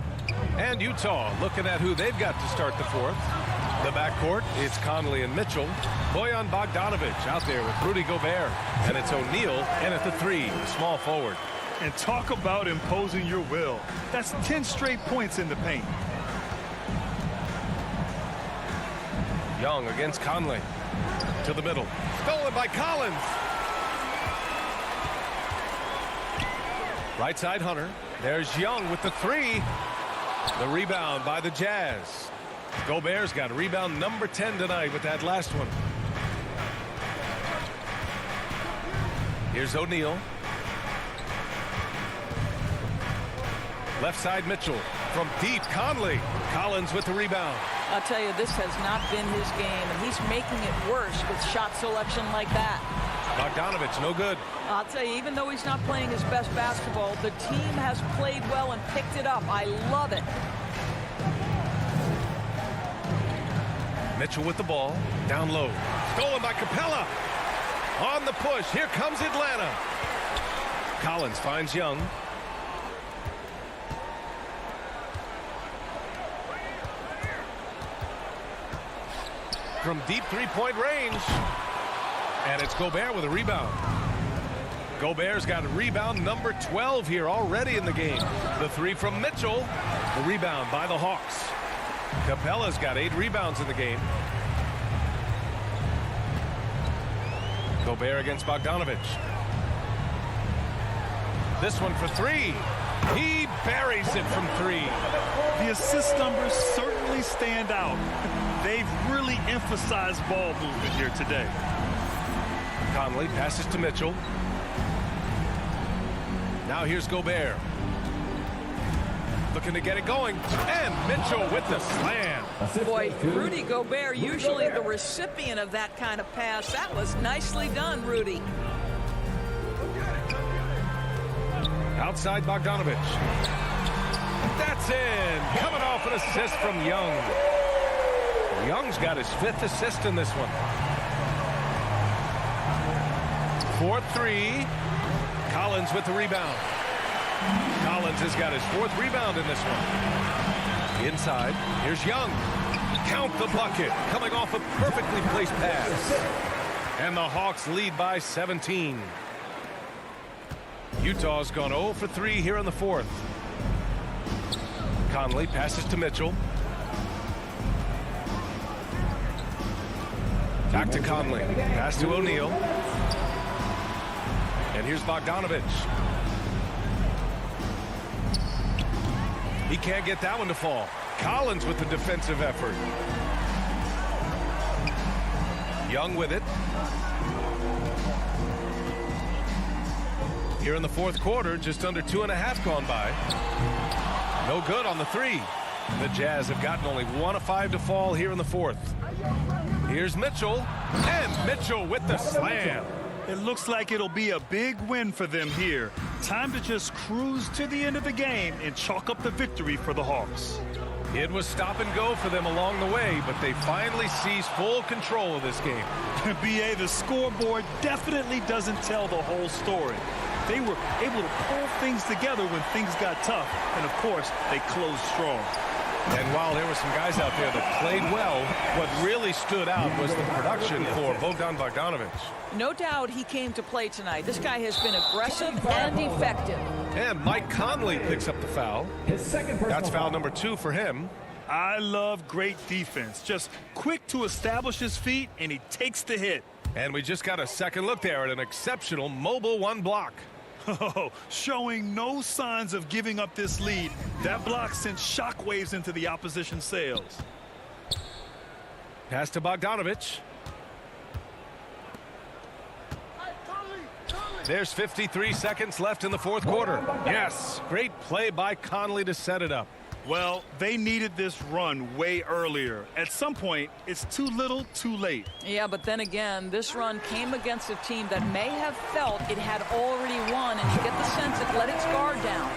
And Utah looking at who they've got to start the fourth. The backcourt, it's Conley and Mitchell. Bojan Bogdanovich out there with Rudy Gobert. And it's O'Neal in at the 3, small forward. And talk about imposing your will. That's 10 straight points in the paint. Young against Conley. To the middle. Stolen by Collins. Right side Hunter. There's Young with the 3. The rebound by the Jazz. Gobert's got rebound number 10 tonight with that last one. Here's O'Neal. Left side Mitchell. From deep, Conley. Collins with the rebound. I'll tell you, this has not been his game, and he's making it worse with shot selection like that. Bogdanovich, no good. I'll tell you, even though he's not playing his best basketball, the team has played well and picked it up. I love it. Mitchell with the ball. Down low. Stolen by Capella. On the push. Here comes Atlanta. Collins finds Young. From deep three-point range. And it's Gobert with a rebound. Gobert's got a rebound number 12 here already in the game. The three from Mitchell. The rebound by the Hawks. Capella's got 8 rebounds in the game. Gobert against Bogdanovich. This one for 3. He buries it from 3. The assist numbers certainly stand out. They've really emphasized ball movement here today. Conley passes to Mitchell. Now here's Gobert. Looking to get it going. And Mitchell with the slam. Boy, Rudy Gobert, usually the recipient of that kind of pass. That was nicely done, Rudy. Outside Bogdanovich. That's in. Coming off an assist from Young. Young's got his 5th assist in this one. 4-3. Collins with the rebound. Collins has got his 4th rebound in this one. Inside, here's Young. Count the bucket. Coming off a perfectly placed pass. And the Hawks lead by 17. Utah's gone 0 for 3 here in the 4th. Conley passes to Mitchell. Back to Conley. Pass to O'Neal. And here's Bogdanovich. He can't get that one to fall. Collins with the defensive effort. Young with it. Here in the 4th quarter, just under 2.5 gone by. No good on the 3. The Jazz have gotten only 1 of 5 to fall here in the 4th. Here's Mitchell. And Mitchell with the slam. It looks like it'll be a big win for them here. Time to just cruise to the end of the game and chalk up the victory for the Hawks. It was stop and go for them along the way, but they finally seized full control of this game. BA, the scoreboard definitely doesn't tell the whole story. They were able to pull things together when things got tough, and of course, they closed strong. And while there were some guys out there that played well, what really stood out was the production for Bogdan Bogdanovich. No doubt he came to play tonight. This guy has been aggressive and effective. And Mike Conley picks up the foul. His second personal That's foul number 2 for him. I love great defense. Just quick to establish his feet, and he takes the hit. And we just got a second look there at an exceptional mobile 1 block. Oh, showing no signs of giving up this lead. That block sent shockwaves into the opposition sails. Pass to Bogdanovich. There's 53 seconds left in the 4th quarter. Yes, great play by Conley to set it up. Well, they needed this run way earlier. At some point, it's too little, too late. Yeah, but then again, this run came against a team that may have felt it had already won, and you get the sense it let its guard down.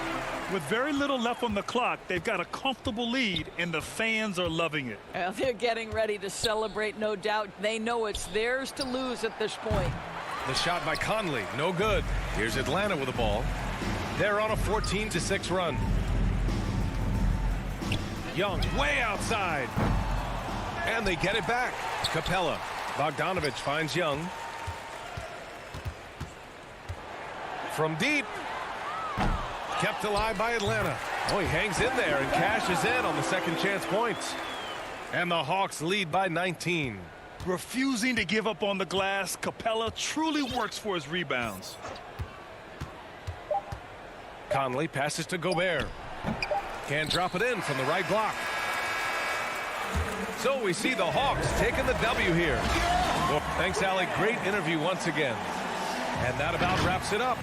With very little left on the clock, they've got a comfortable lead, and the fans are loving it. Well, they're getting ready to celebrate, no doubt. They know it's theirs to lose at this point. The shot by Conley, no good. Here's Atlanta with the ball. They're on a 14-6 run. Young way outside. And they get it back. Capella. Bogdanovich finds Young. From deep. Kept alive by Atlanta. Oh, he hangs in there and cashes in on the second chance points. And the Hawks lead by 19. Refusing to give up on the glass, Capella truly works for his rebounds. Conley passes to Gobert. Can't drop it in from the right block. So we see the Hawks taking the W here. Well, thanks, Allie. Great interview once again. And that about wraps it up.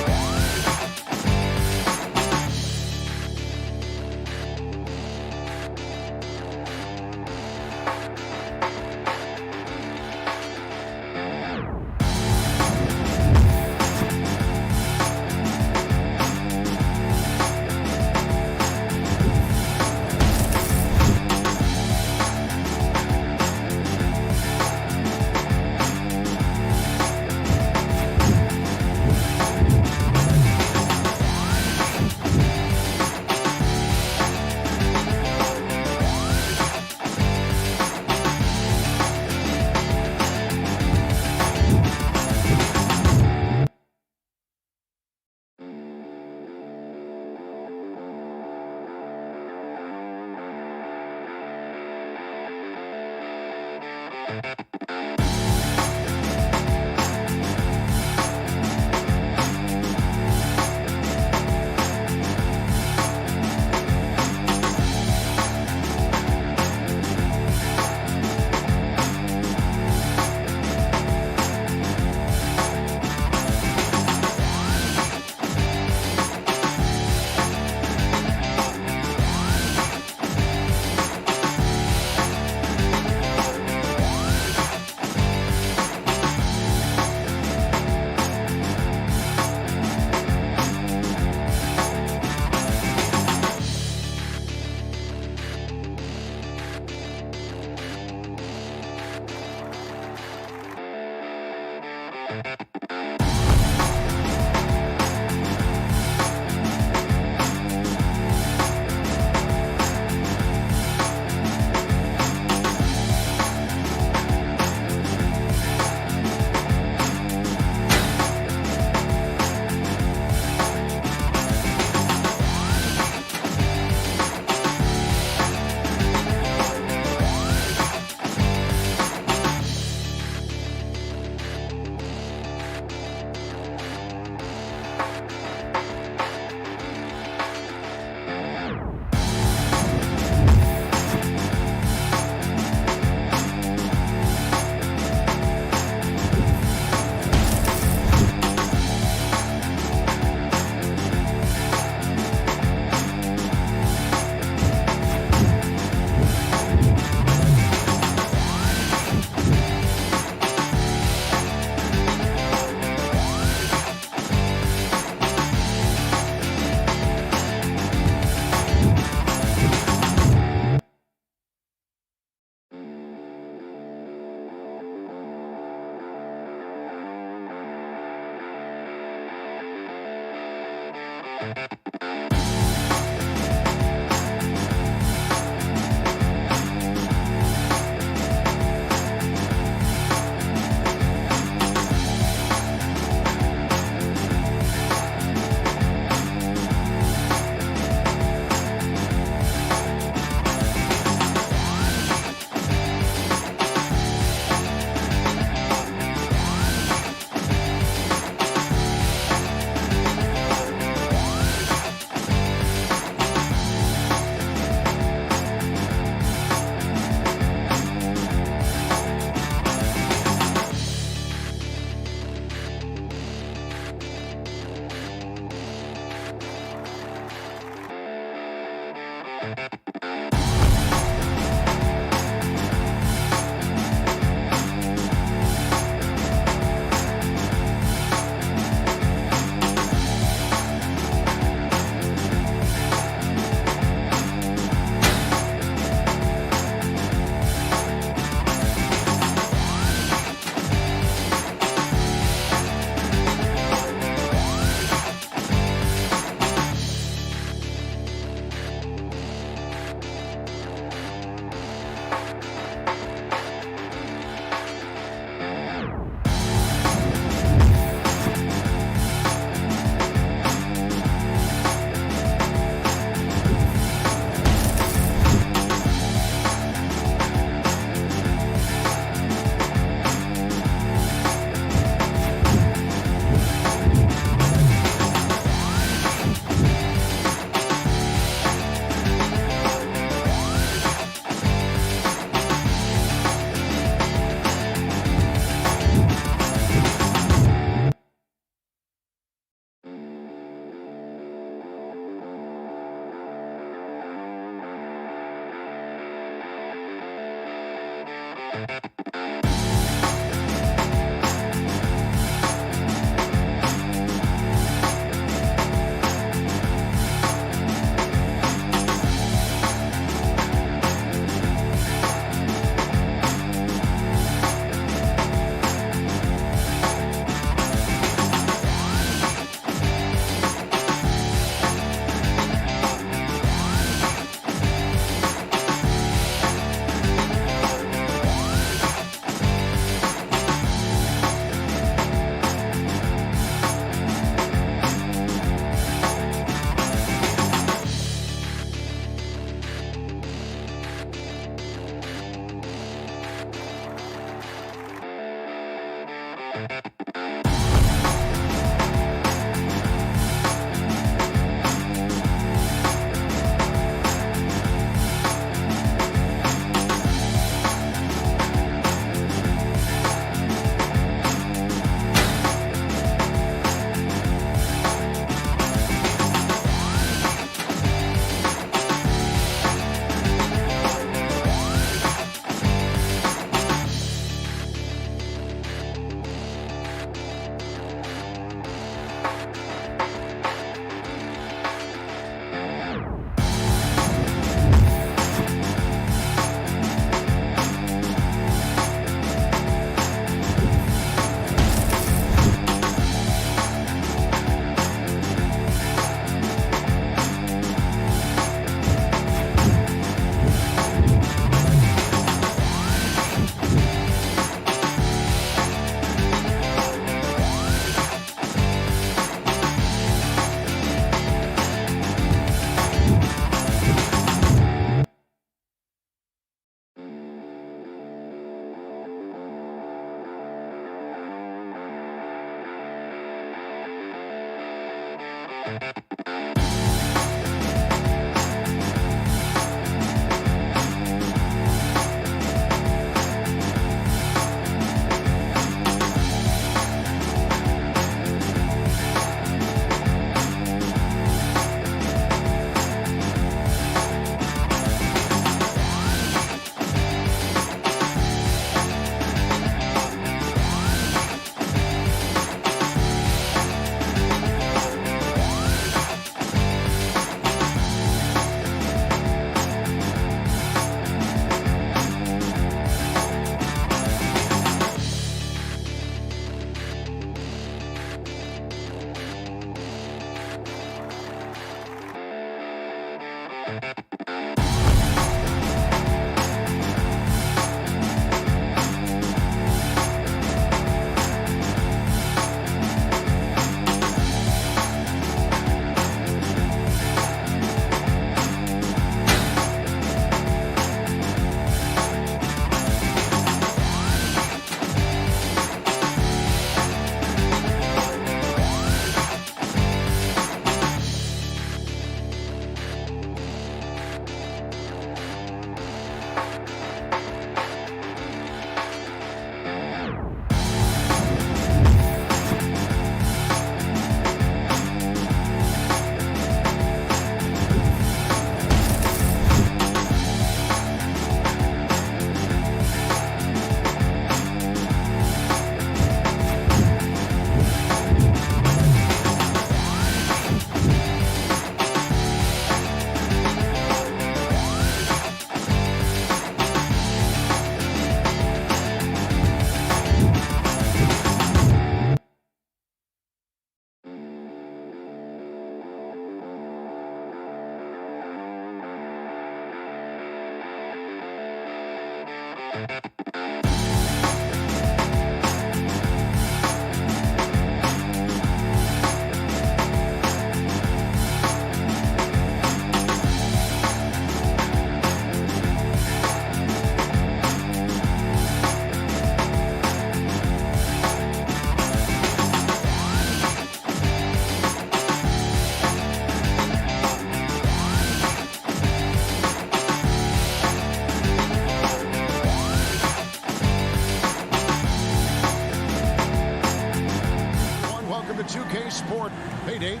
2K Sport. Hey, Dave.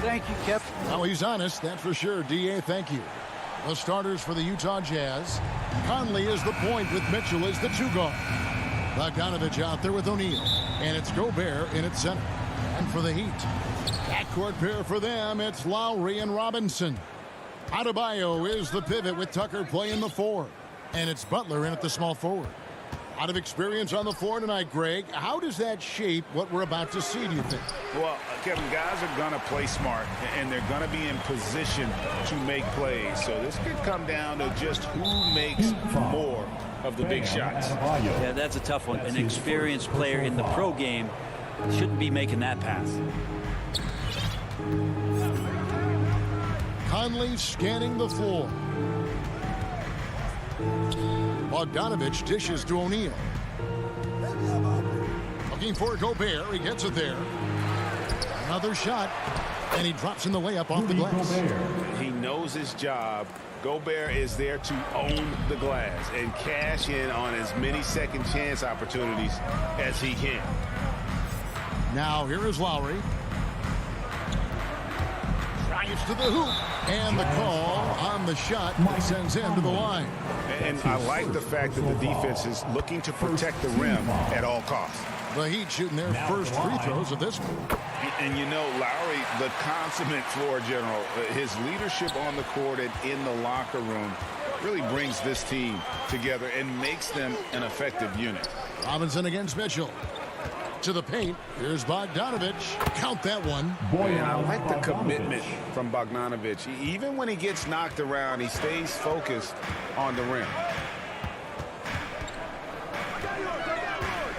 Thank you, Kep. Now he's honest, that's for sure. D.A., thank you. The starters for the Utah Jazz. Conley is the point with Mitchell as the two guard. Bogdanovich out there with O'Neal. And it's Gobert in its center. And for the Heat, backcourt pair for them, it's Lowry and Robinson. Adebayo is the pivot with Tucker playing the four. And it's Butler in at the small forward. A lot of experience on the floor tonight, Greg. How does that shape what we're about to see, do you think? Well, Kevin, guys are going to play smart, and they're going to be in position to make plays. So this could come down to just who makes more of the big shots. Yeah, that's a tough one. An experienced player in the pro game shouldn't be making that pass. Conley scanning the floor. Bogdanovich dishes to O'Neal. Looking for Gobert. He gets it there. Another shot. And he drops in the layup off the glass. He knows his job. Gobert is there to own the glass and cash in on as many second chance opportunities as he can. Now here is Lowry. Drives to the hoop. And the call on the shot that sends him to the line. And I like the fact that the defense is looking to protect the rim at all costs. The Heat shooting their first free throws of this one. And you know, Lowry, the consummate floor general, his leadership on the court and in the locker room really brings this team together and makes them an effective unit. Robinson against Mitchell. To the paint. Here's Bogdanovich. Count that one. And I like the commitment from Bogdanovich. Even when he gets knocked around, he stays focused on the rim.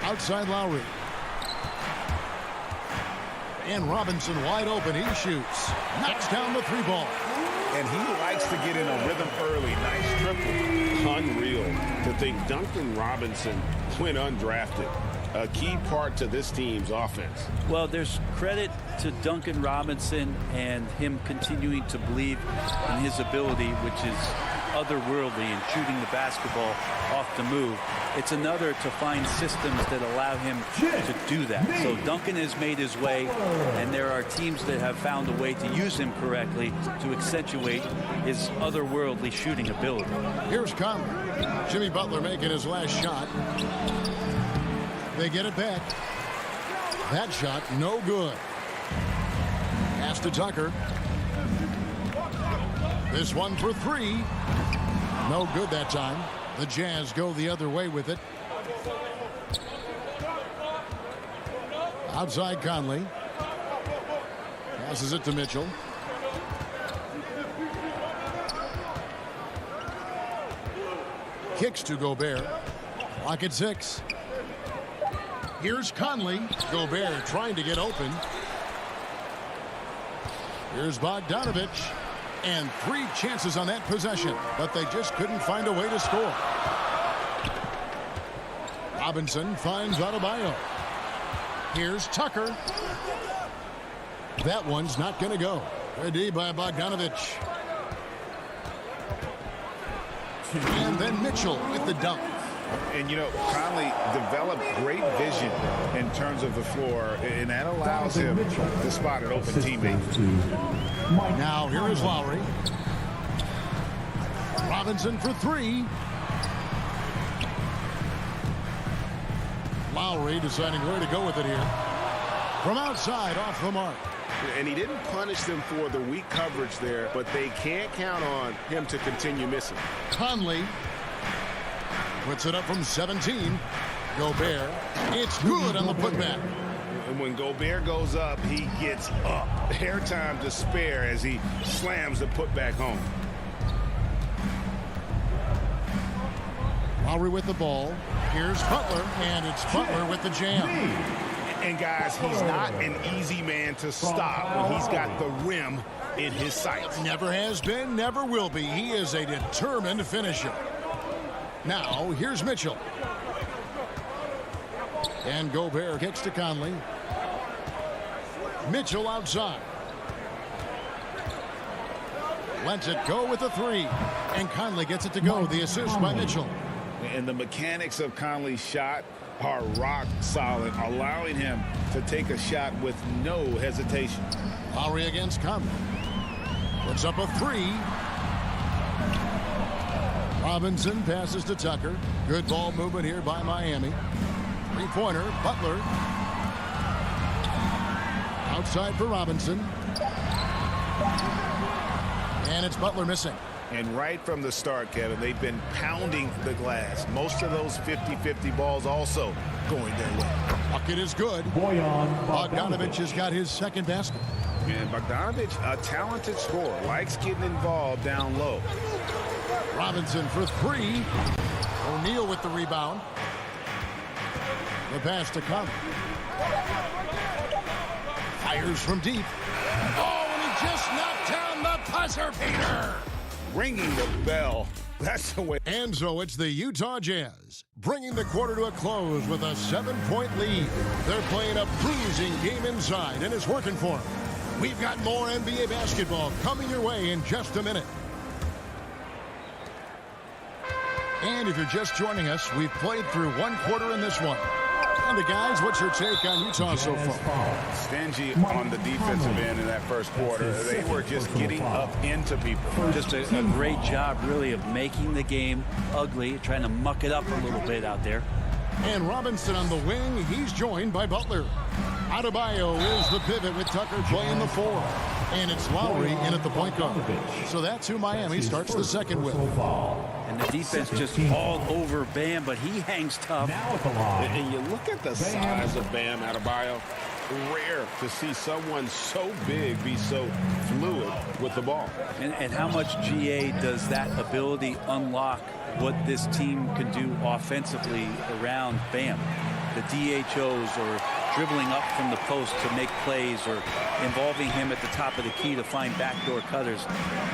Outside Lowry. And Robinson wide open. He shoots. Knocks down the three ball. And he likes to get in a rhythm early. Nice triple. Unreal to think Duncan Robinson went undrafted. A key part to this team's offense. Well, there's credit to Duncan Robinson and him continuing to believe in his ability, which is otherworldly in shooting the basketball off the move. It's another to find systems that allow him to do that. So Duncan has made his way, and there are teams that have found a way to use him correctly to accentuate his otherworldly shooting ability. Here's Conley. Jimmy Butler making his last shot. They get it back. That shot, no good. Pass to Tucker. This one for three. No good that time. The Jazz go the other way with it. Outside Conley. Passes it to Mitchell. Kicks to Gobert. Clock at 6. Here's Conley. Gobert trying to get open. Here's Bogdanovich. And 3 chances on that possession, but they just couldn't find a way to score. Robinson finds Adebayo. Here's Tucker. That one's not going to go. Ready by Bogdanovich. And then Mitchell with the dunk. And, you know, Conley developed great vision in terms of the floor, and that allows him to spot an open teammate. Now here is Lowry. Robinson for 3. Lowry deciding where to go with it here. From outside, off the mark. And he didn't punish them for the weak coverage there, but they can't count on him to continue missing. Conley puts it up from 17. Gobert. It's good on the putback. And when Gobert goes up, he gets up. Airtime to spare as he slams the putback home. Lowry with the ball. Here's Butler, and it's Butler with the jam. And guys, he's not an easy man to stop when he's got the rim in his sights. Never has been, never will be. He is a determined finisher. Now, here's Mitchell. And Gobert kicks to Conley. Mitchell outside. Lets it go with a 3. And Conley gets it to go. The assist by Mitchell. And the mechanics of Conley's shot are rock solid, allowing him to take a shot with no hesitation. Lowry against Conley. Puts up a 3. Robinson passes to Tucker. Good ball movement here by Miami. 3-pointer, Butler. Outside for Robinson. And it's Butler missing. And right from the start, Kevin, they've been pounding the glass. Most of those 50-50 balls also going their way. Bucket is good. Bogdanovich has got his second basket. And Bogdanovich, a talented scorer, likes getting involved down low. Robinson for 3. O'Neal with the rebound. The pass to Conley. Fires from deep. Oh, and he just knocked down the buzzer beater. Ringing the bell That's the way. And so it's the Utah Jazz bringing the quarter to a close with a 7-point lead. They're playing a bruising game inside, and it's working for them. We've got more NBA basketball coming your way in just a minute. And if you're just joining us, we've played through one quarter in this one. And the guys, what's your take on Utah so far? Stingy on the defensive end in that first quarter. They were just getting up into people. Just a great job, really, of making the game ugly, trying to muck it up a little bit out there. And Robinson on the wing, he's joined by Butler. Adebayo is the pivot with Tucker playing the 4. And it's Lowry in at the point guard. So that's who Miami starts the second with. And the defense just all over Bam, but he hangs tough. And you look at the size of Bam Adebayo. Rare to see someone so big be so fluid with the ball. And how much GA does that ability unlock what this team can do offensively around Bam? The DHOs or dribbling up from the post to make plays or involving him at the top of the key to find backdoor cutters.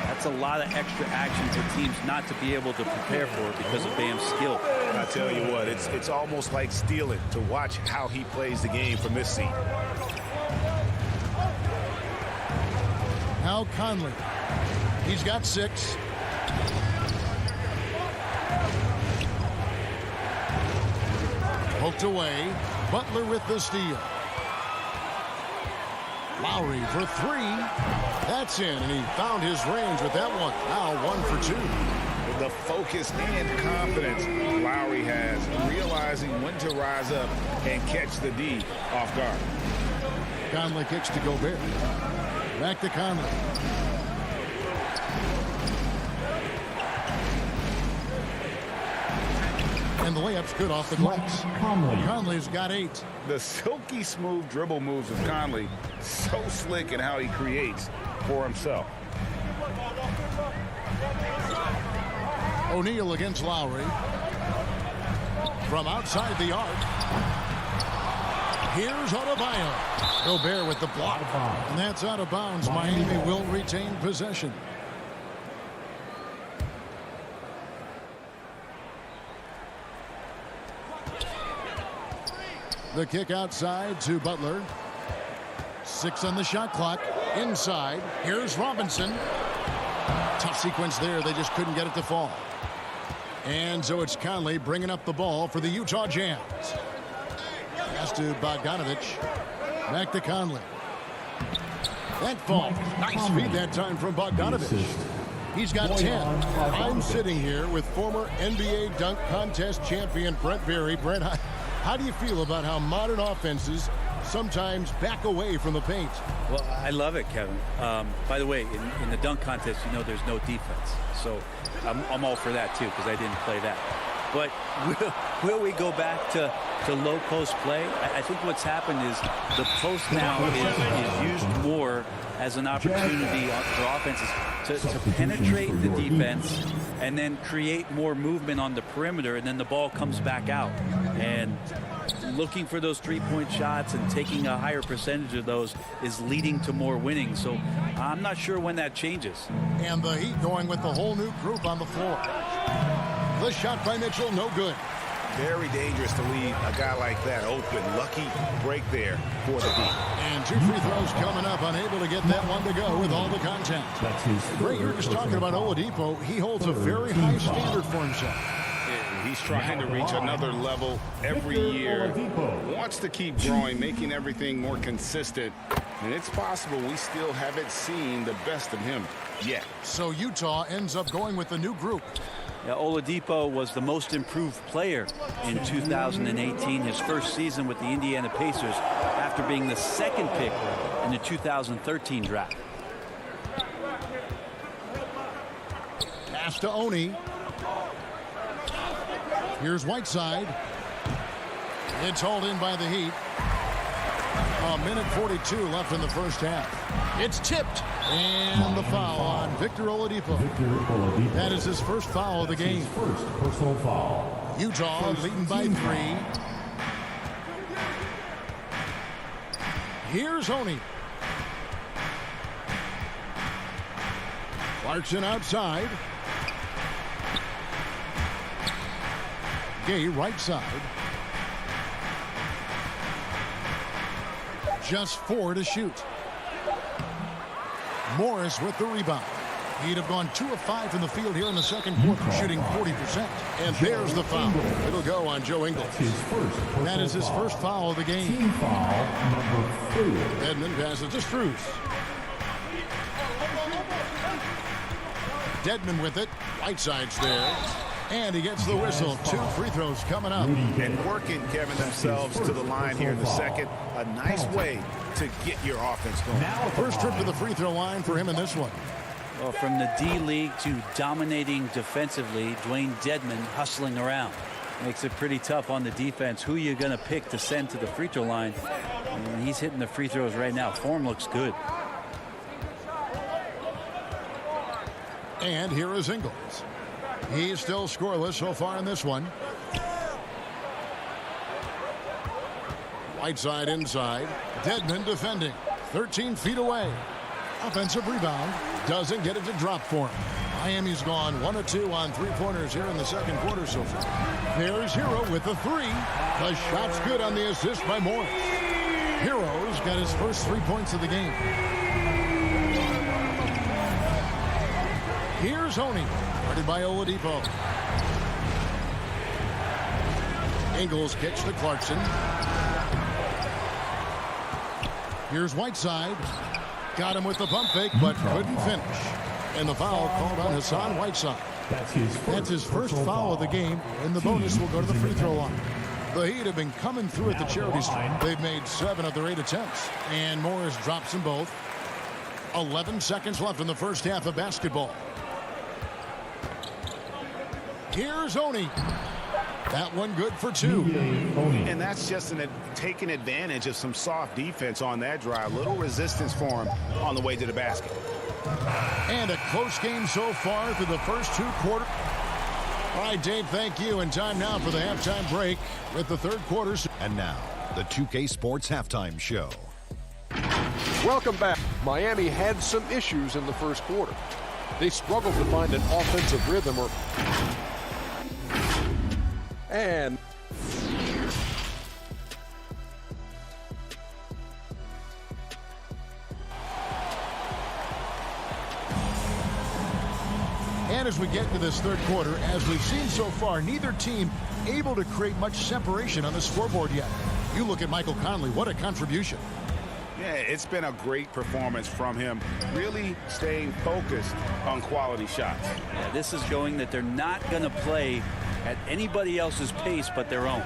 That's a lot of extra action for teams not to be able to prepare for because of Bam's skill. I tell you what, it's almost like stealing to watch how he plays the game from this seat. Now Conley. He's got 6. Poked away. Butler with the steal. Lowry for 3. That's in, and he found his range with that one. Now 1 for 2. The focus and confidence Lowry has, realizing when to rise up and catch the D off guard. Conley kicks to Gobert. Back to Conley. And the layup's good off the glass. Conley's got 8. The silky smooth dribble moves of Conley, so slick in how he creates for himself. O'Neal against Lowry. From outside the arc. Here's Adebayo. Gobert with the block. And that's out of bounds. Miami will retain possession. The kick outside to Butler. 6 on the shot clock. Inside. Here's Robinson. Tough sequence there. They just couldn't get it to fall. And so it's Conley bringing up the ball for the Utah Jazz. Pass to Bogdanovich. Back to Conley. That falls. Nice feed that time from Bogdanovich. He's got 10. I'm sitting here with former NBA dunk contest champion Brent Berry. Brent, how do you feel about how modern offenses sometimes back away from the paint? Well, I love it, Kevin. By the way, in the dunk contest, you know there's no defense. So I'm all for that, too, because I didn't play that. But will we go back to low post play? I think what's happened is the post now is used more as an opportunity for offenses to penetrate the defense and then create more movement on the perimeter, and then the ball comes back out. And looking for those three-point shots and taking a higher percentage of those is leading to more winning. So I'm not sure when that changes. And the Heat going with the whole new group on the floor. The shot by Mitchell, no good. Very dangerous to leave a guy like that open. Lucky break there for the Heat. And 2 free throws coming up, unable to get that one to go with all the contact. Ray, you're just talking about Oladipo. He holds a very high standard for himself. He's trying to reach another level every year. Wants to keep growing, making everything more consistent. And it's possible we still haven't seen the best of him yet. So Utah ends up going with the new group. Yeah, Oladipo was the most improved player in 2018, his first season with the Indiana Pacers, after being the second pick in the 2013 draft. Pass to Oni. Here's Whiteside. It's hauled in by the Heat. A minute 42 left in the first half. It's tipped. And the foul on Victor Oladipo. That is his first foul of the game. First personal foul. Utah leading by 3. Here's Oni. Clarkson outside. Gay right side. Just 4 to shoot. Morris with the rebound. He'd have gone 2 of 5 from the field here in the second quarter, shooting 40%. And there's the foul. It'll go on Joe Ingles. That is his first foul of the game. Team foul number 4. Dedmon passes to Strus. Dedmon with it. Whiteside's there. And he gets the whistle. 2 free throws coming up. And working, Kevin, themselves to the line here in the second. A nice way to get your offense going. First trip to the free throw line for him in this one. Well, from the D-League to dominating defensively, Dwayne Dedmon hustling around. Makes it pretty tough on the defense. Who you're going to pick to send to the free throw line. And he's hitting the free throws right now. Form looks good. And here is Ingles. He's still scoreless so far in this one. Whiteside inside. Dedmon defending. 13 feet away. Offensive rebound. Doesn't get it to drop for him. Miami's gone 1 of 2 on 3-pointers here in the second quarter so far. There's Hero with the 3. The shot's good on the assist by Morris. Hero's got his first 3 points of the game. Here's Oni, guarded by Oladipo. Ingles kicks to Clarkson. Here's Whiteside. Got him with the pump fake, but couldn't finish. And the foul called on Hassan Whiteside. That's his first foul of the game, and the bonus will go to the free throw line. The Heat have been coming through at the charity stripe. They've made 7 of their 8 attempts, and Morris drops them both. 11 seconds left in the first half of basketball. Here's Oni. That one good for 2. And that's just taking advantage of some soft defense on that drive. Little resistance for him on the way to the basket. And a close game so far through the first 2 quarters. All right, Dave, thank you. And time now for the halftime break with the third quarter. And now, the 2K Sports Halftime Show. Welcome back. Miami had some issues in the first quarter. They struggled to find an offensive rhythm and as we get to this third quarter, as we've seen so far, neither team able to create much separation on the scoreboard yet. You look at Michael Conley, what a contribution. Yeah, it's been a great performance from him, really staying focused on quality shots. Yeah, this is showing that they're not going to play at anybody else's pace but their own.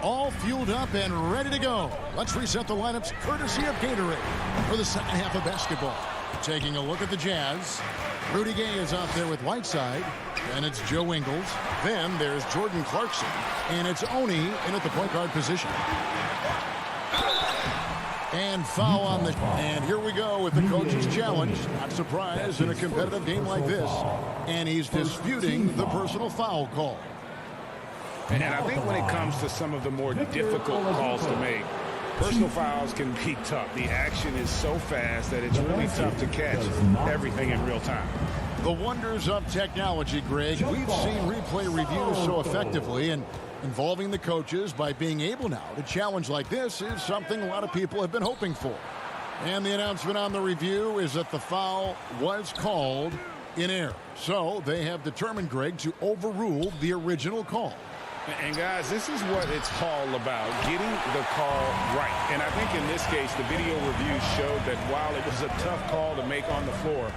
All fueled up and ready to go. Let's reset the lineups courtesy of Gatorade for the second half of basketball. Taking a look at the Jazz. Rudy Gay is out there with Whiteside. Then it's Joe Ingles. Then there's Jordan Clarkson. And it's Oni in at the point guard position. And foul on the... And here we go with the coach's challenge. Not surprised in a competitive game like this. And he's disputing the personal foul call. And I think when it comes to some of the more difficult calls to make, personal fouls can be tough. The action is so fast that it's really tough to catch everything in real time. The wonders of technology, Greg. We've seen replay reviews so effectively, and involving the coaches by being able now to challenge like this is something a lot of people have been hoping for. And the announcement on the review is that the foul was called in error. So they have determined, Greg, to overrule the original call. And guys, this is what it's all about, getting the call right. And I think in this case, the video review showed that while it was a tough call to make on the floor,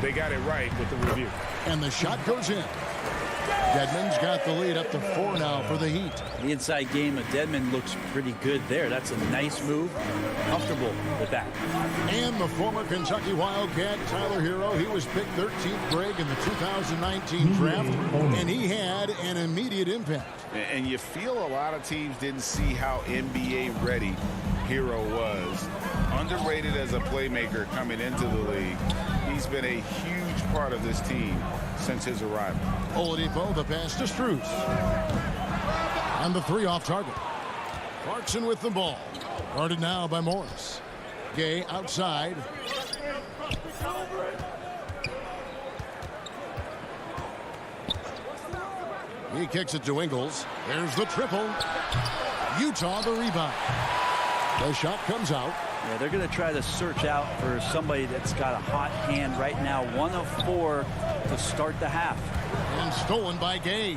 they got it right with the review. And the shot goes in. Dedmon's got the lead up to 4 now for the Heat. The inside game of Dedmon looks pretty good there. That's a nice move. Comfortable with that. And the former Kentucky Wildcat, Tyler Hero, he was picked 13th, Greg, in the 2019 draft, and he had an immediate impact. And you feel a lot of teams didn't see how NBA ready Hero was. Underrated as a playmaker coming into the league. He's been a huge part of this team since his arrival. Oladipo, the pass to Strus. And the 3 off target. Clarkson with the ball. Guarded now by Morris. Gay outside. He kicks it to Ingles. There's the triple. Utah the rebound. The shot comes out. Yeah, they're going to try to search out for somebody that's got a hot hand right now. 1 of 4 to start the half. And stolen by Gay.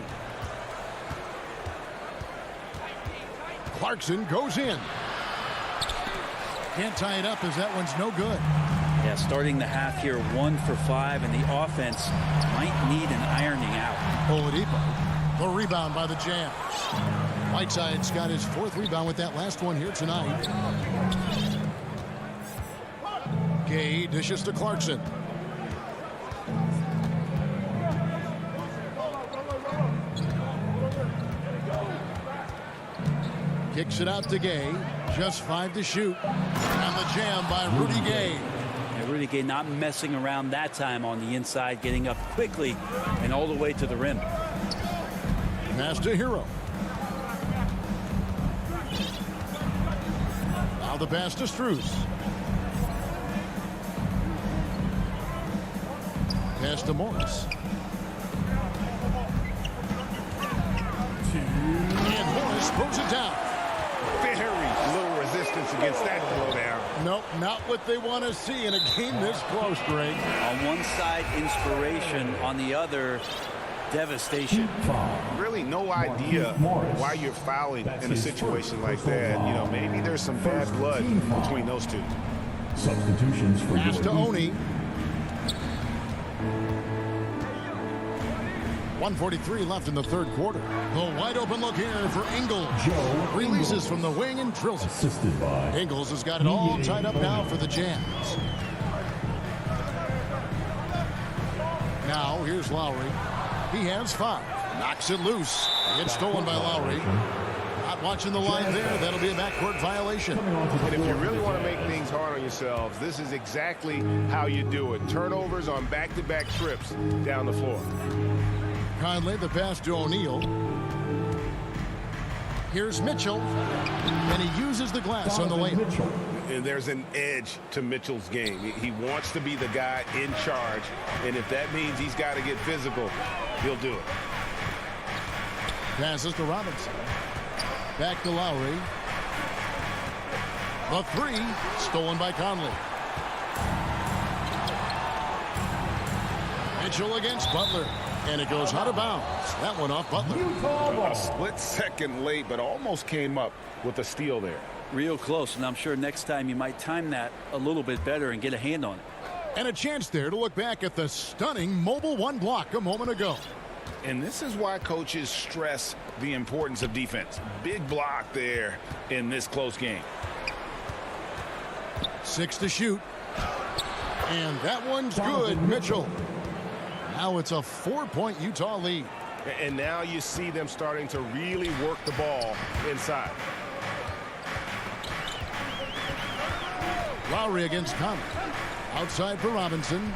Clarkson goes in. Can't tie it up as that one's no good. Yeah, starting the half here 1 for 5, and the offense might need an ironing out. Oladipo, the rebound by the Jazz. Whiteside's got his 4th rebound with that last one here tonight. Gay dishes to Clarkson. Kicks it out to Gay. Just 5 to shoot. And the jam by Rudy Gay. Yeah, Rudy Gay not messing around that time on the inside, getting up quickly and all the way to the rim. Pass to Hero. Now the pass to Strus. Pass to Morris. And Morris throws it down. Very little resistance against that throwdown. Nope, not what they want to see in a game this close, Greg. On one side, inspiration. On the other, devastation. Really no idea why you're fouling in a situation like that. You know, maybe there's some bad blood between those two. Substitutions for pass to Oni. 1:43 left in the 3rd quarter. The wide open look here for Ingles. Releases from the wing and drills it. Assisted by Ingles has got it all tied up now for the Jazz. Now here's Lowry. He has 5. Knocks it loose. It's stolen by Lowry. Not watching the line there. That'll be a backcourt violation. And if you really want to make things hard on yourselves, this is exactly how you do it. Turnovers on back-to-back trips down the floor. Conley, the pass to O'Neal. Here's Mitchell. And he uses the glass on the layup. And there's an edge to Mitchell's game. He wants to be the guy in charge. And if that means he's got to get physical, he'll do it. Passes to Robinson. Back to Lowry. The 3 stolen by Conley. Mitchell against Butler. And it goes out of bounds. That one off Butler. A split second late, but almost came up with a steal there. Real close, and I'm sure next time you might time that a little bit better and get a hand on it. And a chance there to look back at the stunning mobile 1 block a moment ago. And this is why coaches stress the importance of defense. Big block there in this close game. 6 to shoot. And that one's good, Mitchell. Now it's a 4-point Utah lead. And now you see them starting to really work the ball inside. Lowry against Conley. Outside for Robinson.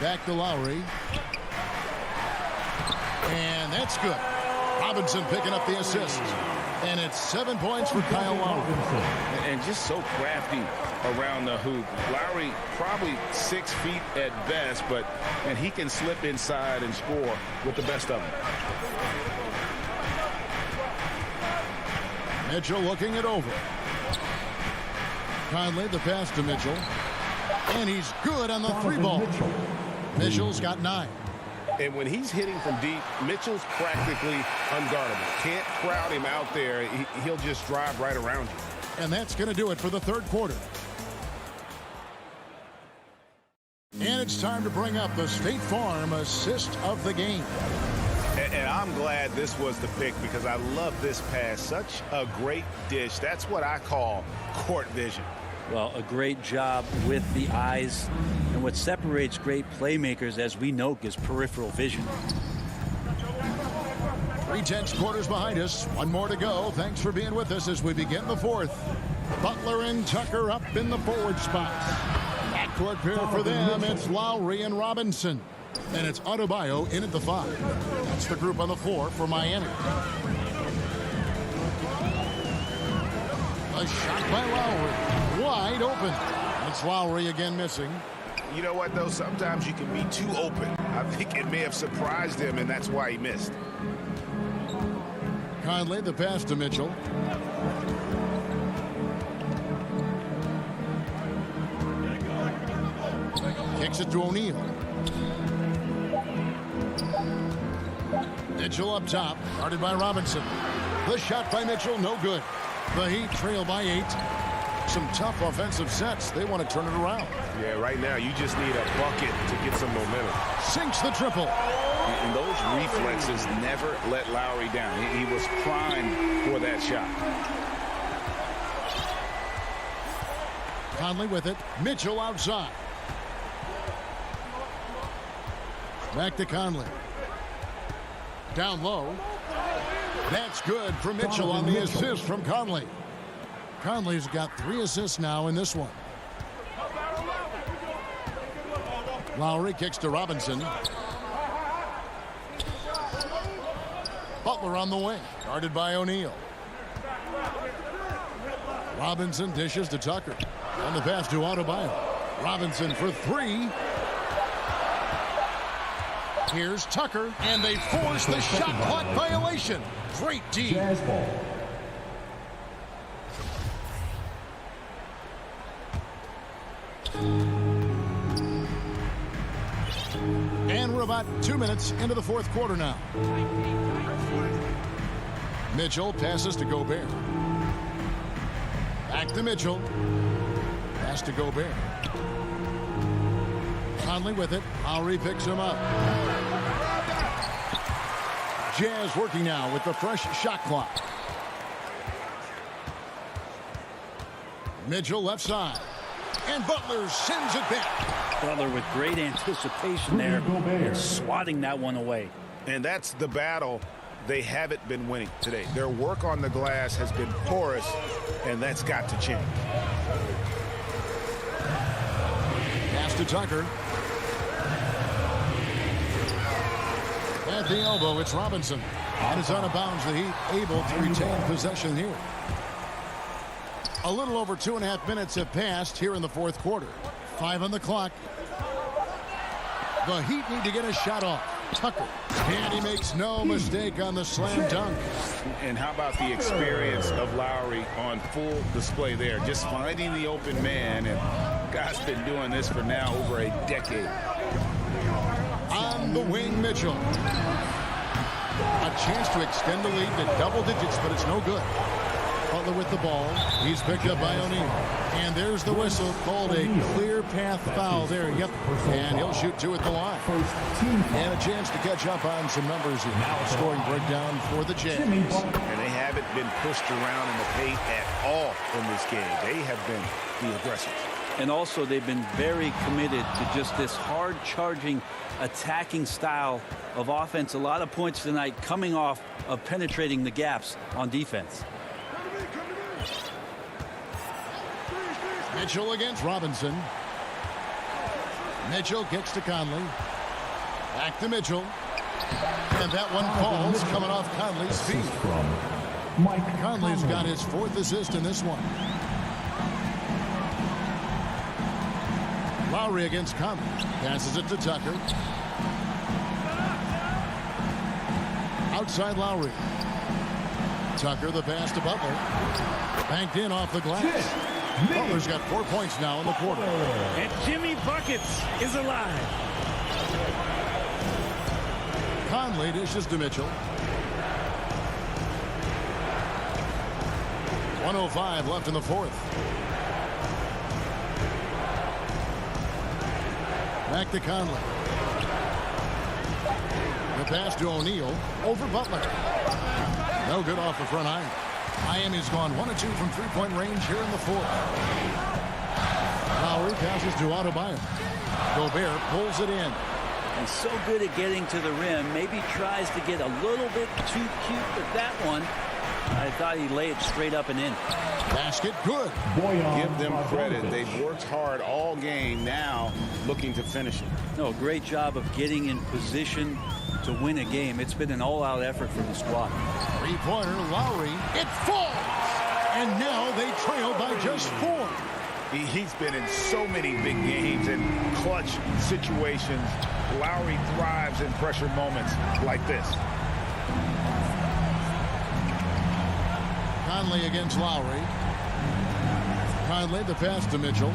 Back to Lowry. And that's good. Robinson picking up the assist. And it's 7 points for Kyle Lowry. And just so crafty around the hoop. Lowry probably 6 feet at best, but and he can slip inside and score with the best of them. Mitchell looking it over. Conley, the pass to Mitchell. And he's good on the 3-ball. Mitchell's got 9. And when he's hitting from deep, Mitchell's practically unguardable. Can't crowd him out there. He'll just drive right around you. And that's going to do it for the 3rd quarter. And it's time to bring up the State Farm assist of the game. And I'm glad this was the pick because I love this pass. Such a great dish. That's what I call court vision. Well, a great job with the eyes. And what separates great playmakers, as we know, is peripheral vision. 3/10 quarters behind us. 1 more to go. Thanks for being with us as we begin the 4th. Butler and Tucker up in the forward spots. Backcourt pair for them. It's Lowry and Robinson. And it's Adebayo in at the 5. That's the group on the floor for Miami. A shot by Lowry. Wide open. It's Lowry again missing. You know what, though? Sometimes you can be too open. I think it may have surprised him, and that's why he missed. Conley, the pass to Mitchell. Kicks it to O'Neal. Mitchell up top, guarded by Robinson. The shot by Mitchell, no good. The Heat trail by 8. Some tough offensive sets. They want to turn it around. Yeah, right now you just need a bucket to get some momentum. Sinks the triple. And those reflexes never let Lowry down. He was primed for that shot. Conley with it. Mitchell outside. Back to Conley. Down low. That's good for Mitchell on the assist from Conley. Conley's got 3 assists now in this one. Lowry kicks to Robinson. Butler on the wing, guarded by O'Neal. Robinson dishes to Tucker. On the pass to Adebayo. Robinson for 3. Here's Tucker, and they force the shot clock violation. Great D. Jazz ball. And we're about 2 minutes into the 4th quarter now. Mitchell passes to Gobert. Back to Mitchell. Pass to Gobert. Conley with it. Lowry picks him up. Jazz working now with the fresh shot clock. Mitchell left side. And Butler sends it back. Butler with great anticipation there and swatting that one away. And that's the battle they haven't been winning today. Their work on the glass has been porous, and that's got to change. Pass to Tucker. At the elbow, it's Robinson. And it's out of bounds. The Heat able to retain possession here. A little over 2.5 minutes have passed here in the 4th quarter. 5 on the clock. The Heat need to get a shot off. Tucker. And he makes no mistake on the slam dunk. And how about the experience of Lowry on full display there? Just finding the open man. And guy's been doing this for now over a decade. On the wing, Mitchell. A chance to extend the lead to double digits, but it's no good. Butler with the ball. He's picked up by O'Neal. And there's the whistle called a clear path foul there. Yep. And he'll shoot 2 at the line. And a chance to catch up on some numbers here. Now a scoring breakdown for the Jazz. And they haven't been pushed around in the paint at all in this game. They have been the aggressors. And also they've been very committed to just this hard-charging, attacking style of offense. A lot of points tonight coming off of penetrating the gaps on defense. Mitchell against Robinson. Mitchell kicks to Conley. Back to Mitchell. And that one falls coming off Conley's feet. Conley's got his 4th assist in this one. Lowry against Conley. Passes it to Tucker. Outside Lowry. Tucker the pass to Butler. Banked in off the glass. Butler's got 4 points now in the quarter. And Jimmy Buckets is alive. Conley dishes to Mitchell. 1:05 left in the 4th. Back to Conley. The pass to O'Neal over Butler. No good off the front iron. Miami's gone 1 of 2 from 3-point range here in the 4th. Lowry passes to Adebayo. Gobert pulls it in. And so good at getting to the rim. Maybe tries to get a little bit too cute with that one. I thought he'd lay it straight up and in. Basket good. Give them credit. They've worked hard all game, now looking to finish it. No, great job of getting in position to win a game. It's been an all-out effort from the squad. 3-pointer, Lowry. It falls! And now they trail by just 4. He's been in so many big games and clutch situations. Lowry thrives in pressure moments like this. Conley against Lowry. Conley, the pass to Mitchell.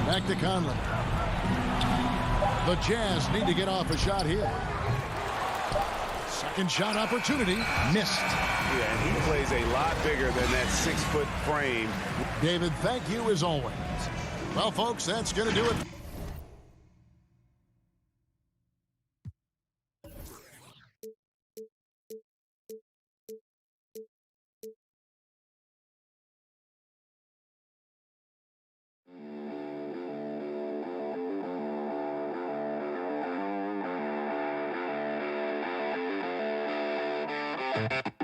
Back to Conley. The Jazz need to get off a shot here. Second shot opportunity. Missed. Yeah, and he plays a lot bigger than that 6-foot frame. David, thank you as always. Well, folks, that's going to do it. Thank you.